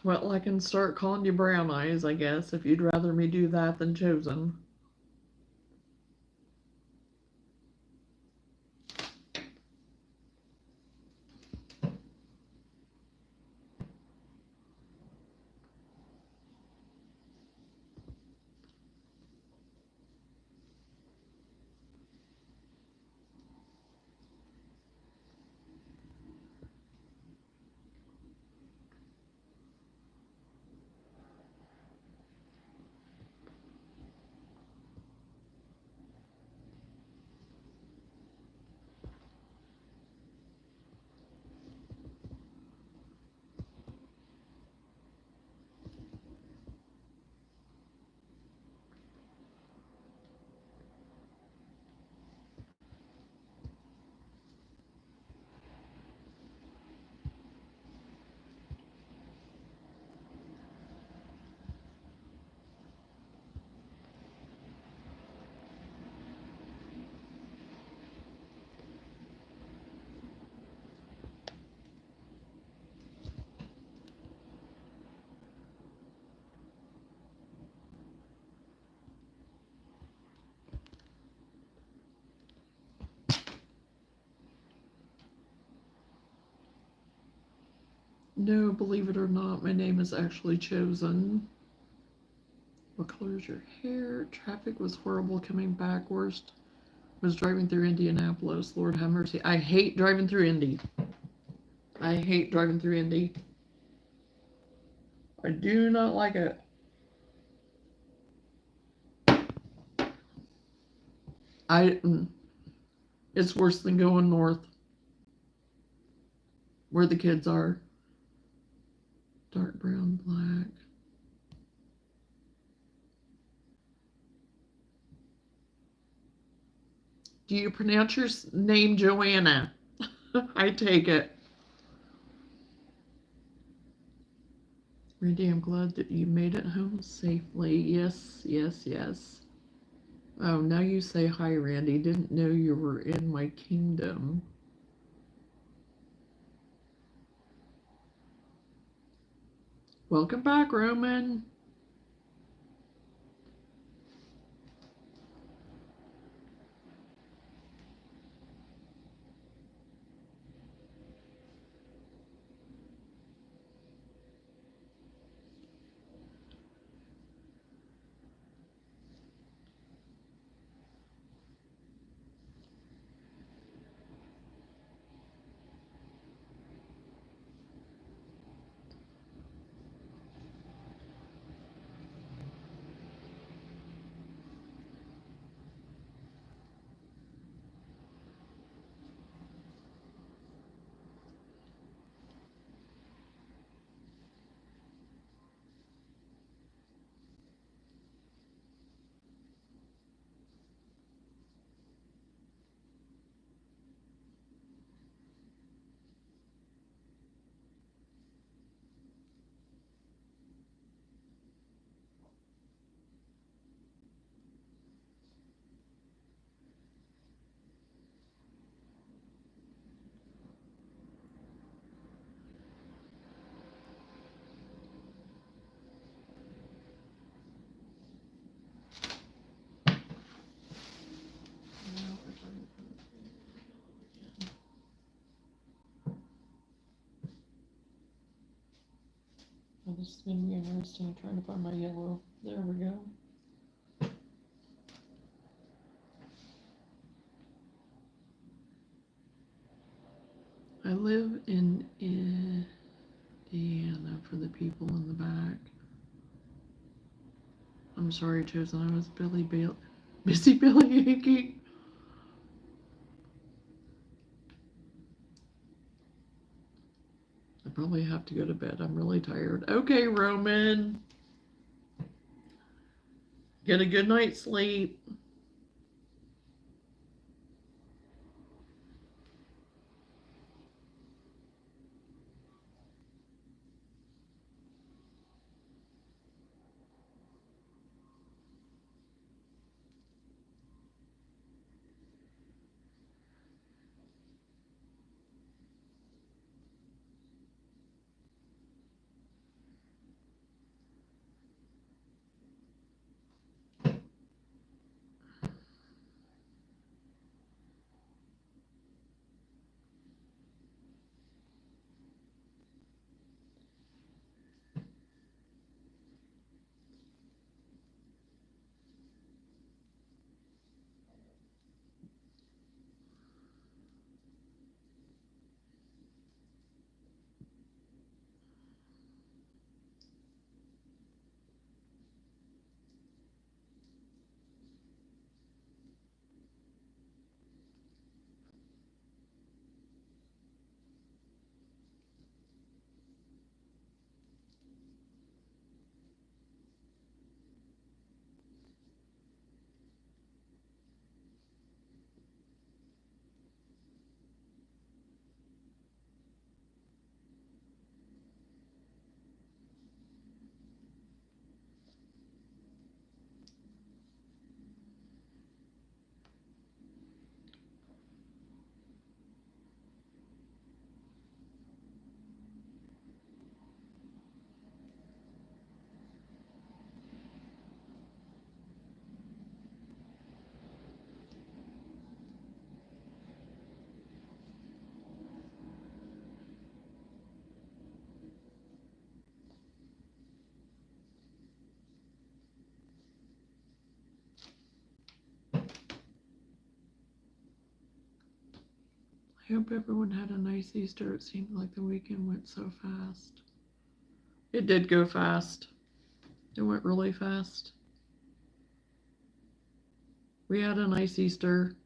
Well, I can start calling you Brown Eyes, I guess, if you'd rather me do that than Chosen. No, believe it or not, my name is actually Chosen. What color is your hair? Traffic was horrible coming back. Worst was driving through Indianapolis. Lord have mercy. I hate driving through Indy. I hate driving through Indy. I do not like it. It's worse than going north, where the kids are. Dark brown, black. Do you pronounce your name Joanna? I take it. Randy, I'm glad that you made it home safely. Yes, yes, yes. Oh, now you say hi, Randy. Didn't know you were in my kingdom. Welcome back, Roman. Oh, this is going to be interesting, trying to find my yellow. There we go. I live in Indiana for the people in the back. I'm sorry, Chosen. I was busy Billy aching. I probably have to go to bed. I'm really tired. Okay, Roman. Get a good night's sleep. I hope everyone had a nice Easter. It seemed like the weekend went so fast. It did go fast. It went really fast. We had a nice Easter.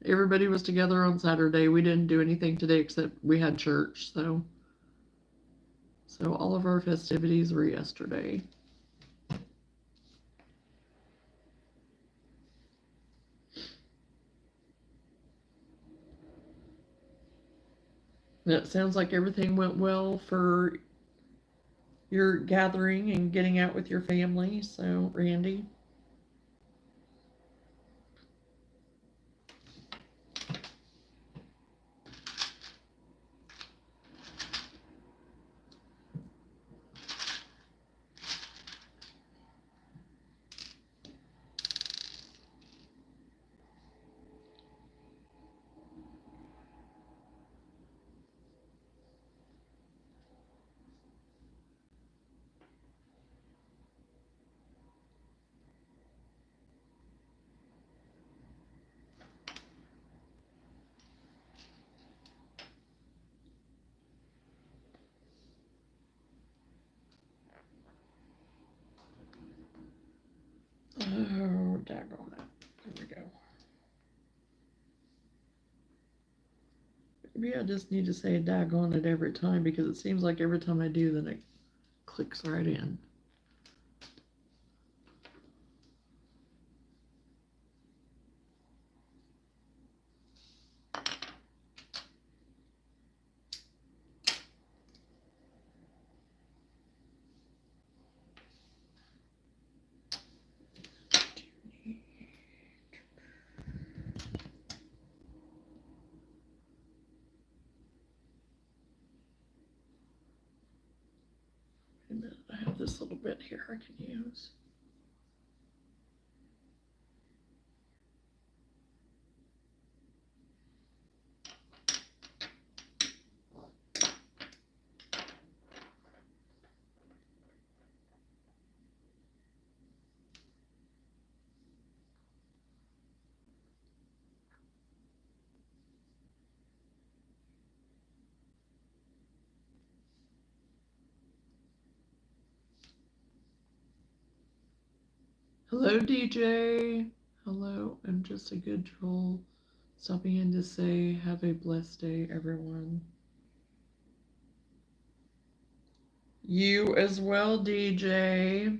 Everybody was together on Saturday. We didn't do anything today except we had church, so all of our festivities were yesterday. And it sounds like everything went well for your gathering and getting out with your family, so Randy. Oh, daggone it. There we go. Maybe I just need to say daggone it every time because it seems like every time I do, then it clicks right in. Wait a minute, I have this little bit here I can use. Hello, DJ. Hello, I'm just a good troll. Stopping in to say, have a blessed day, everyone. You as well, DJ.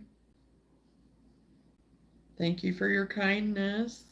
Thank you for your kindness.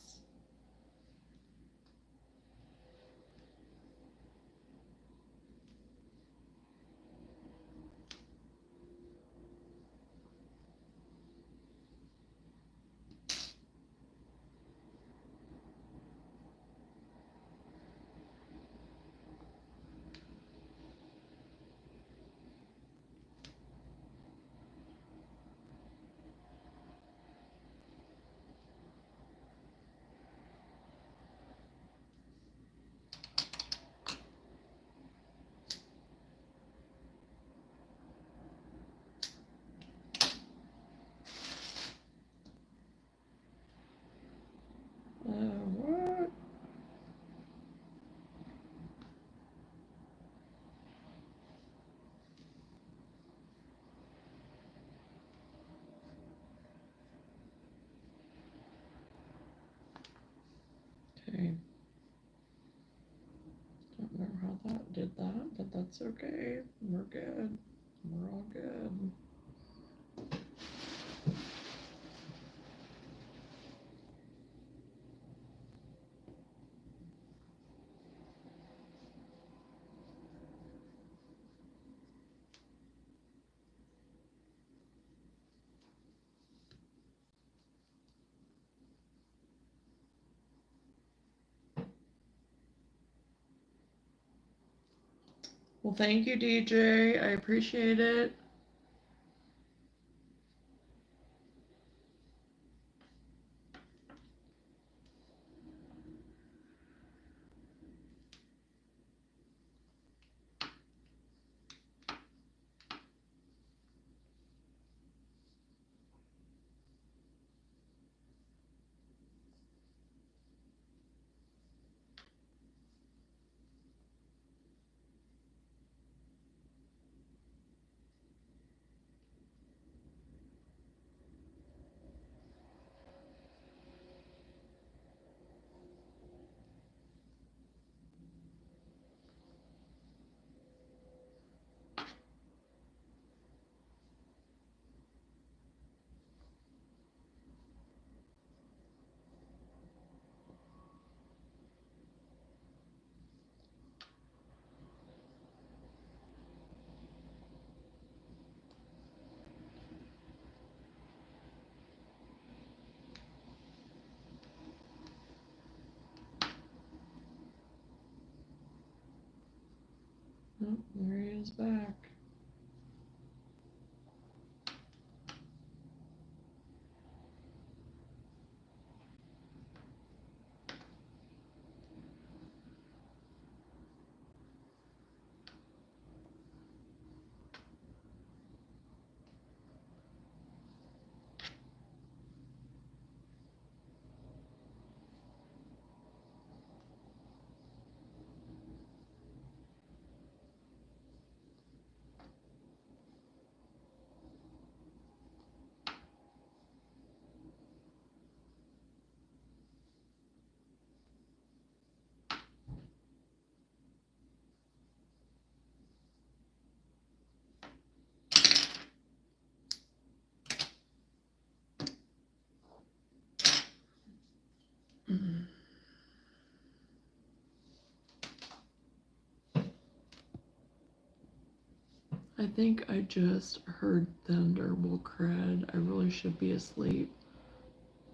What? Okay. Don't know how that did that, but that's okay. We're good. We're all good. Well, thank you, DJ. I appreciate it. is back. I think I just heard thunder. Well, crud. I really should be asleep.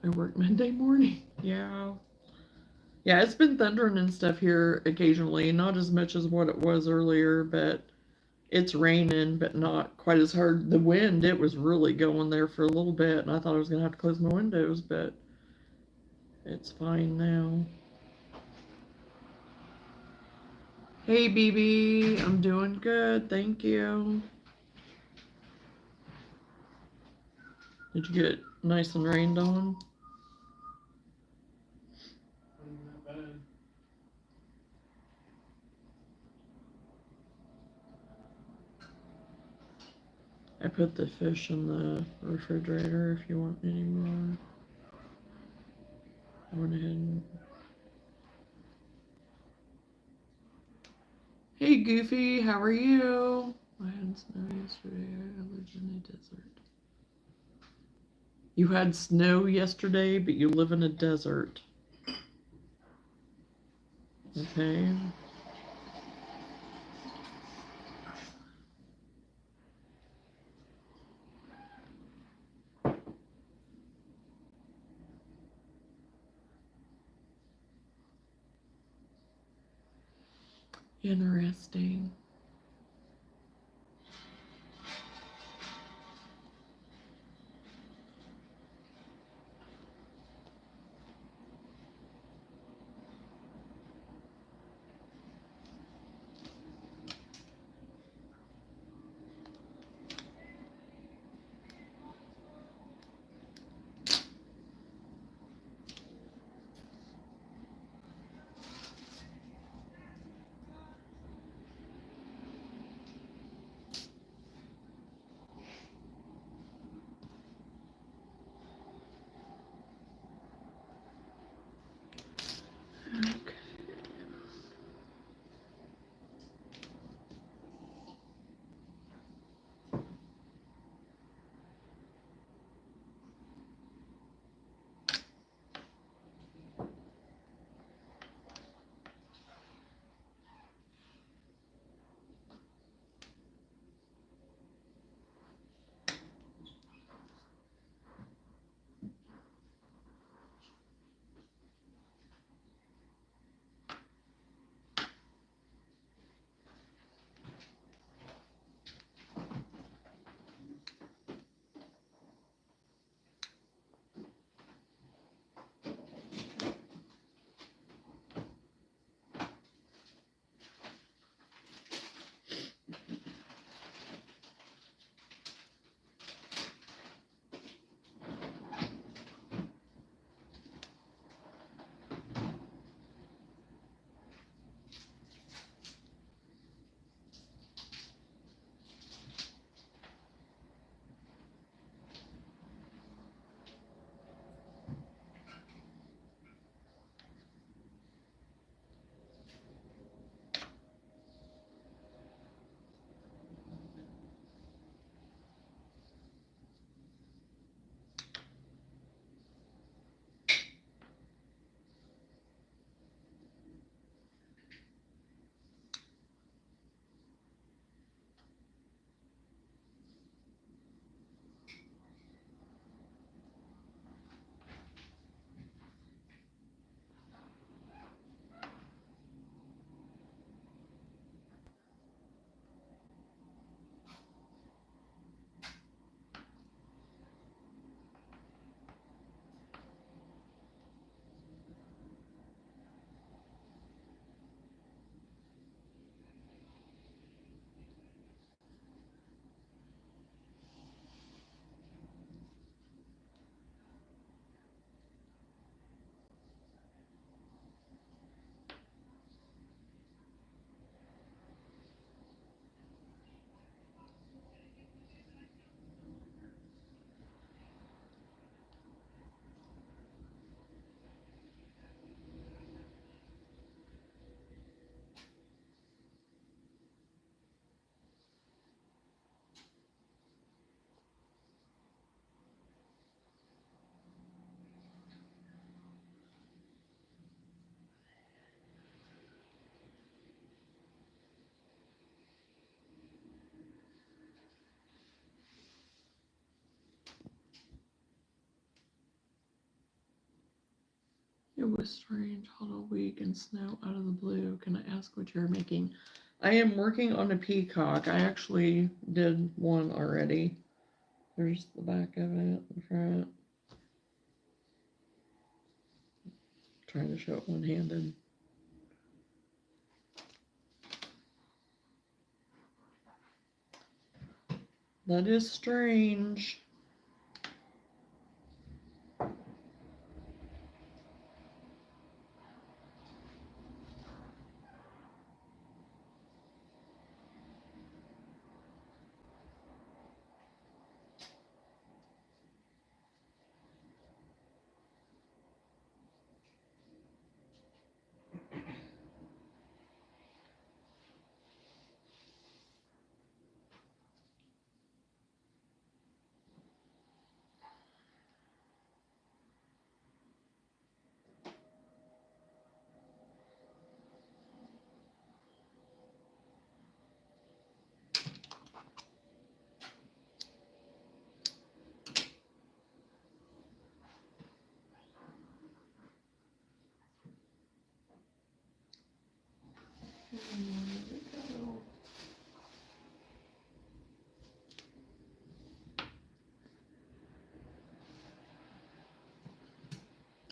I work Monday morning. Yeah. Yeah, it's been thundering and stuff here occasionally. Not as much as what it was earlier, but it's raining, but not quite as hard. The wind, it was really going there for a little bit, and I thought I was going to have to close my windows, but it's fine now. Hey, BB. I'm doing good. Thank you. Did you get nice and rained on? Not bad. I put the fish in the refrigerator if you want any more. I went ahead and... Hey, Goofy. How are you? I had snow yesterday. I lived in a desert. You had snow yesterday, but you live in a desert. Okay. Interesting. It was strange, hot all week and snow out of the blue. Can I ask what you're making? I am working on a peacock. I actually did one already. There's the back of it, the front. Trying to show it one-handed. That is strange.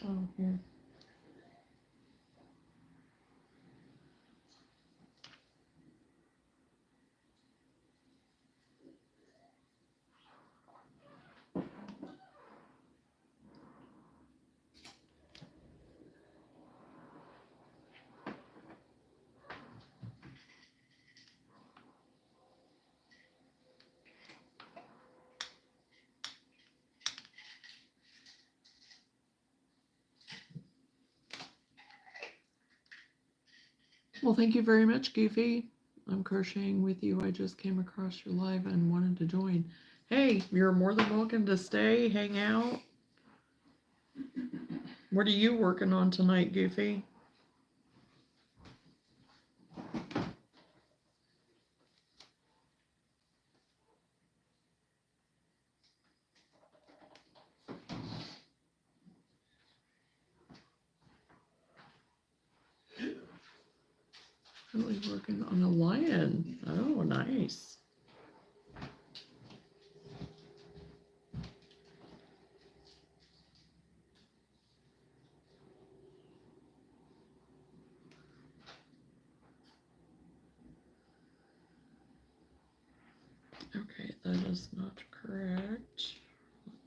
Oh, here. Well, thank you very much, Goofy. I'm crocheting with you. I just came across your live and wanted to join. Hey, you're more than welcome to stay, hang out. What are you working on tonight, Goofy? Really working on a lion. Oh, nice. Okay, that is not correct.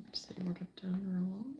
Let's see what I've done wrong.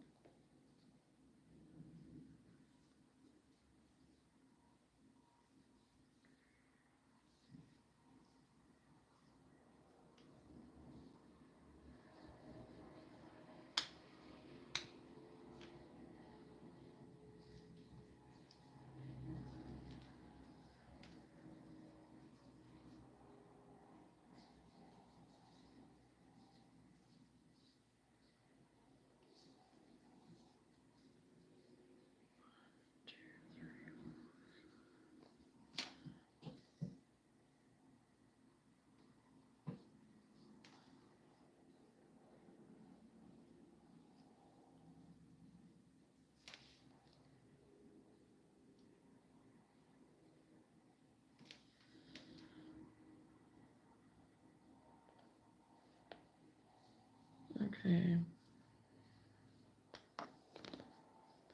Okay.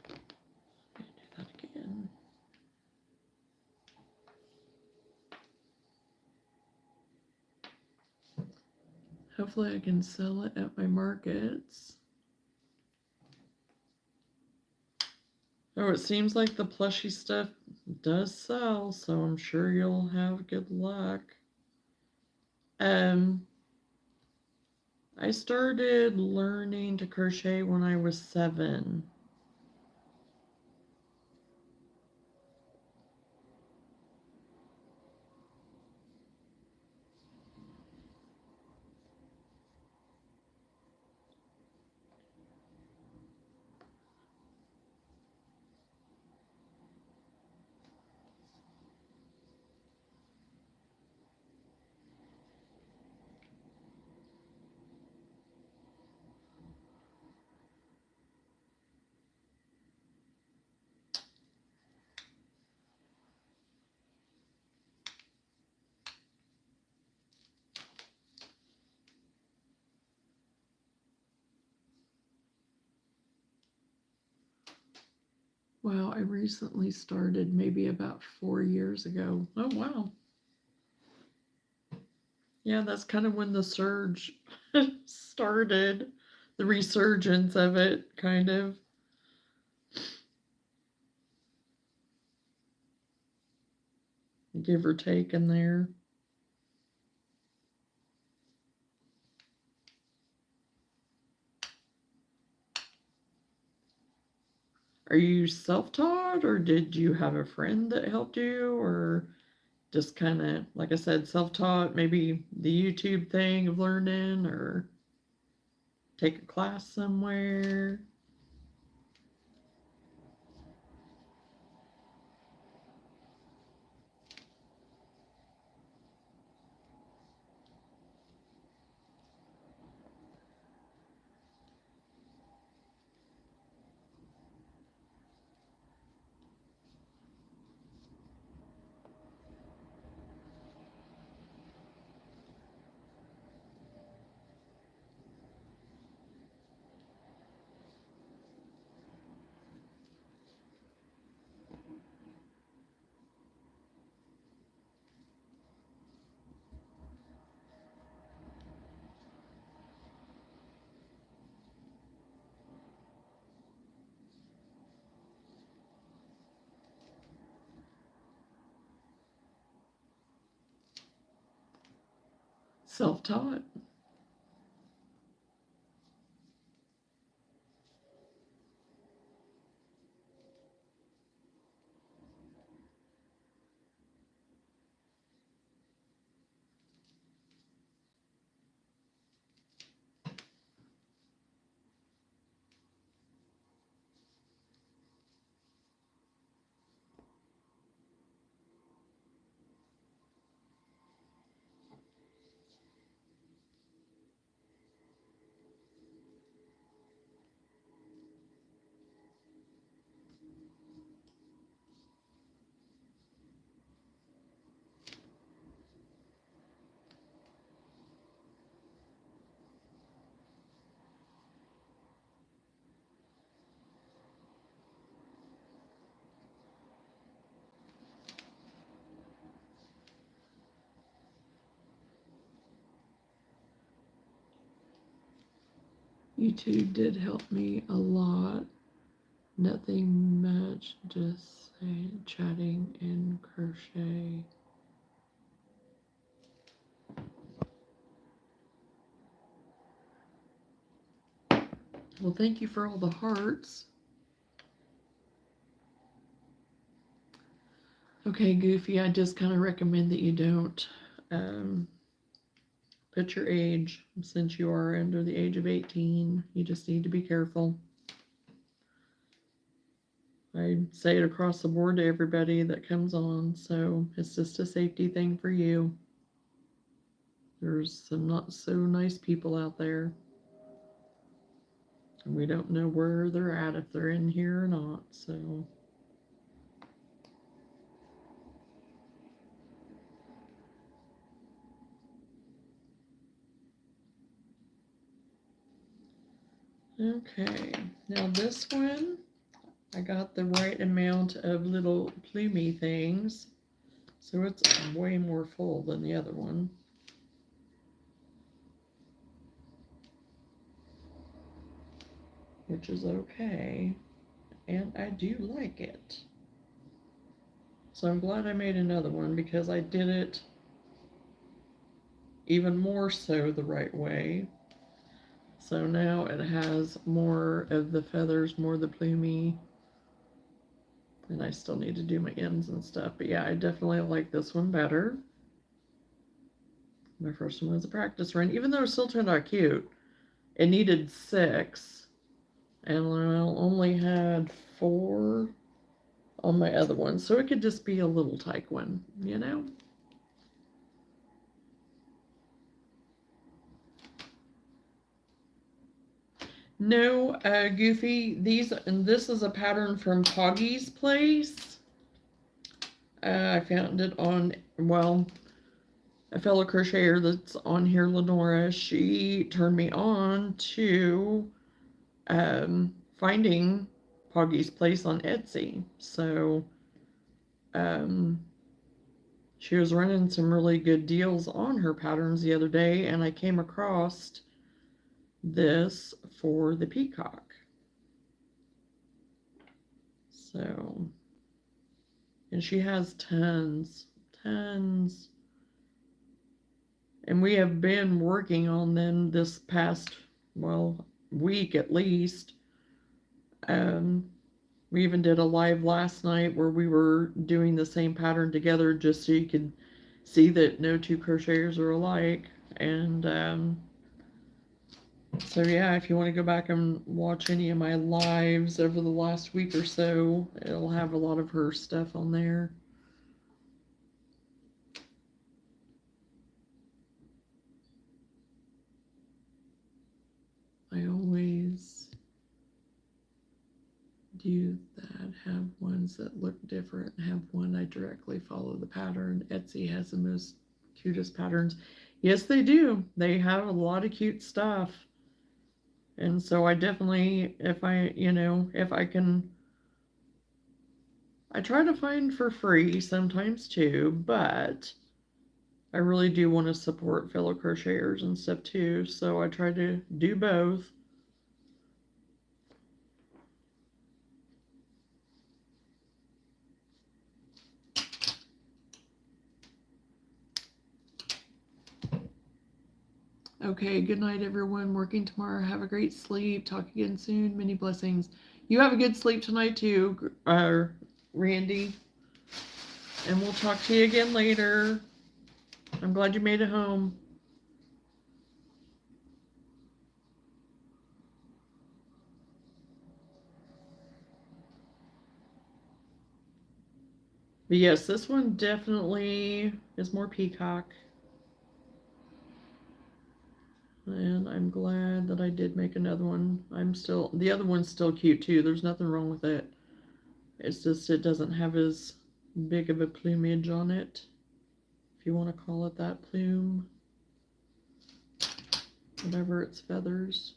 Do that again. Hopefully I can sell it at my markets. Oh, it seems like the plushie stuff does sell, so I'm sure you'll have good luck. I started learning to crochet when I was 7. Wow, I recently started maybe about 4 years ago. Oh, wow. Yeah, that's kind of when the surge started, the resurgence of it, kind of. Give or take in there. Are you self-taught, or did you have a friend that helped you, or just kind of, like I said, self-taught, maybe the YouTube thing of learning, or take a class somewhere? Self-taught. YouTube did help me a lot. Nothing much, just chatting and crochet. Well, thank you for all the hearts. Okay, Goofy, I just kind of recommend that you don't put your age, since you are under the age of 18. You just need to be careful. I say it across the board to everybody that comes on, so it's just a safety thing for you. There's some not so nice people out there. And we don't know where they're at, if they're in here or not, so. Okay, now this one, I got the right amount of little plumey things, so it's way more full than the other one. Which is okay, and I do like it. So I'm glad I made another one, because I did it even more so the right way. So now it has more of the feathers, more of the plumey. And I still need to do my ends and stuff. But yeah, I definitely like this one better. My first one was a practice run. Even though it still turned out cute, it needed 6. And I only had 4 on my other one. So it could just be a little tyke one, you know? No, Goofy, this is a pattern from Poggy's Place. I found it on, well, a fellow crocheter that's on here, Lenora. She turned me on to finding Poggy's Place on Etsy. So she was running some really good deals on her patterns the other day, and I came across this for the peacock. So, and she has tons. And we have been working on them this past, well, week at least. We even did a live last night where we were doing the same pattern together just so you could see that no two crocheters are alike. And so yeah, if you want to go back and watch any of my lives over the last week or so, it'll have a lot of her stuff on there. I always do that, have ones that look different, have one I directly follow the pattern. Etsy has the most cutest patterns. Yes, they do. They have a lot of cute stuff. And so I definitely, if I can, I try to find for free sometimes too, but I really do want to support fellow crocheters and stuff too. So I try to do both. Okay, good night, everyone. Working tomorrow. Have a great sleep. Talk again soon. Many blessings. You have a good sleep tonight, too, Randy. And we'll talk to you again later. I'm glad you made it home. But yes, this one definitely is more peacock. And I'm glad that I did make another one. The other one's still cute too. There's nothing wrong with it. It's just it doesn't have as big of a plumage on it, if you want to call it that, plume. Whatever, it's feathers.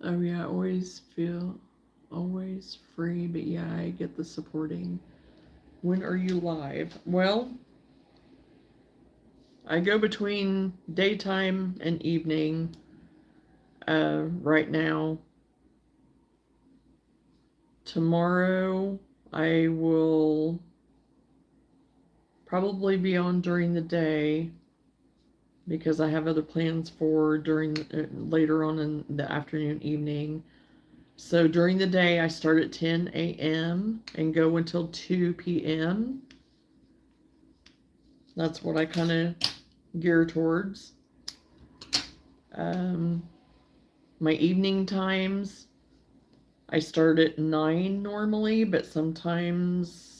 Oh yeah, always free, but yeah, I get the supporting. When are you live? Well, I go between daytime and evening right now. Tomorrow I will probably be on during the day because I have other plans for later on in the afternoon, evening. So during the day I start at 10 a.m. and go until 2 p.m. That's what I kind of gear towards. My evening times, I start at 9 normally, but sometimes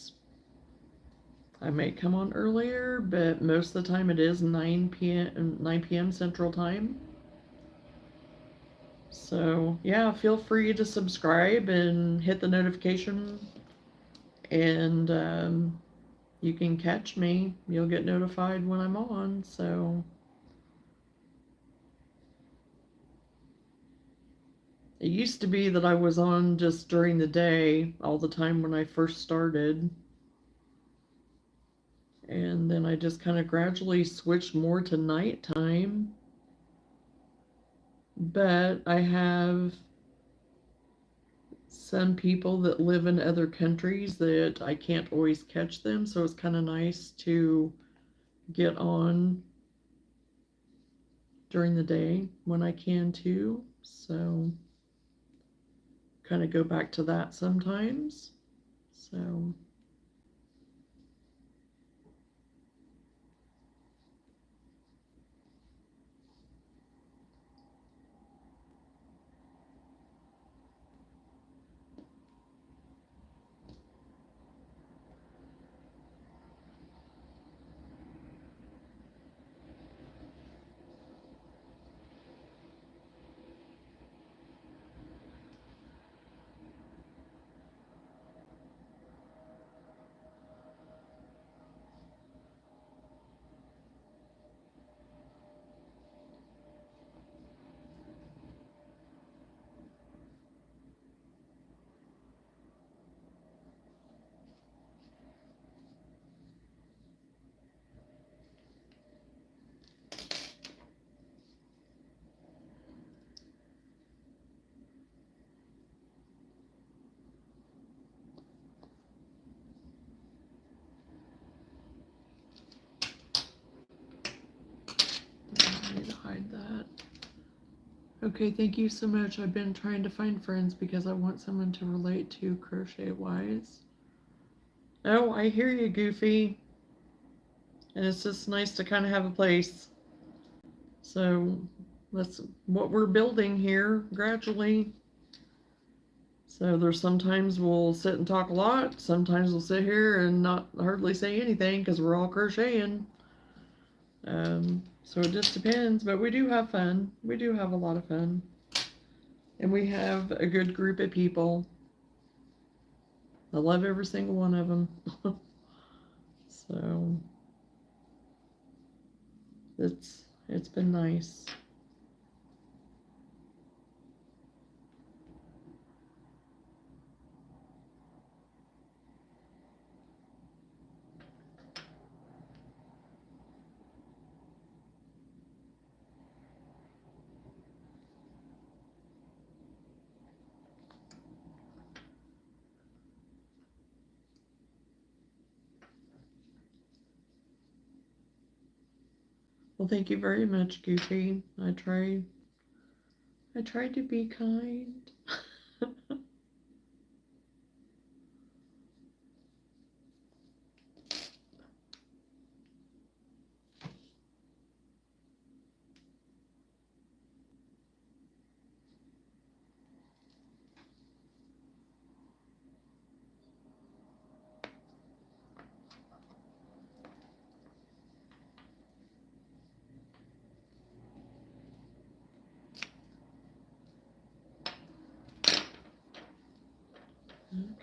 I may come on earlier, but most of the time it is 9 p.m. Central Time. So yeah, feel free to subscribe and hit the notification, and you can catch me. You'll get notified when I'm on. So it used to be that I was on just during the day all the time when I first started. And then I just kind of gradually switched more to nighttime. But I have some people that live in other countries that I can't always catch them, so it's kind of nice to get on during the day when I can too. So kind of go back to that sometimes. So Okay, thank you so much. I've been trying to find friends because I want someone to relate to crochet wise. Oh, I hear you, Goofy. And it's just nice to kind of have a place. So that's what we're building here gradually. So there's sometimes we'll sit and talk a lot. Sometimes we'll sit here and not hardly say anything because we're all crocheting. So it just depends, but we do have fun. We do have a lot of fun. And we have a good group of people. I love every single one of them. So it's been nice. Well, thank you very much, Goofy. I tried to be kind.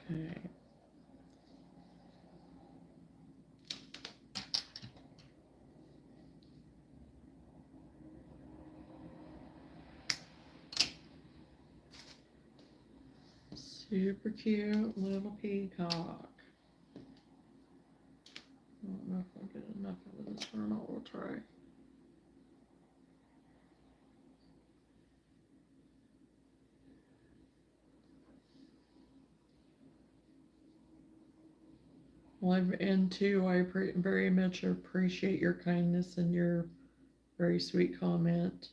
Okay. Super cute little peacock. I don't know if I'll get enough of this or not. We'll try. Well, and too, I very much appreciate your kindness and your very sweet comment.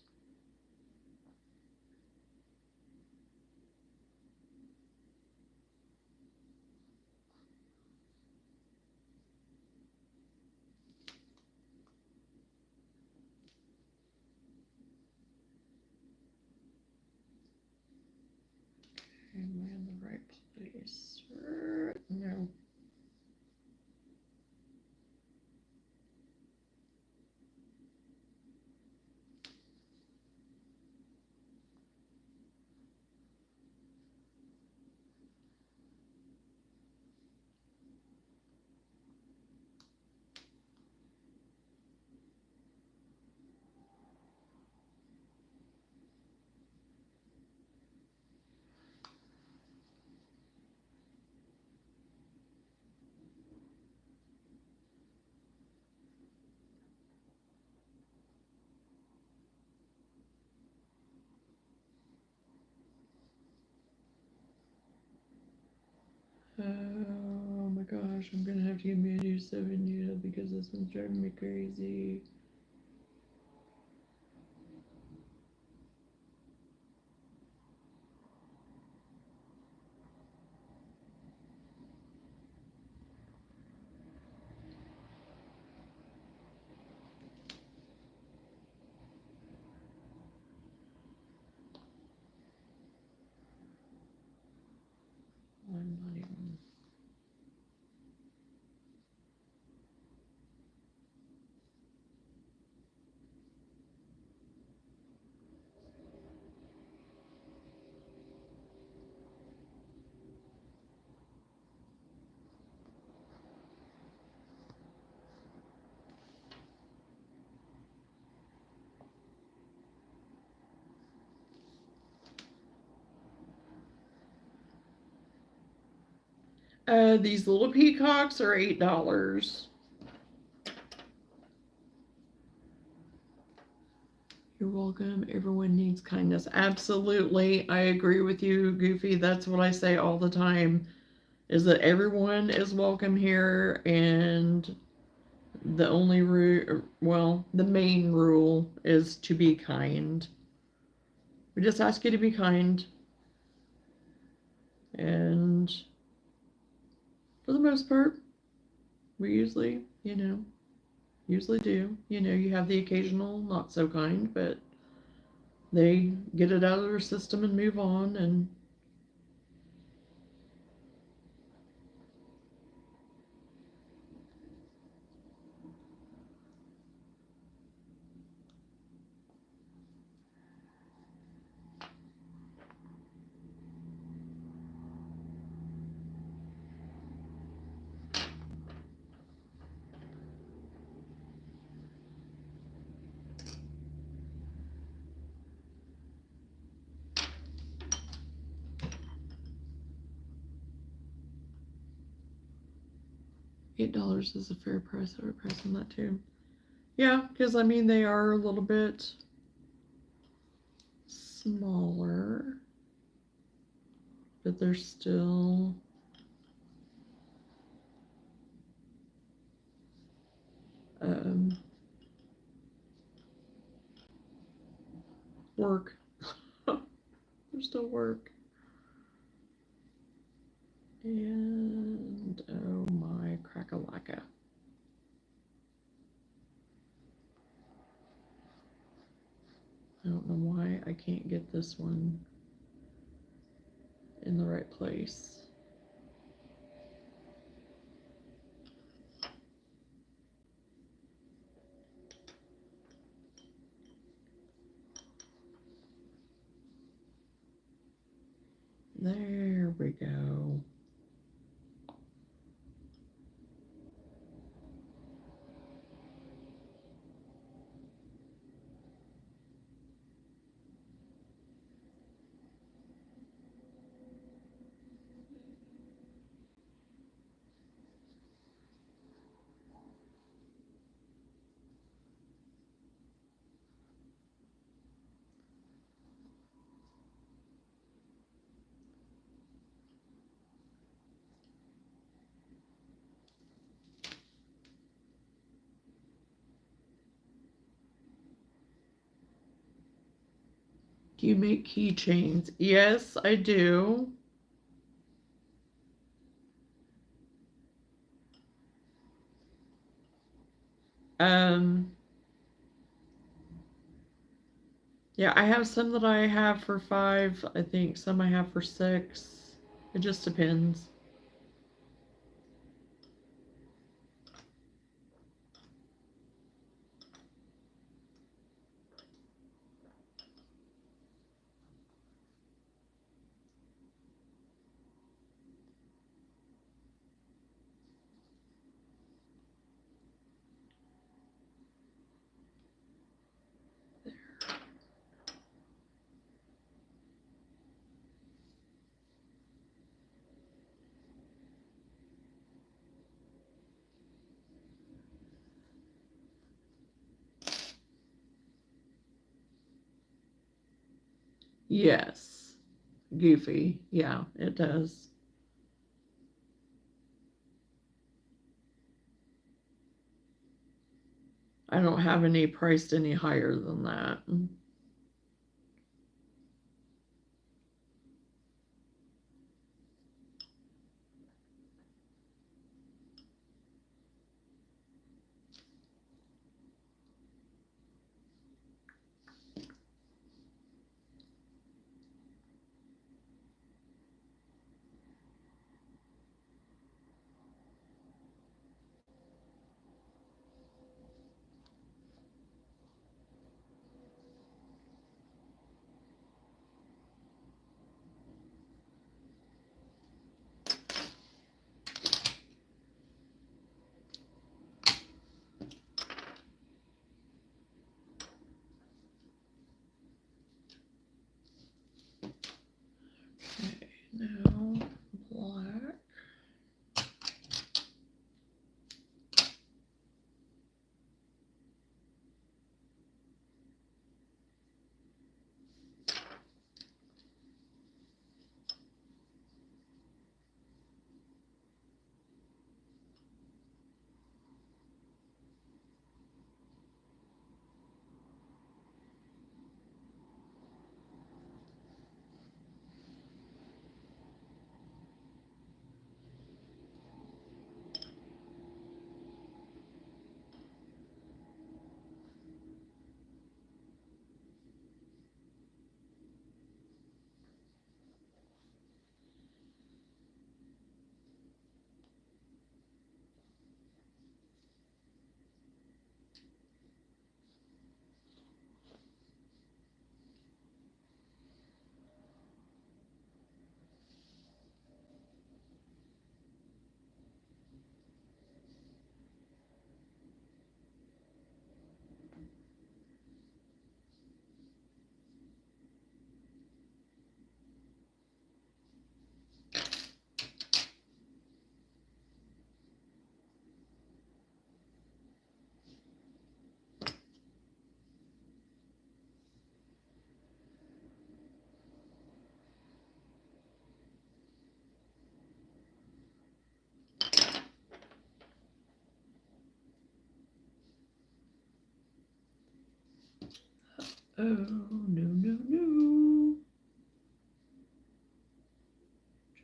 Am I in the right place? No. Oh my gosh, I'm gonna have to get me a new sewing needle because this one's driving me crazy. I'm not even. These little peacocks are $8. You're welcome. Everyone needs kindness. Absolutely. I agree with you, Goofy. That's what I say all the time is that everyone is welcome here and the only rule, well, the main rule is to be kind. We just ask you to be kind. And for the most part, we usually, usually do. You have the occasional not so kind, but they get it out of their system and move on. And $8 is a fair price. I would price on that too. Yeah, because I mean they are a little bit smaller, but they're still work. They're still work. And oh my crack-a-lacka. I don't know why I can't get this one in the right place. There we go. Do you make keychains? Yes, I do. Yeah, I have some that I have for 5, I think some I have for 6. It just depends. Yes. Goofy. Yeah, it does. I don't have any priced any higher than that. Oh, no, no, no.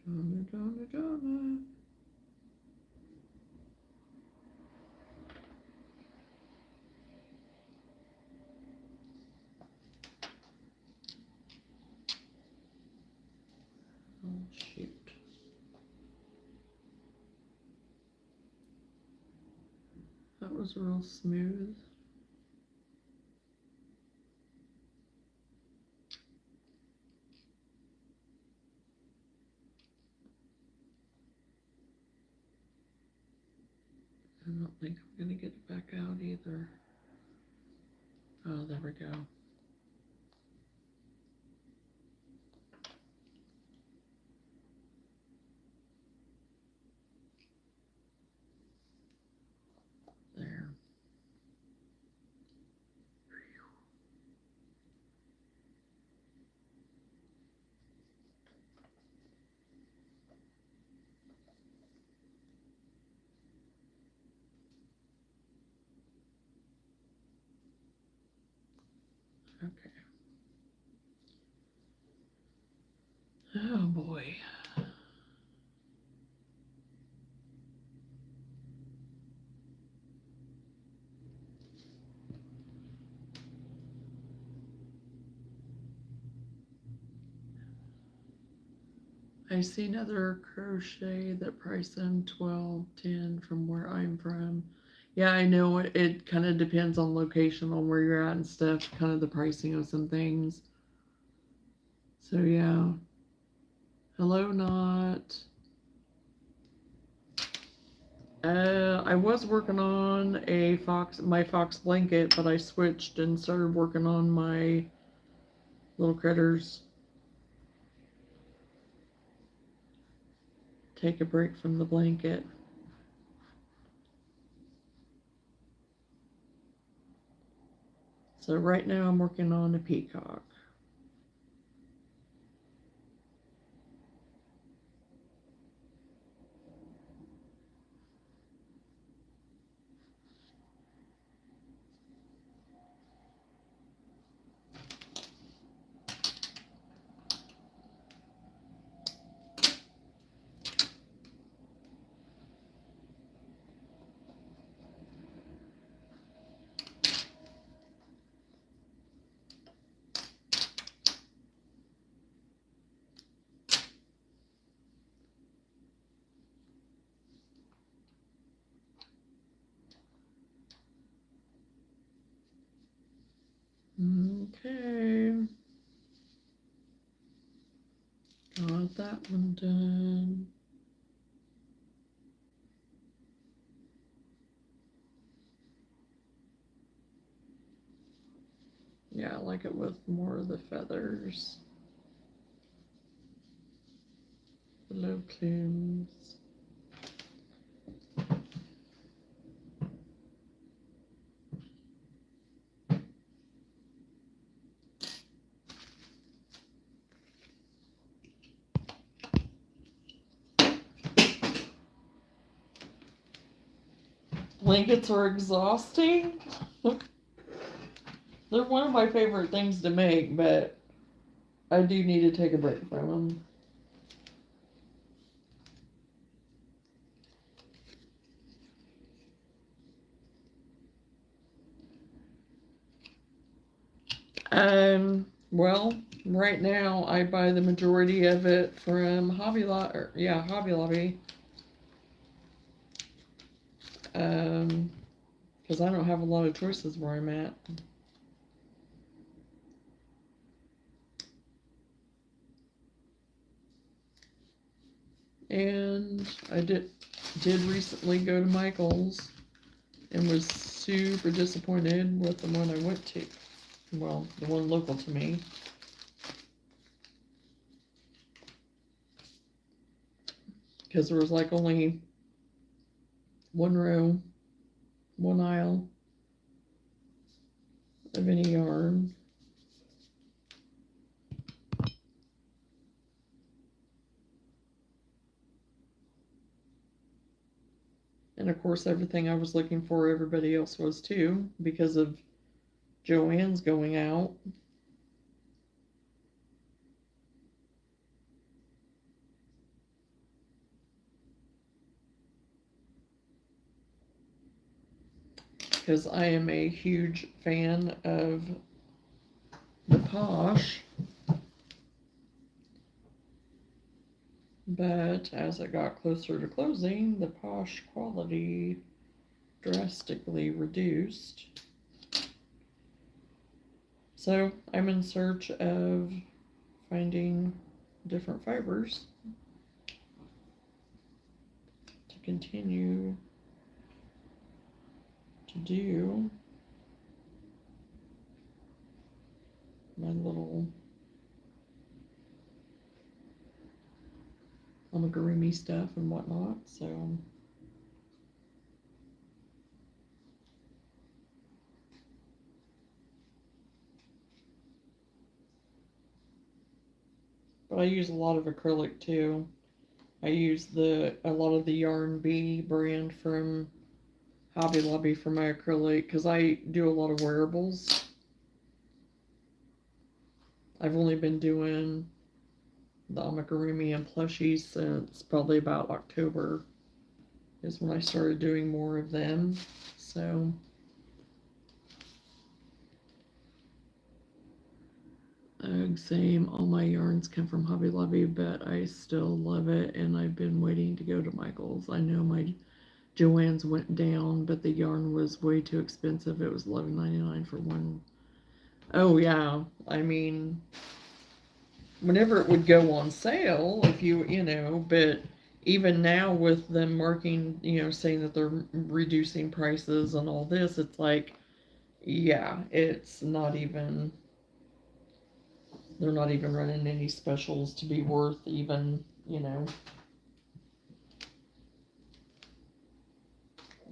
Johnna, Johnna, Johnna. Oh, shoot. That was real smooth. I don't think I'm going to get it back out either. Oh, there we go. There. Okay. Oh boy. I see another crochet that price them $12.10 from where I'm from. Yeah, I know it kind of depends on location, on where you're at and stuff, kind of the pricing of some things. So yeah. Hello, Not. I was working on my fox blanket, but I switched and started working on my little critters. Take a break from the blanket. So right now I'm working on a peacock. Okay. Got that one done. Yeah, I like it with more of the feathers. The low plumes. Blankets are exhausting. They're one of my favorite things to make, but I do need to take a break from them. Well, right now I buy the majority of it from Hobby Lobby. Because I don't have a lot of choices where I'm at. And I did recently go to Michael's and was super disappointed with the one I went to. Well, the one local to me. Because there was like only one row, one aisle of any yarn. And of course, everything I was looking for, everybody else was too, because of Joanne's going out. Because I am a huge fan of the Posh. But as it got closer to closing, the Posh quality drastically reduced. So I'm in search of finding different fibers to continue to do my little amigurumi stuff and whatnot. So but I use a lot of acrylic too. I use a lot of the Yarn Bee brand from Hobby Lobby for my acrylic because I do a lot of wearables. I've only been doing the amigurumi and plushies since probably about October is when I started doing more of them. So same, all my yarns come from Hobby Lobby, but I still love it, and I've been waiting to go to Michael's. I know my Joann's went down, but the yarn was way too expensive. It was $11.99 for one. Oh yeah, I mean, whenever it would go on sale, if you know, but even now with them marking, saying that they're reducing prices and all this, it's like, yeah, it's not even, they're not even running any specials to be worth even,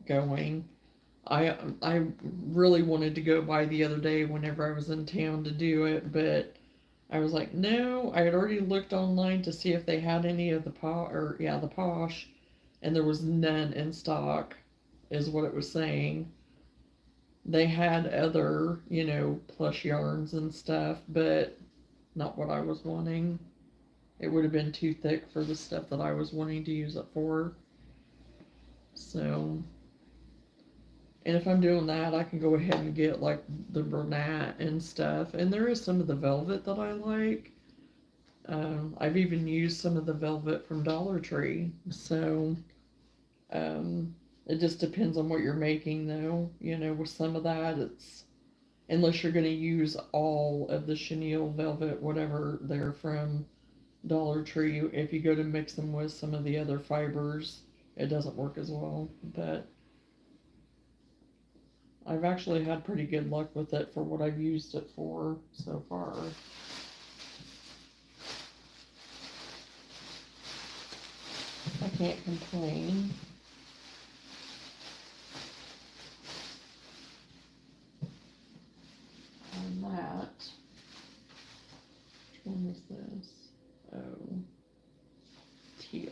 going. I really wanted to go by the other day whenever I was in town to do it, but I was like, no. I had already looked online to see if they had any of the the Posh, and there was none in stock, is what it was saying. They had other, plush yarns and stuff, but not what I was wanting. It would have been too thick for the stuff that I was wanting to use it for. So, and if I'm doing that, I can go ahead and get like the Bernat and stuff. And there is some of the velvet that I like. I've even used some of the velvet from Dollar Tree. So, it just depends on what you're making, though. With some of that, it's unless you're going to use all of the chenille velvet, whatever they're from Dollar Tree. If you go to mix them with some of the other fibers, it doesn't work as well. But I've actually had pretty good luck with it for what I've used it for so far. I can't complain. On that, which one is this? Oh, teal.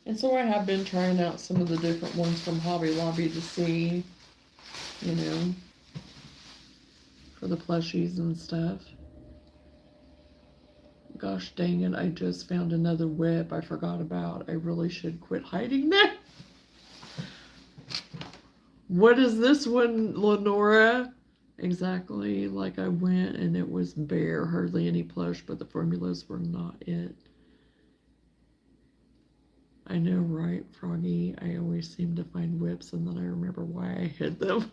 And so I have been trying out some of the different ones from Hobby Lobby to see, for the plushies and stuff. Gosh dang it, I just found another whip I forgot about. I really should quit hiding that. What is this one, Lenora? Exactly, like I went and it was bare, hardly any plush, but the formulas were not it. I know, right, Froggy? I always seem to find whips and then I remember why I hid them.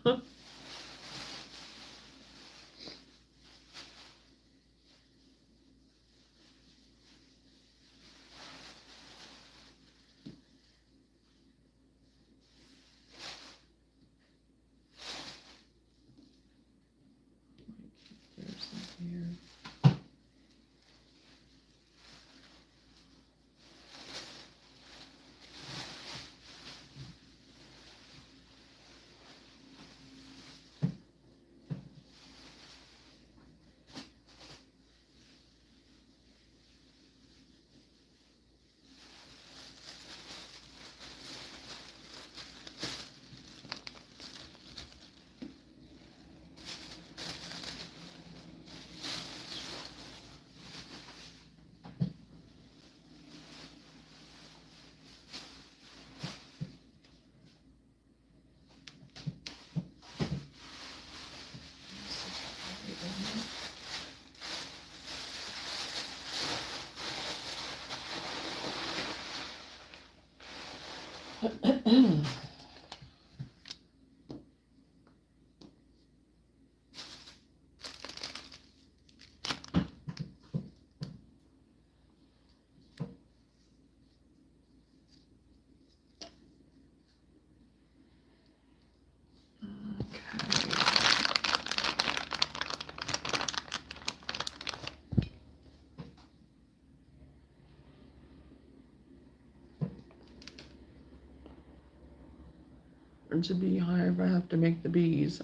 It's a beehive. I have to make the bees.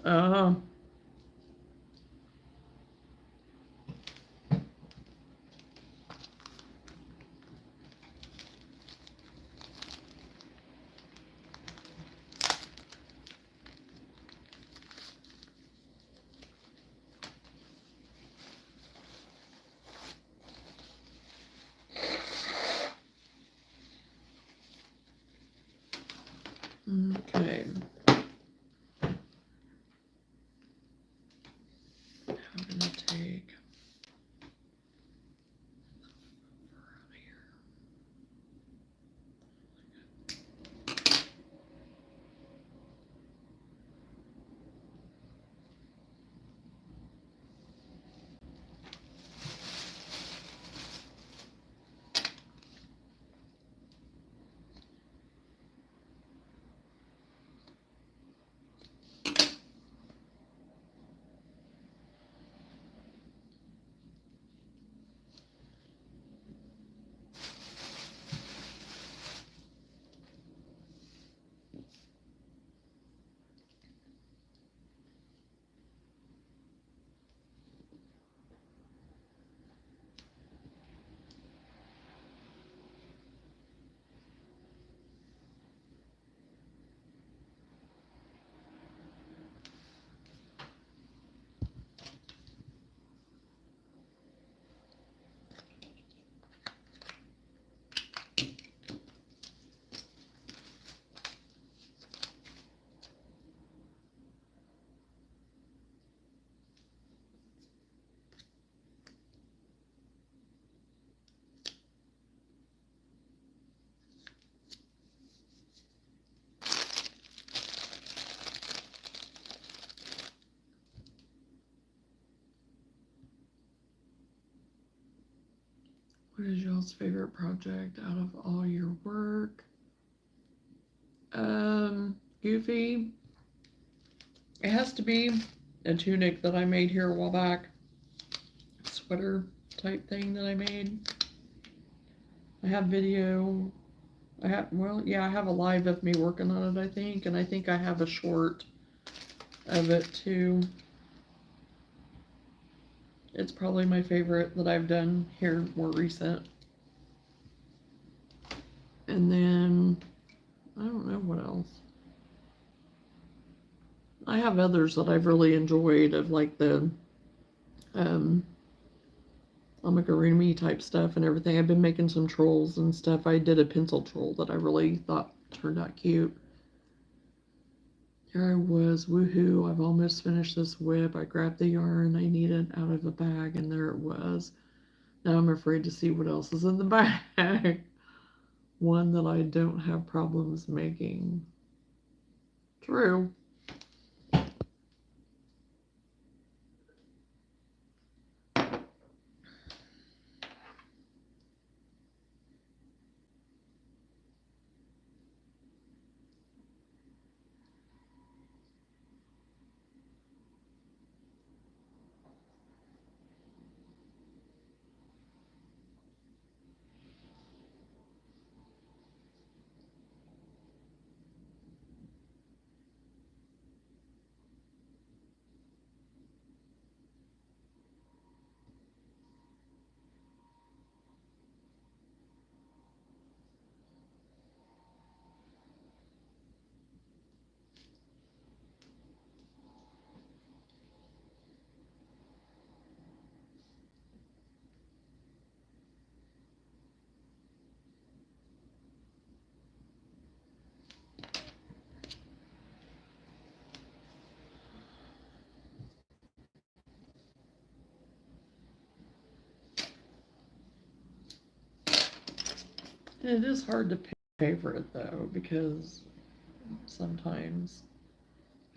Okay. I'm gonna take what is y'all's favorite project out of all your work? Goofy. It has to be a tunic that I made here a while back. Sweater type thing that I made. I have video. I have a live of me working on it, I think, and I think I have a short of it too. It's probably my favorite that I've done here more recent. And then I don't know what else. I have others that I've really enjoyed of like the amigurumi type stuff and everything. I've been making some trolls and stuff. I did a pencil troll that I really thought turned out cute. There I was, woohoo, I've almost finished this whip. I grabbed the yarn I needed out of a bag and there it was. Now I'm afraid to see what else is in the bag. One that I don't have problems making. True. It is hard to pick. favorite though, because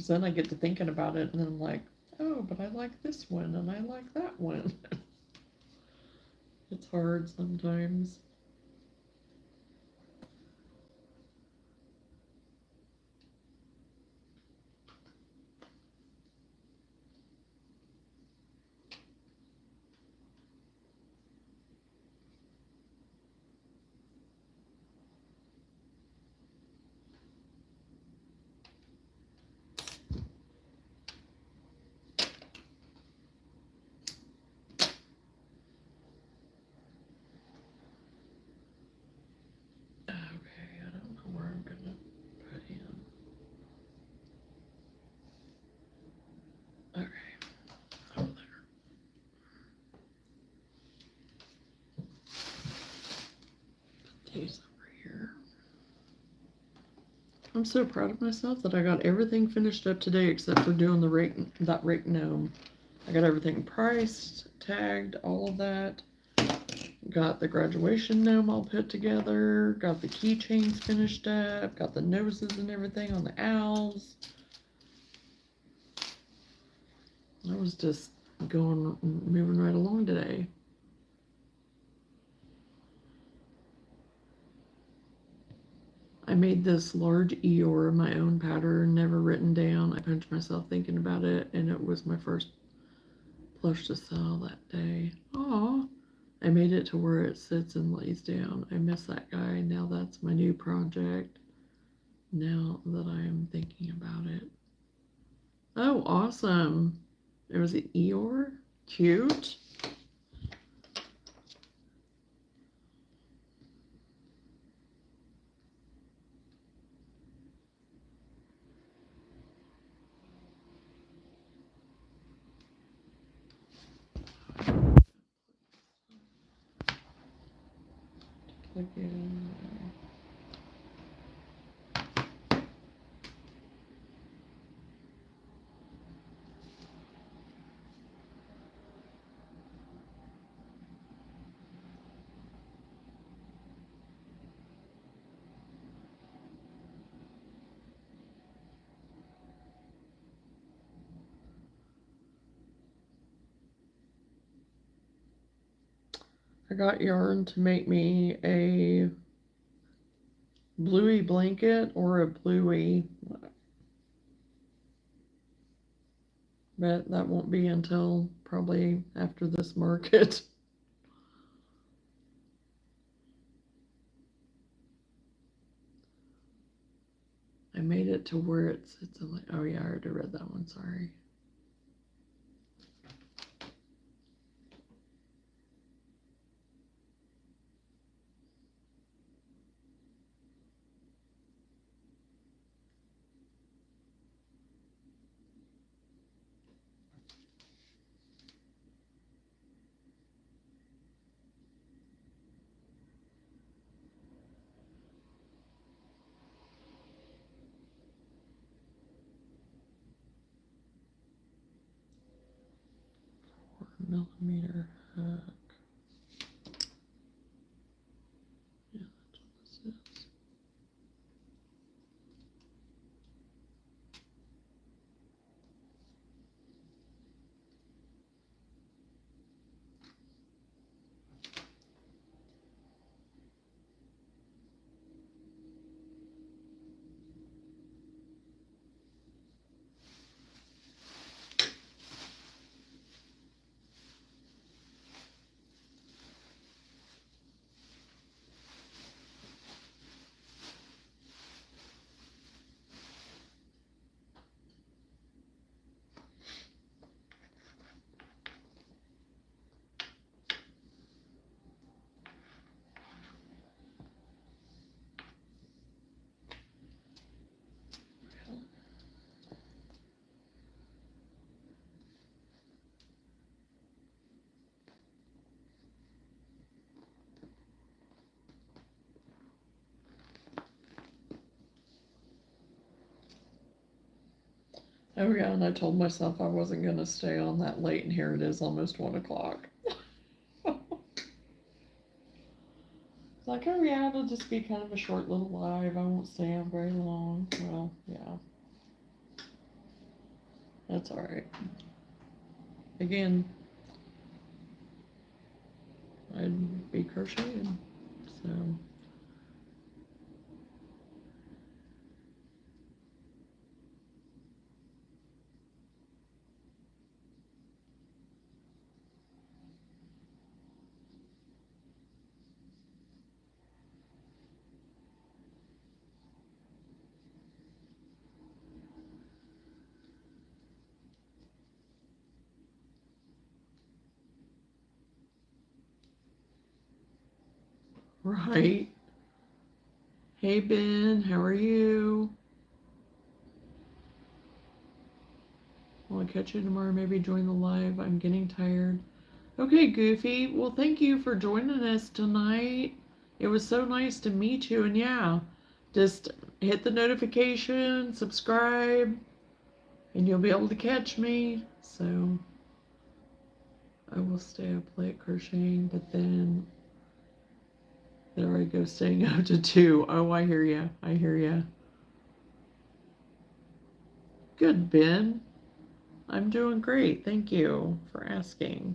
then I get to thinking about it and then I'm like, oh, but I like this one and I like that one. It's hard sometimes. Okay, I don't know where I'm gonna put in. Okay, over there. Put these over here. I'm so proud of myself that I got everything finished up today except for doing that rake gnome. I got everything priced, tagged, all of that. Got the graduation gnome all put together. Got the keychains finished up. Got the noses and everything on the owls. I was just moving right along today. I made this large Eeyore in my own pattern, never written down. I punched myself thinking about it, and it was my first plush to sell that day. Aw. I made it to where it sits and lays down. I miss that guy. Now that's my new project. Now that I am thinking about it. Oh, awesome. There was an Eeyore. Cute. Again. I got yarn to make me a bluey blanket or a bluey, but that won't be until probably after this market. I made it to where it sits. Oh yeah, I already read that one, sorry. Millimeter hook. Yeah, that's what this is. Oh yeah, and I told myself I wasn't gonna stay on that late, and here it is, almost 1 o'clock. Like, oh yeah, it'll just be kind of a short little live. I won't stay on very long. Well, yeah. That's alright. Again, I'd be crocheting, so. Right. Hey Ben, how are you? I'll catch you tomorrow. Maybe join the live. I'm getting tired. Okay, Goofy. Well, thank you for joining us tonight. It was so nice to meet you. And yeah, just hit the notification, subscribe, and you'll be able to catch me. So I will stay up late crocheting, but then there I go, staying up to 2. Oh, I hear ya. I hear ya. Good, Ben. I'm doing great. Thank you for asking.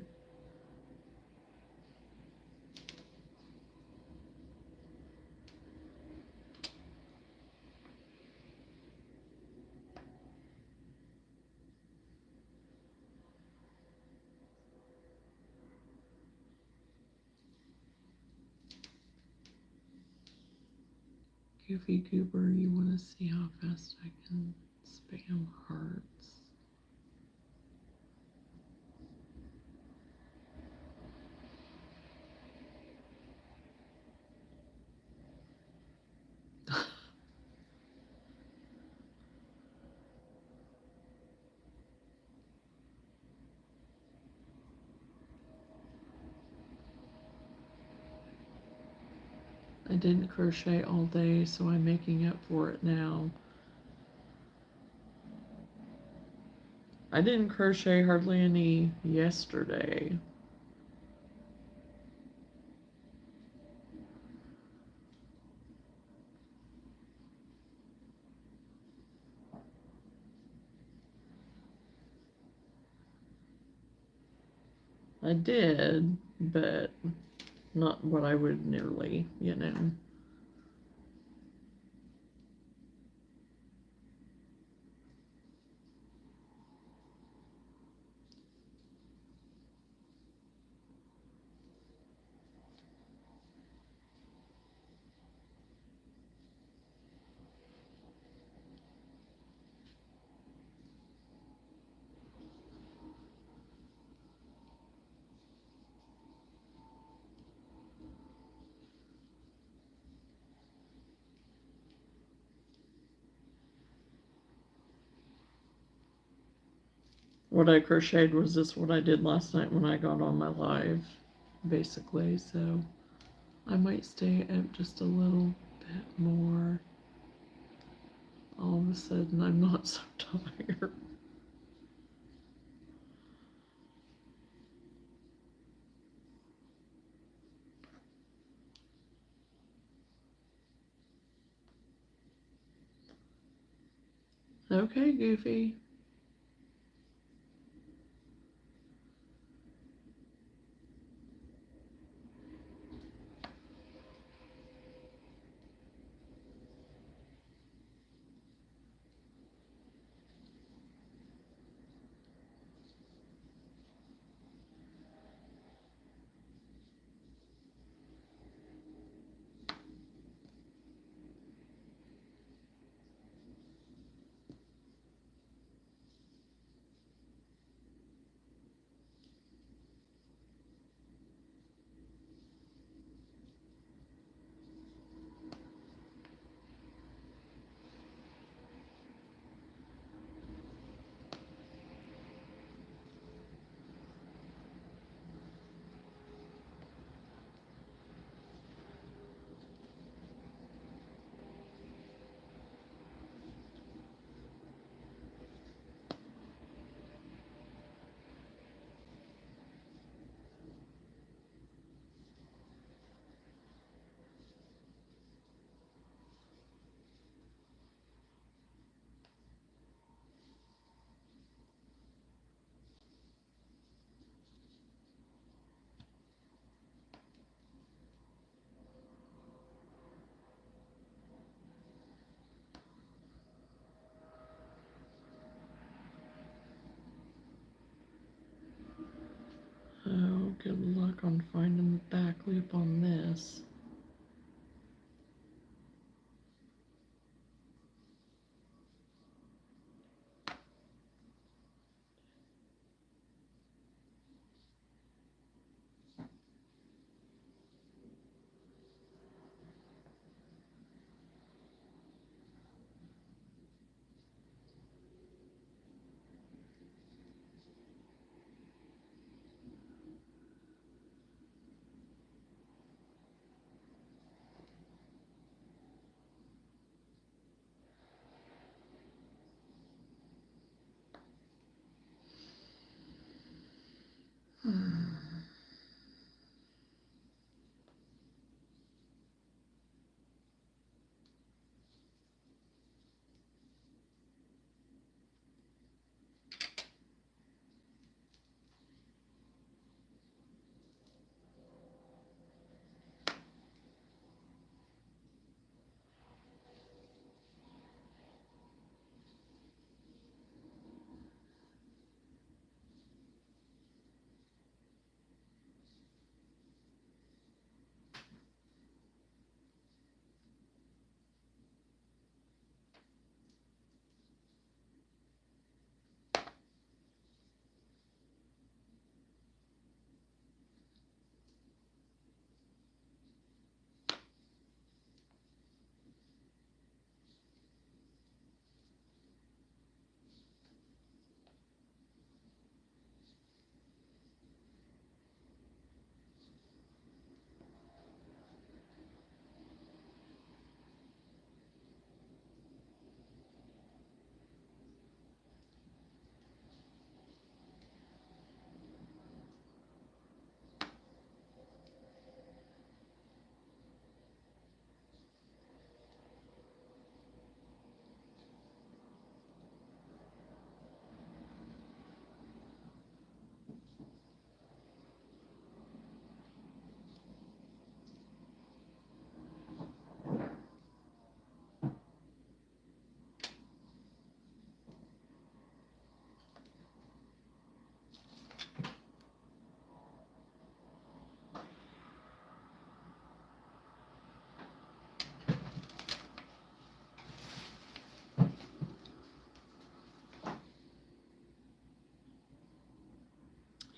Goofy Goober, you want to see how fast I can spam hearts? I didn't crochet all day, so I'm making up for it now. I didn't crochet hardly any yesterday. I did, but not what I would nearly, you know. What I crocheted was just what I did last night when I got on my live, basically, so I might stay up just a little bit more. All of a sudden, I'm not so tired. Okay, Goofy. good luck on finding the back loop on this.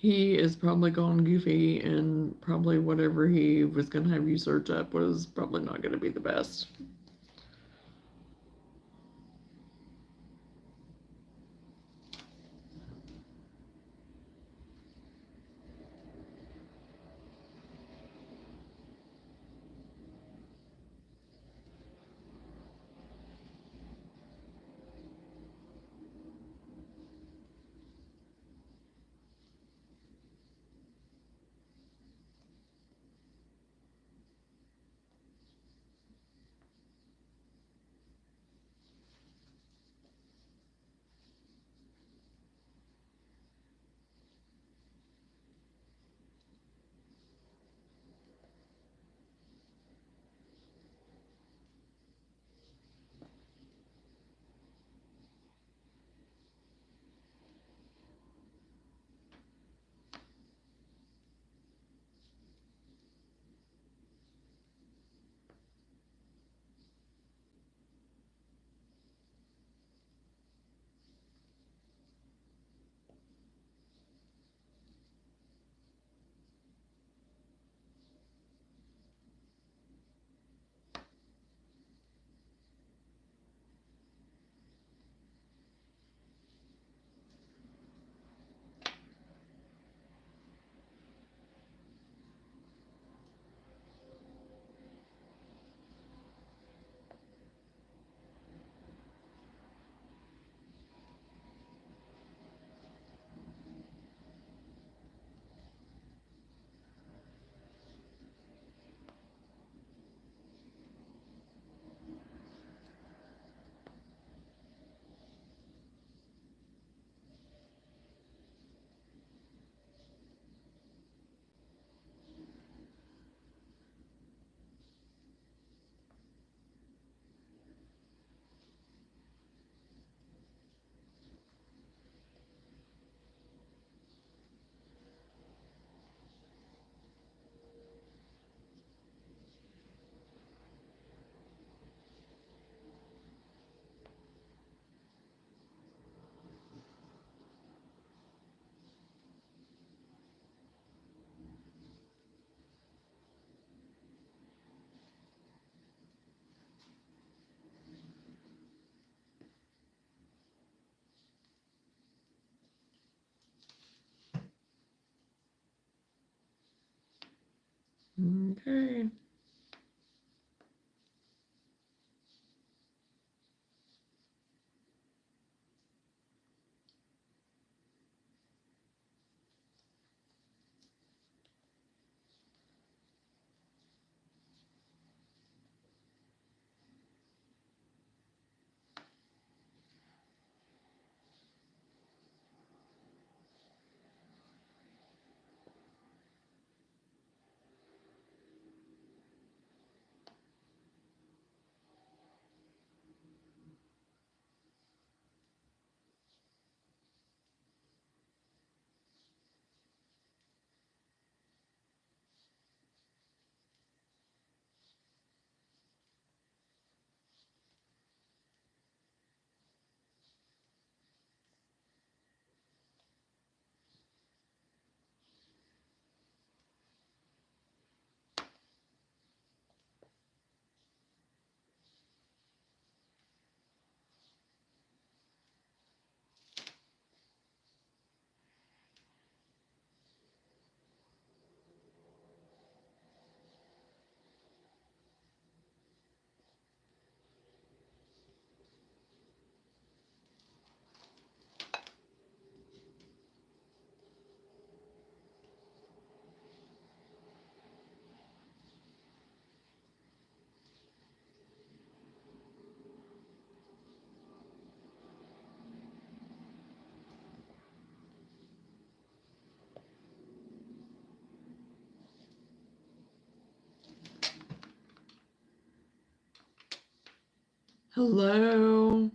He is probably gone goofy, and probably whatever he was going to have you search up was probably not going to be the best. Okay. Hello.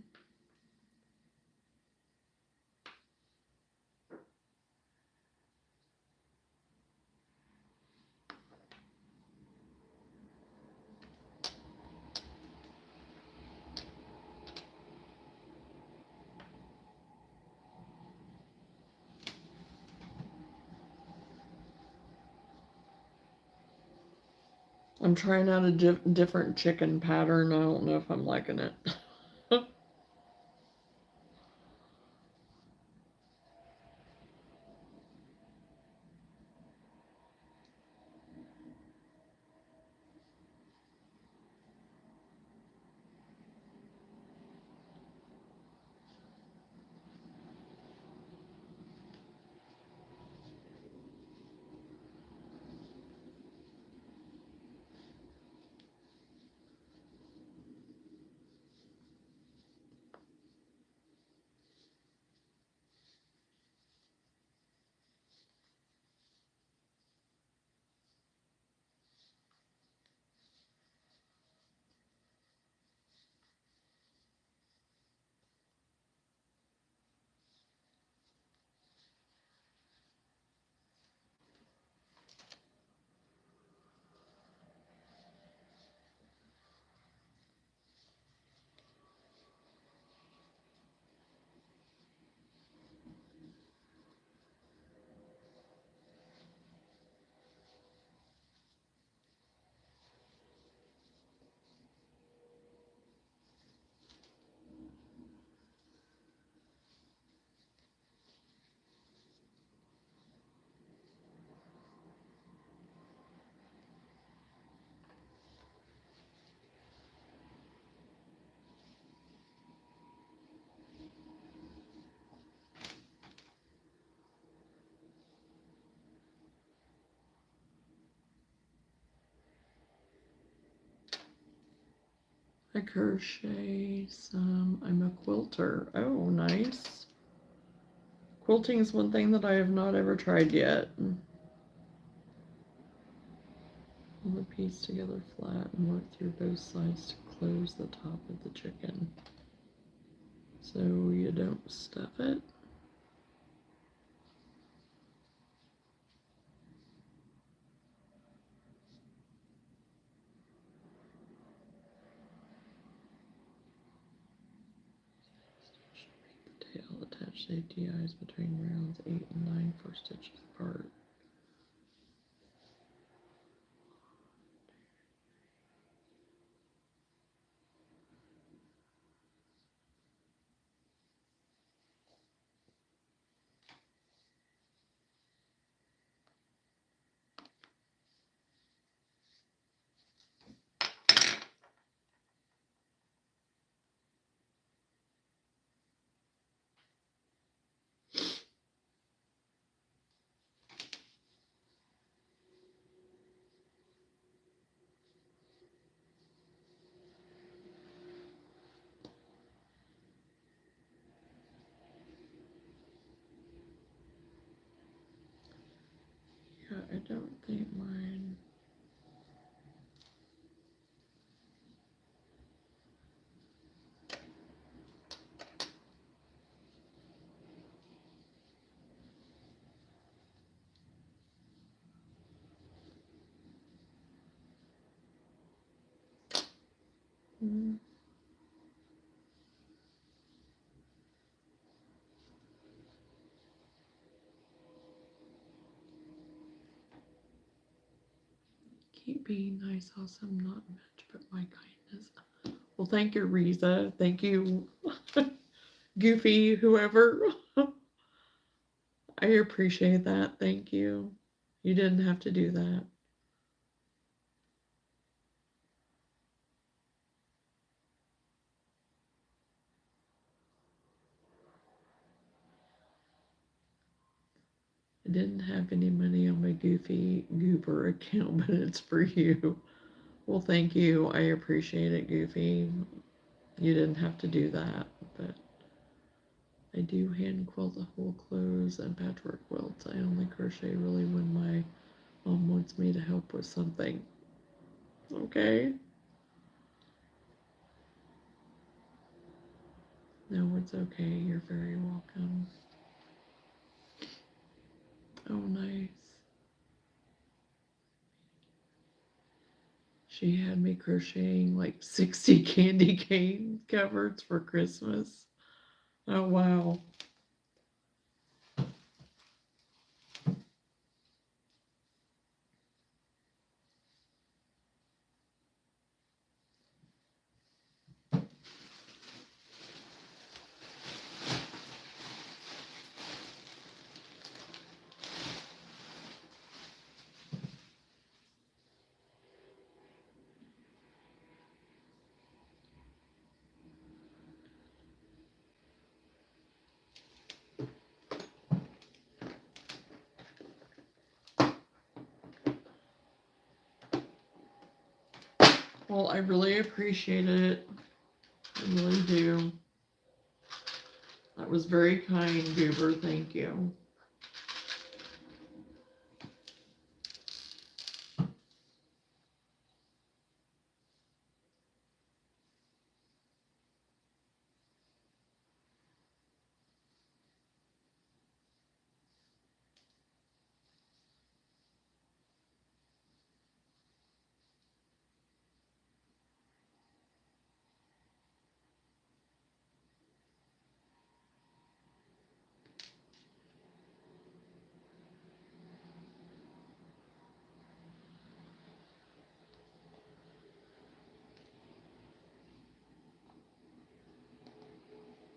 I'm trying out a different chicken pattern. I don't know if I'm liking it. I crochet some. I'm a quilter. Oh, nice. Quilting is one thing that I have not ever tried yet. Pull the piece together flat and work through both sides to close the top of the chicken so you don't stuff it. Tail, attach safety eyes between rounds 8 and 9 for stitches apart. Mm. Keep being nice, awesome, not much, but my kindness. Well, thank you, Riza. Thank you, Goofy, whoever. I appreciate that. Thank you. You didn't have to do that. I didn't have any money on my Goofy Goober account, but it's for you. Well, thank you. I appreciate it, Goofy. You didn't have to do that, but I do hand quilt the whole clothes and patchwork quilts. I only crochet really when my mom wants me to help with something. Okay? No, it's okay. You're very welcome. Oh, nice. She had me crocheting like 60 candy cane cupboards for Christmas. Oh, wow. Well, I really appreciate it. I really do. That was very kind, Goober. Thank you.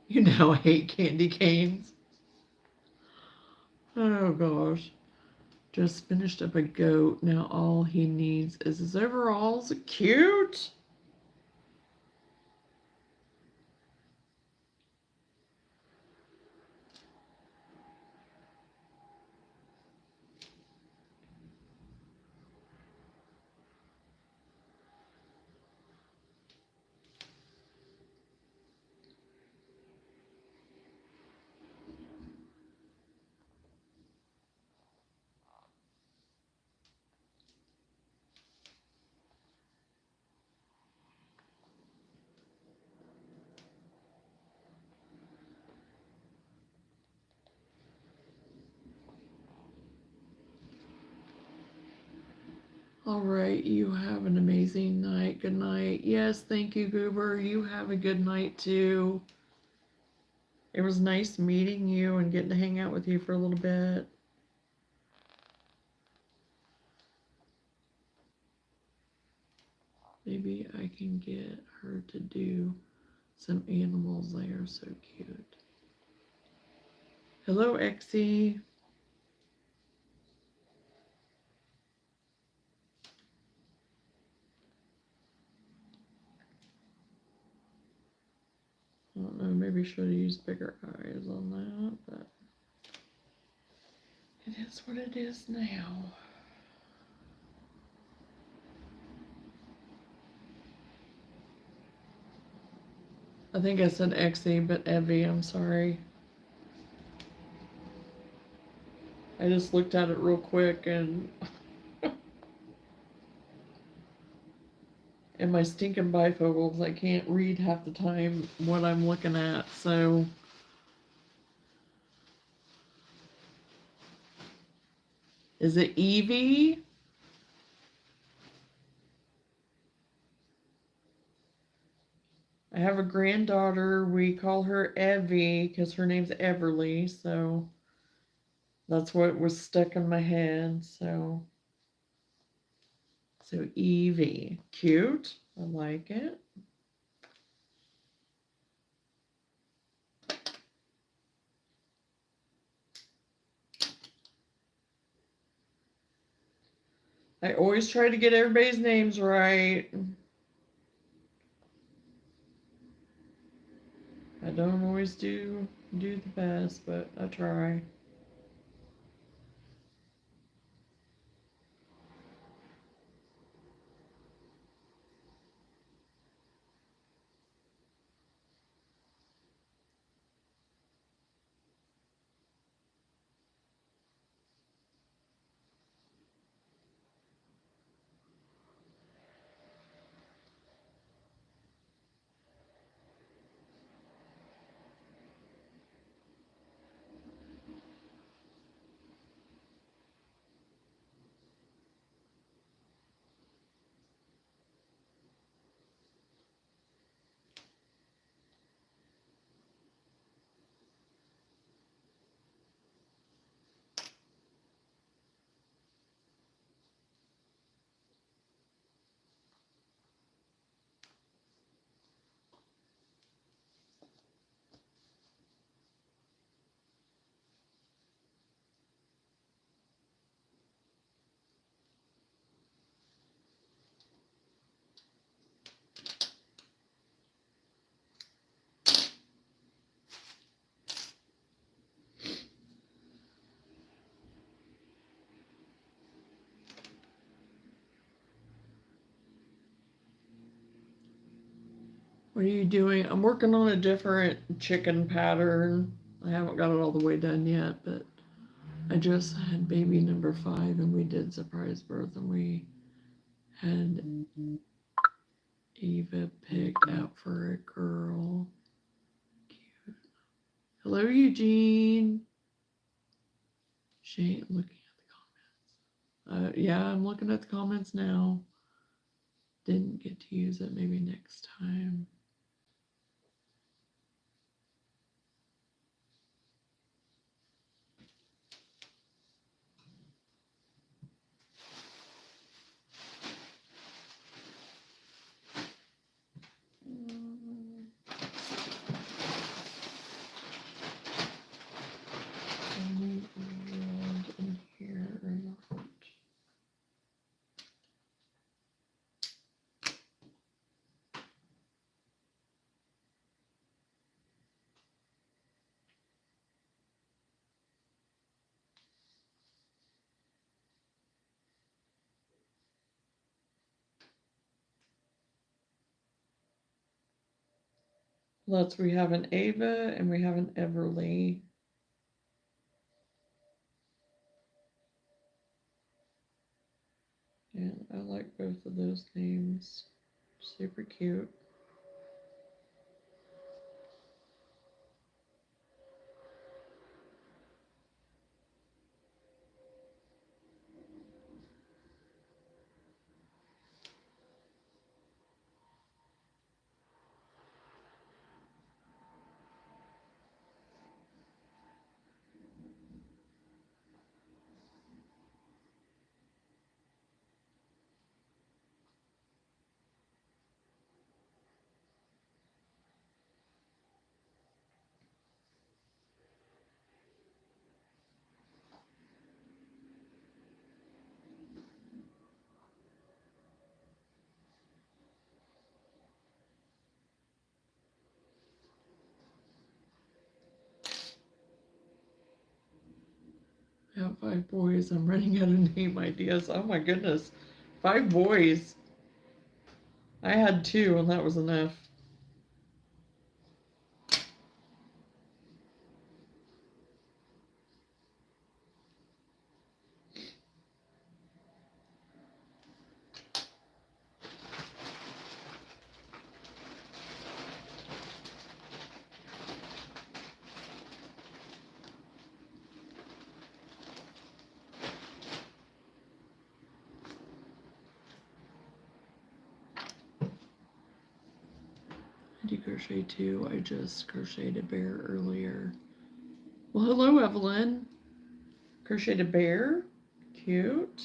You now hate candy canes. Oh gosh. Just finished up a goat. Now all he needs is his overalls. Cute. All right, you have an amazing night. Good night. Yes, thank you, Goober. You have a good night too. It was nice meeting you and getting to hang out with you for a little bit. Maybe I can get her to do some animals. They are so cute. Hello, Exie. I don't know, maybe should have used bigger eyes on that, but it is what it is now. I think I said Exie, but Evie, I'm sorry. I just looked at it real quick and in my stinking bifocals, I can't read half the time what I'm looking at, so. Is it Evie? I have a granddaughter. We call her Evie because her name's Everly, so that's what was stuck in my head. So Evie, cute. I like it. I always try to get everybody's names right. I don't always do the best, but I try. What are you doing? I'm working on a different chicken pattern. I haven't got it all the way done yet, but I just had baby number 5 and we did surprise birth and we had Eva picked out for a girl. Cute. Hello, Eugene. Shane, looking at the comments. Yeah, I'm looking at the comments now. Didn't get to use it. Maybe next time. In here or not. We have an Ava and we have an Everly. And I like both of those names. Super cute. I have 5 boys. I'm running out of name ideas. Oh my goodness. 5 boys. I had 2 and that was enough. monkey crochet too. I just crocheted a bear earlier. Well, hello, Evelyn. Crocheted a bear. Cute.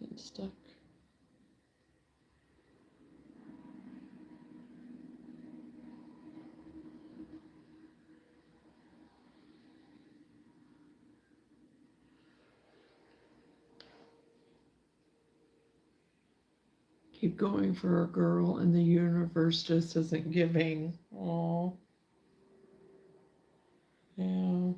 Getting stuck. Keep going for a girl, and the universe just isn't giving. Oh, yeah.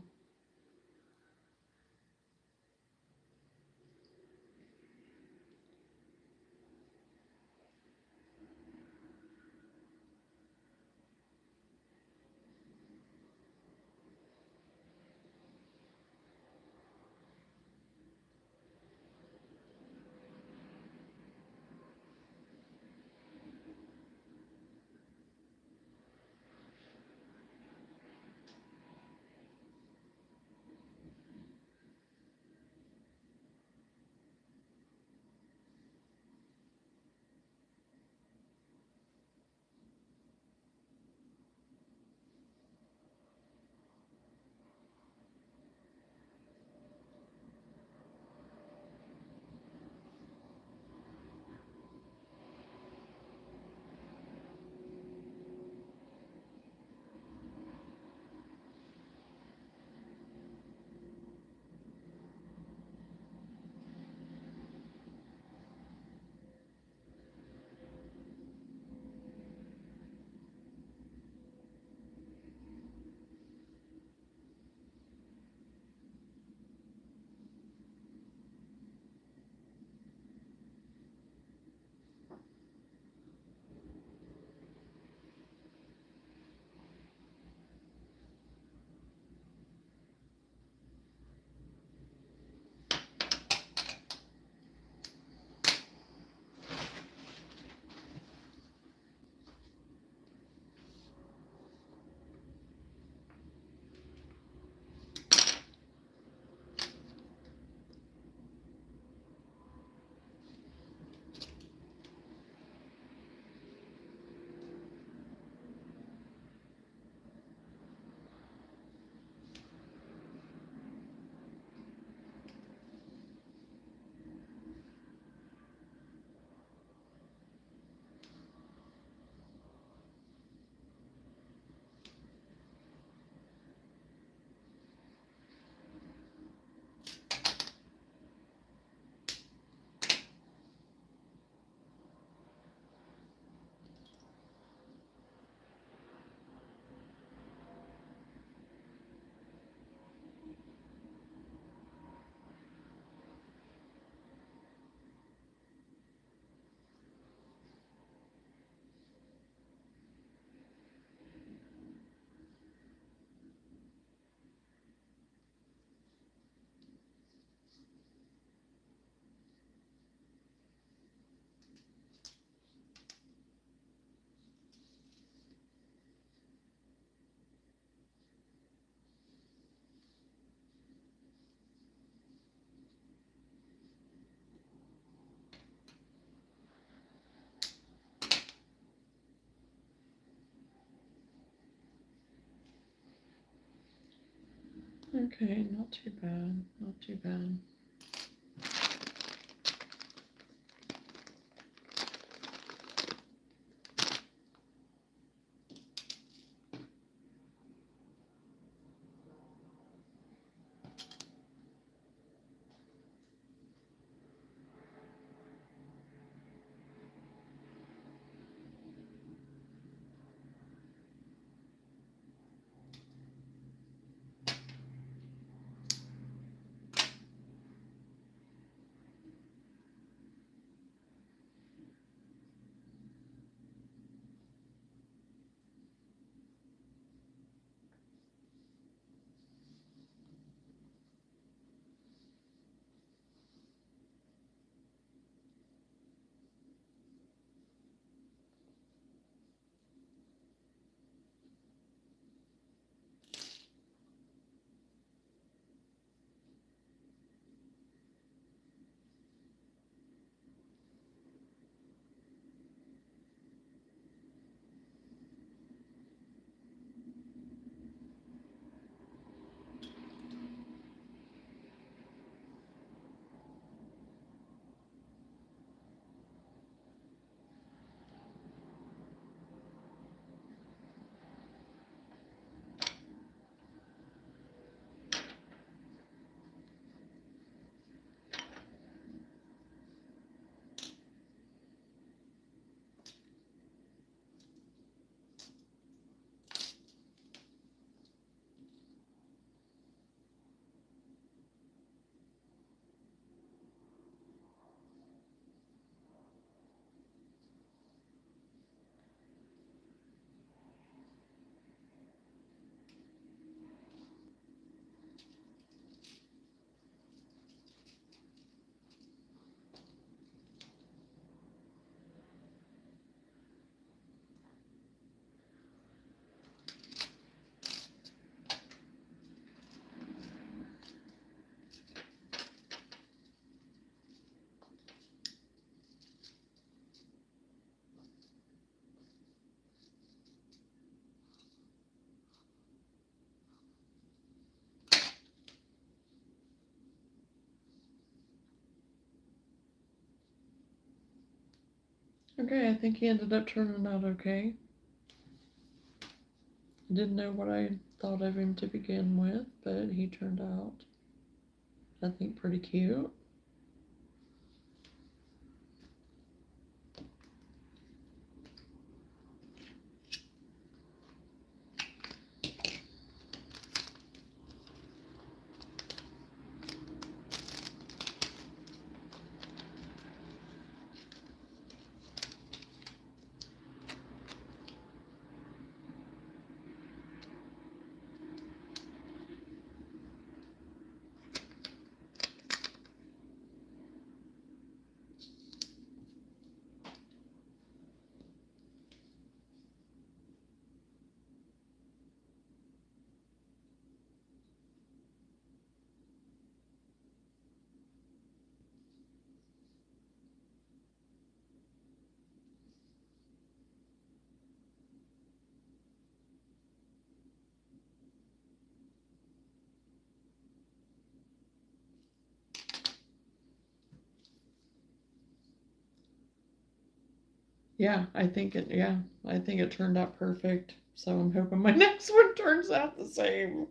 Okay, not too bad. Not too bad. Okay, I think he ended up turning out okay. Didn't know what I thought of him to begin with, but he turned out, I think, pretty cute. Yeah, I think it turned out perfect. So I'm hoping my next one turns out the same.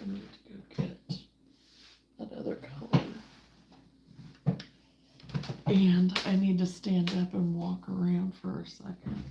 I need to go get that other color. And I need to stand up and walk around for a second.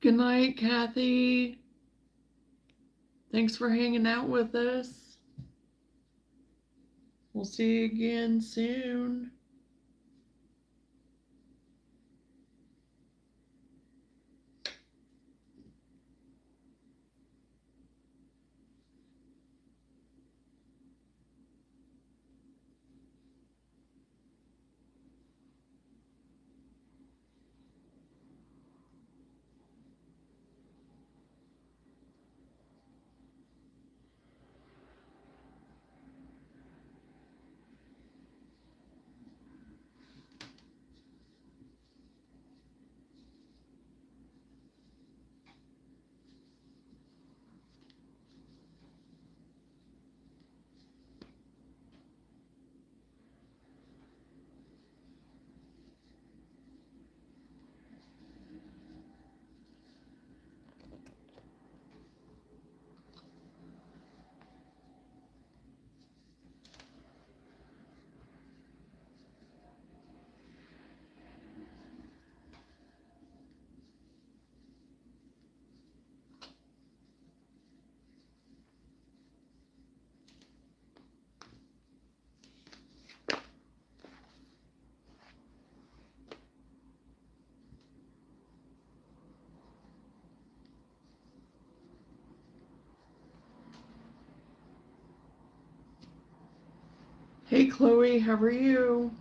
Good night, Kathy. Thanks for hanging out with us. We'll see you again soon. Hey, Chloe, how are you?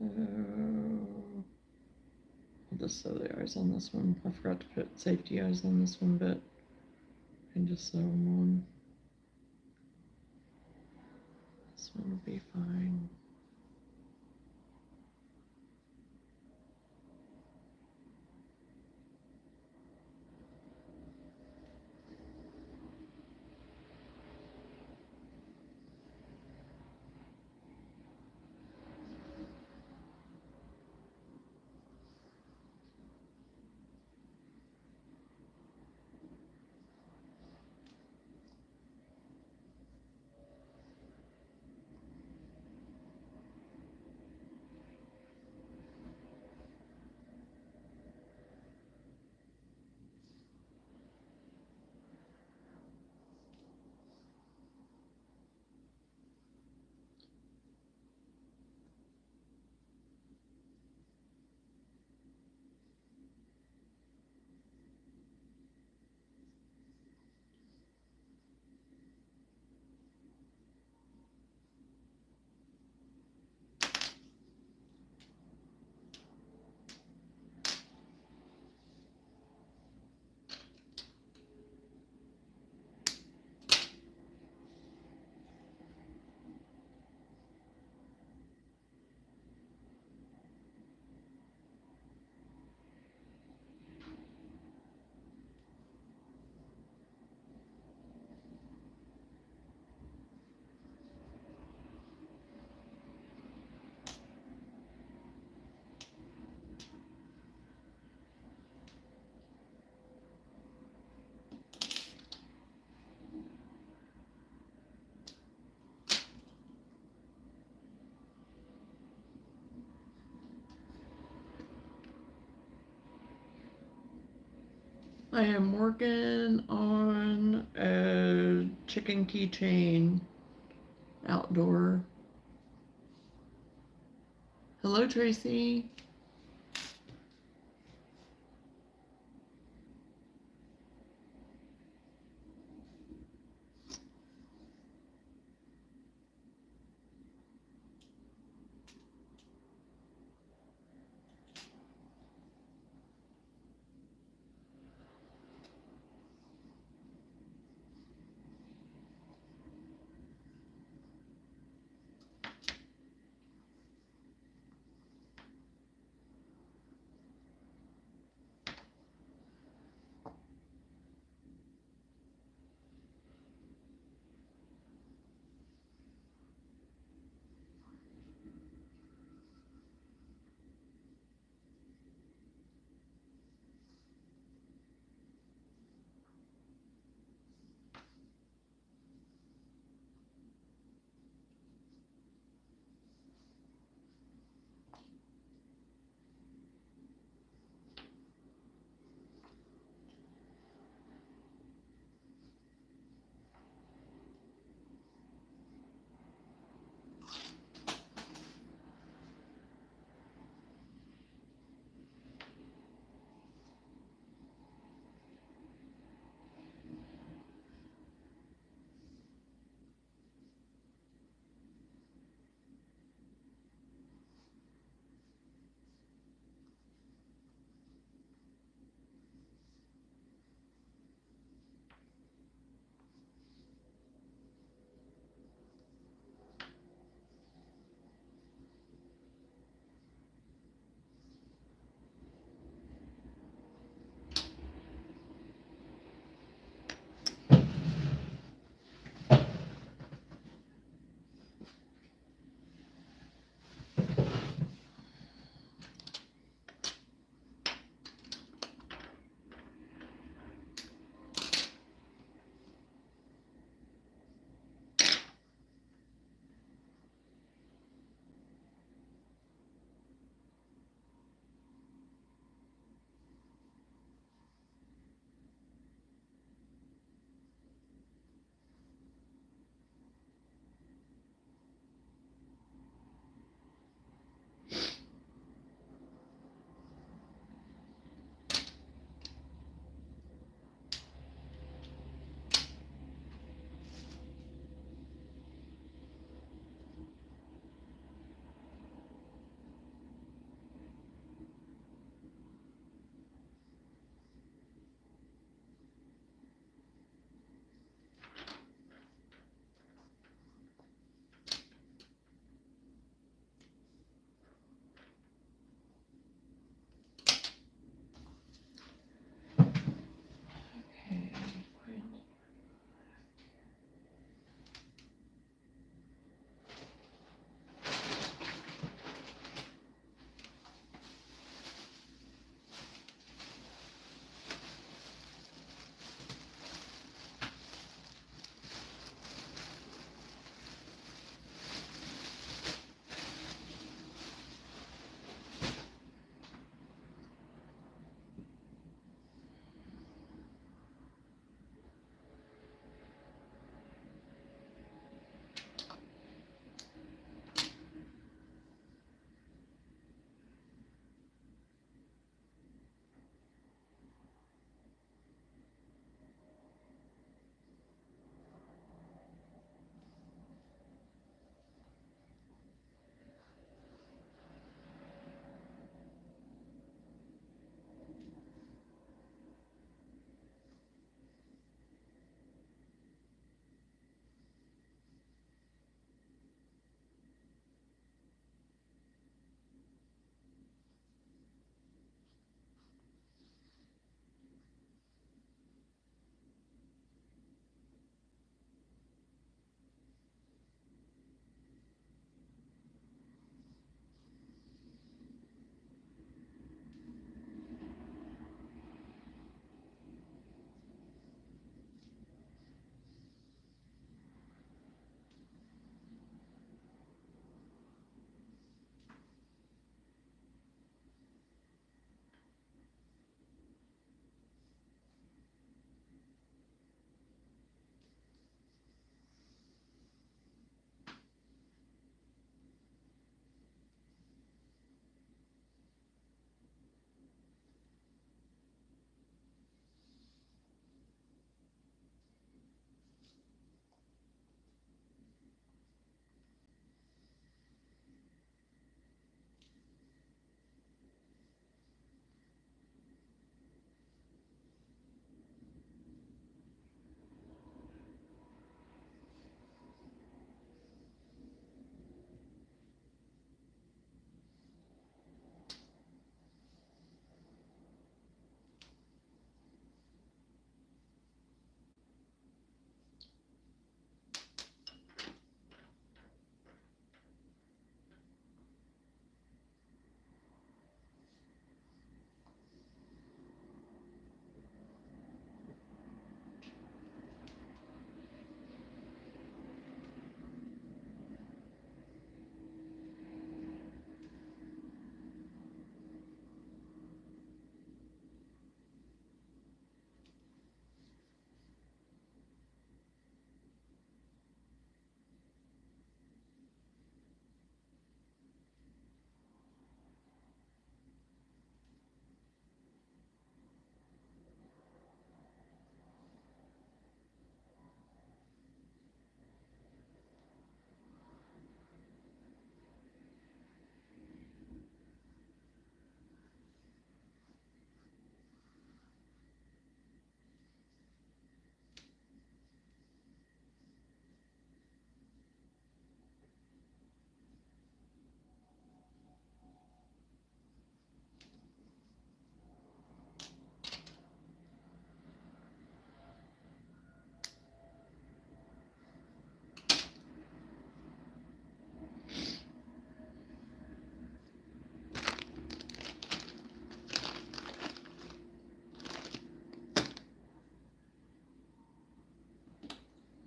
I'll just sew the eyes on this one. I forgot to put safety eyes on this one, but I can just sew them on. This one will be fine. I am working on a chicken keychain outdoor. Hello, Tracy.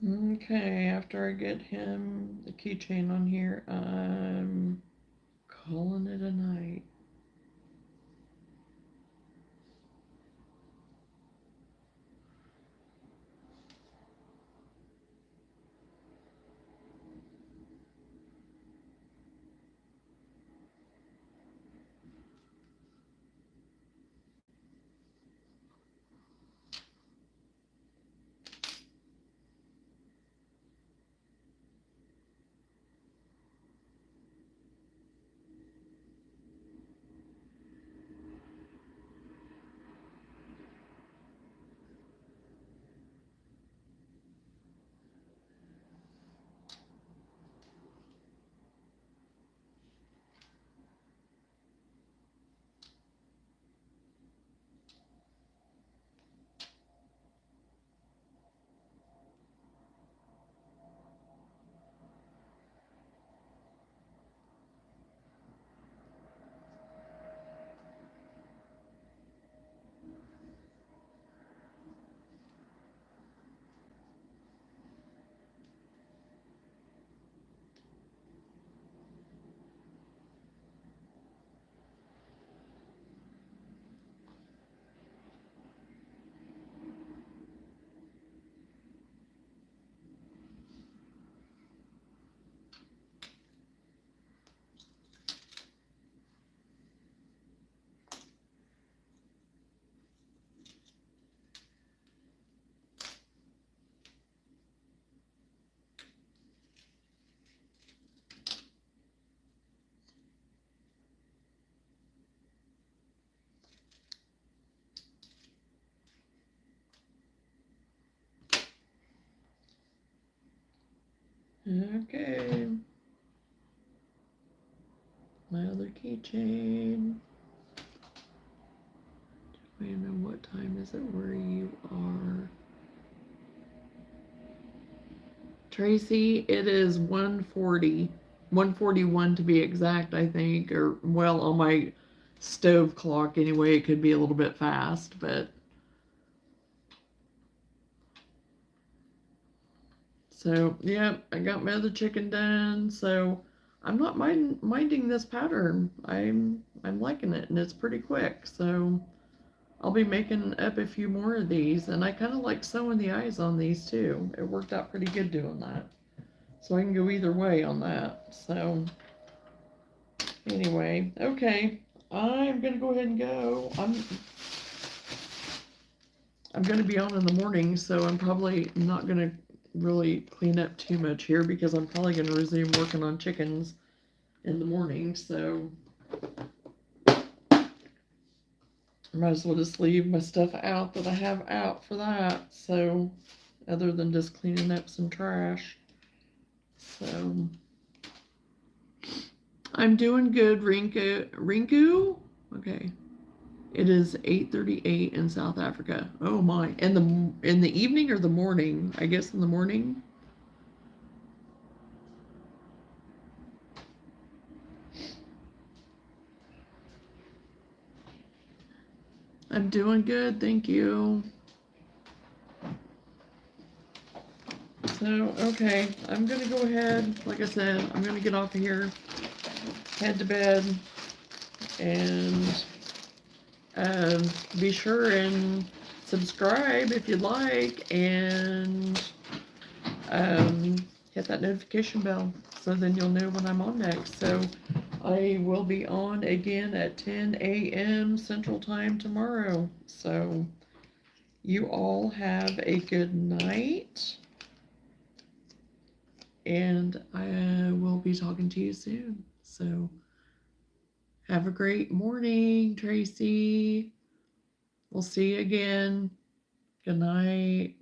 Okay, after I get him the keychain on here, I'm calling it a night. Okay. My other keychain. Wait a minute, what time is it where you are? Tracy, it is 1:40. 1:41 to be exact, I think. Or, well, on my stove clock anyway, it could be a little bit fast, but. So, yep, I got my other chicken done. So, I'm not minding this pattern. I'm liking it, and it's pretty quick. So, I'll be making up a few more of these, and I kind of like sewing the eyes on these too. It worked out pretty good doing that. So I can go either way on that. So anyway, okay, I'm gonna go ahead and go. I'm gonna be on in the morning, so I'm probably not gonna really clean up too much here because I'm probably gonna resume working on chickens in the morning. So I might as well just leave my stuff out that I have out for that. So other than just cleaning up some trash. So I'm doing good, Rinku. Okay. It is 8:38 in South Africa. Oh my. In the evening or the morning? I guess in the morning. I'm doing good, thank you. So, okay, I'm gonna go ahead, like I said, I'm gonna get off of here, head to bed, and be sure and subscribe if you'd like, and hit that notification bell so then you'll know when I'm on next. So I will be on again at 10 a.m. Central Time tomorrow. So you all have a good night, and I will be talking to you soon. So have a great morning, Tracy. We'll see you again. Good night.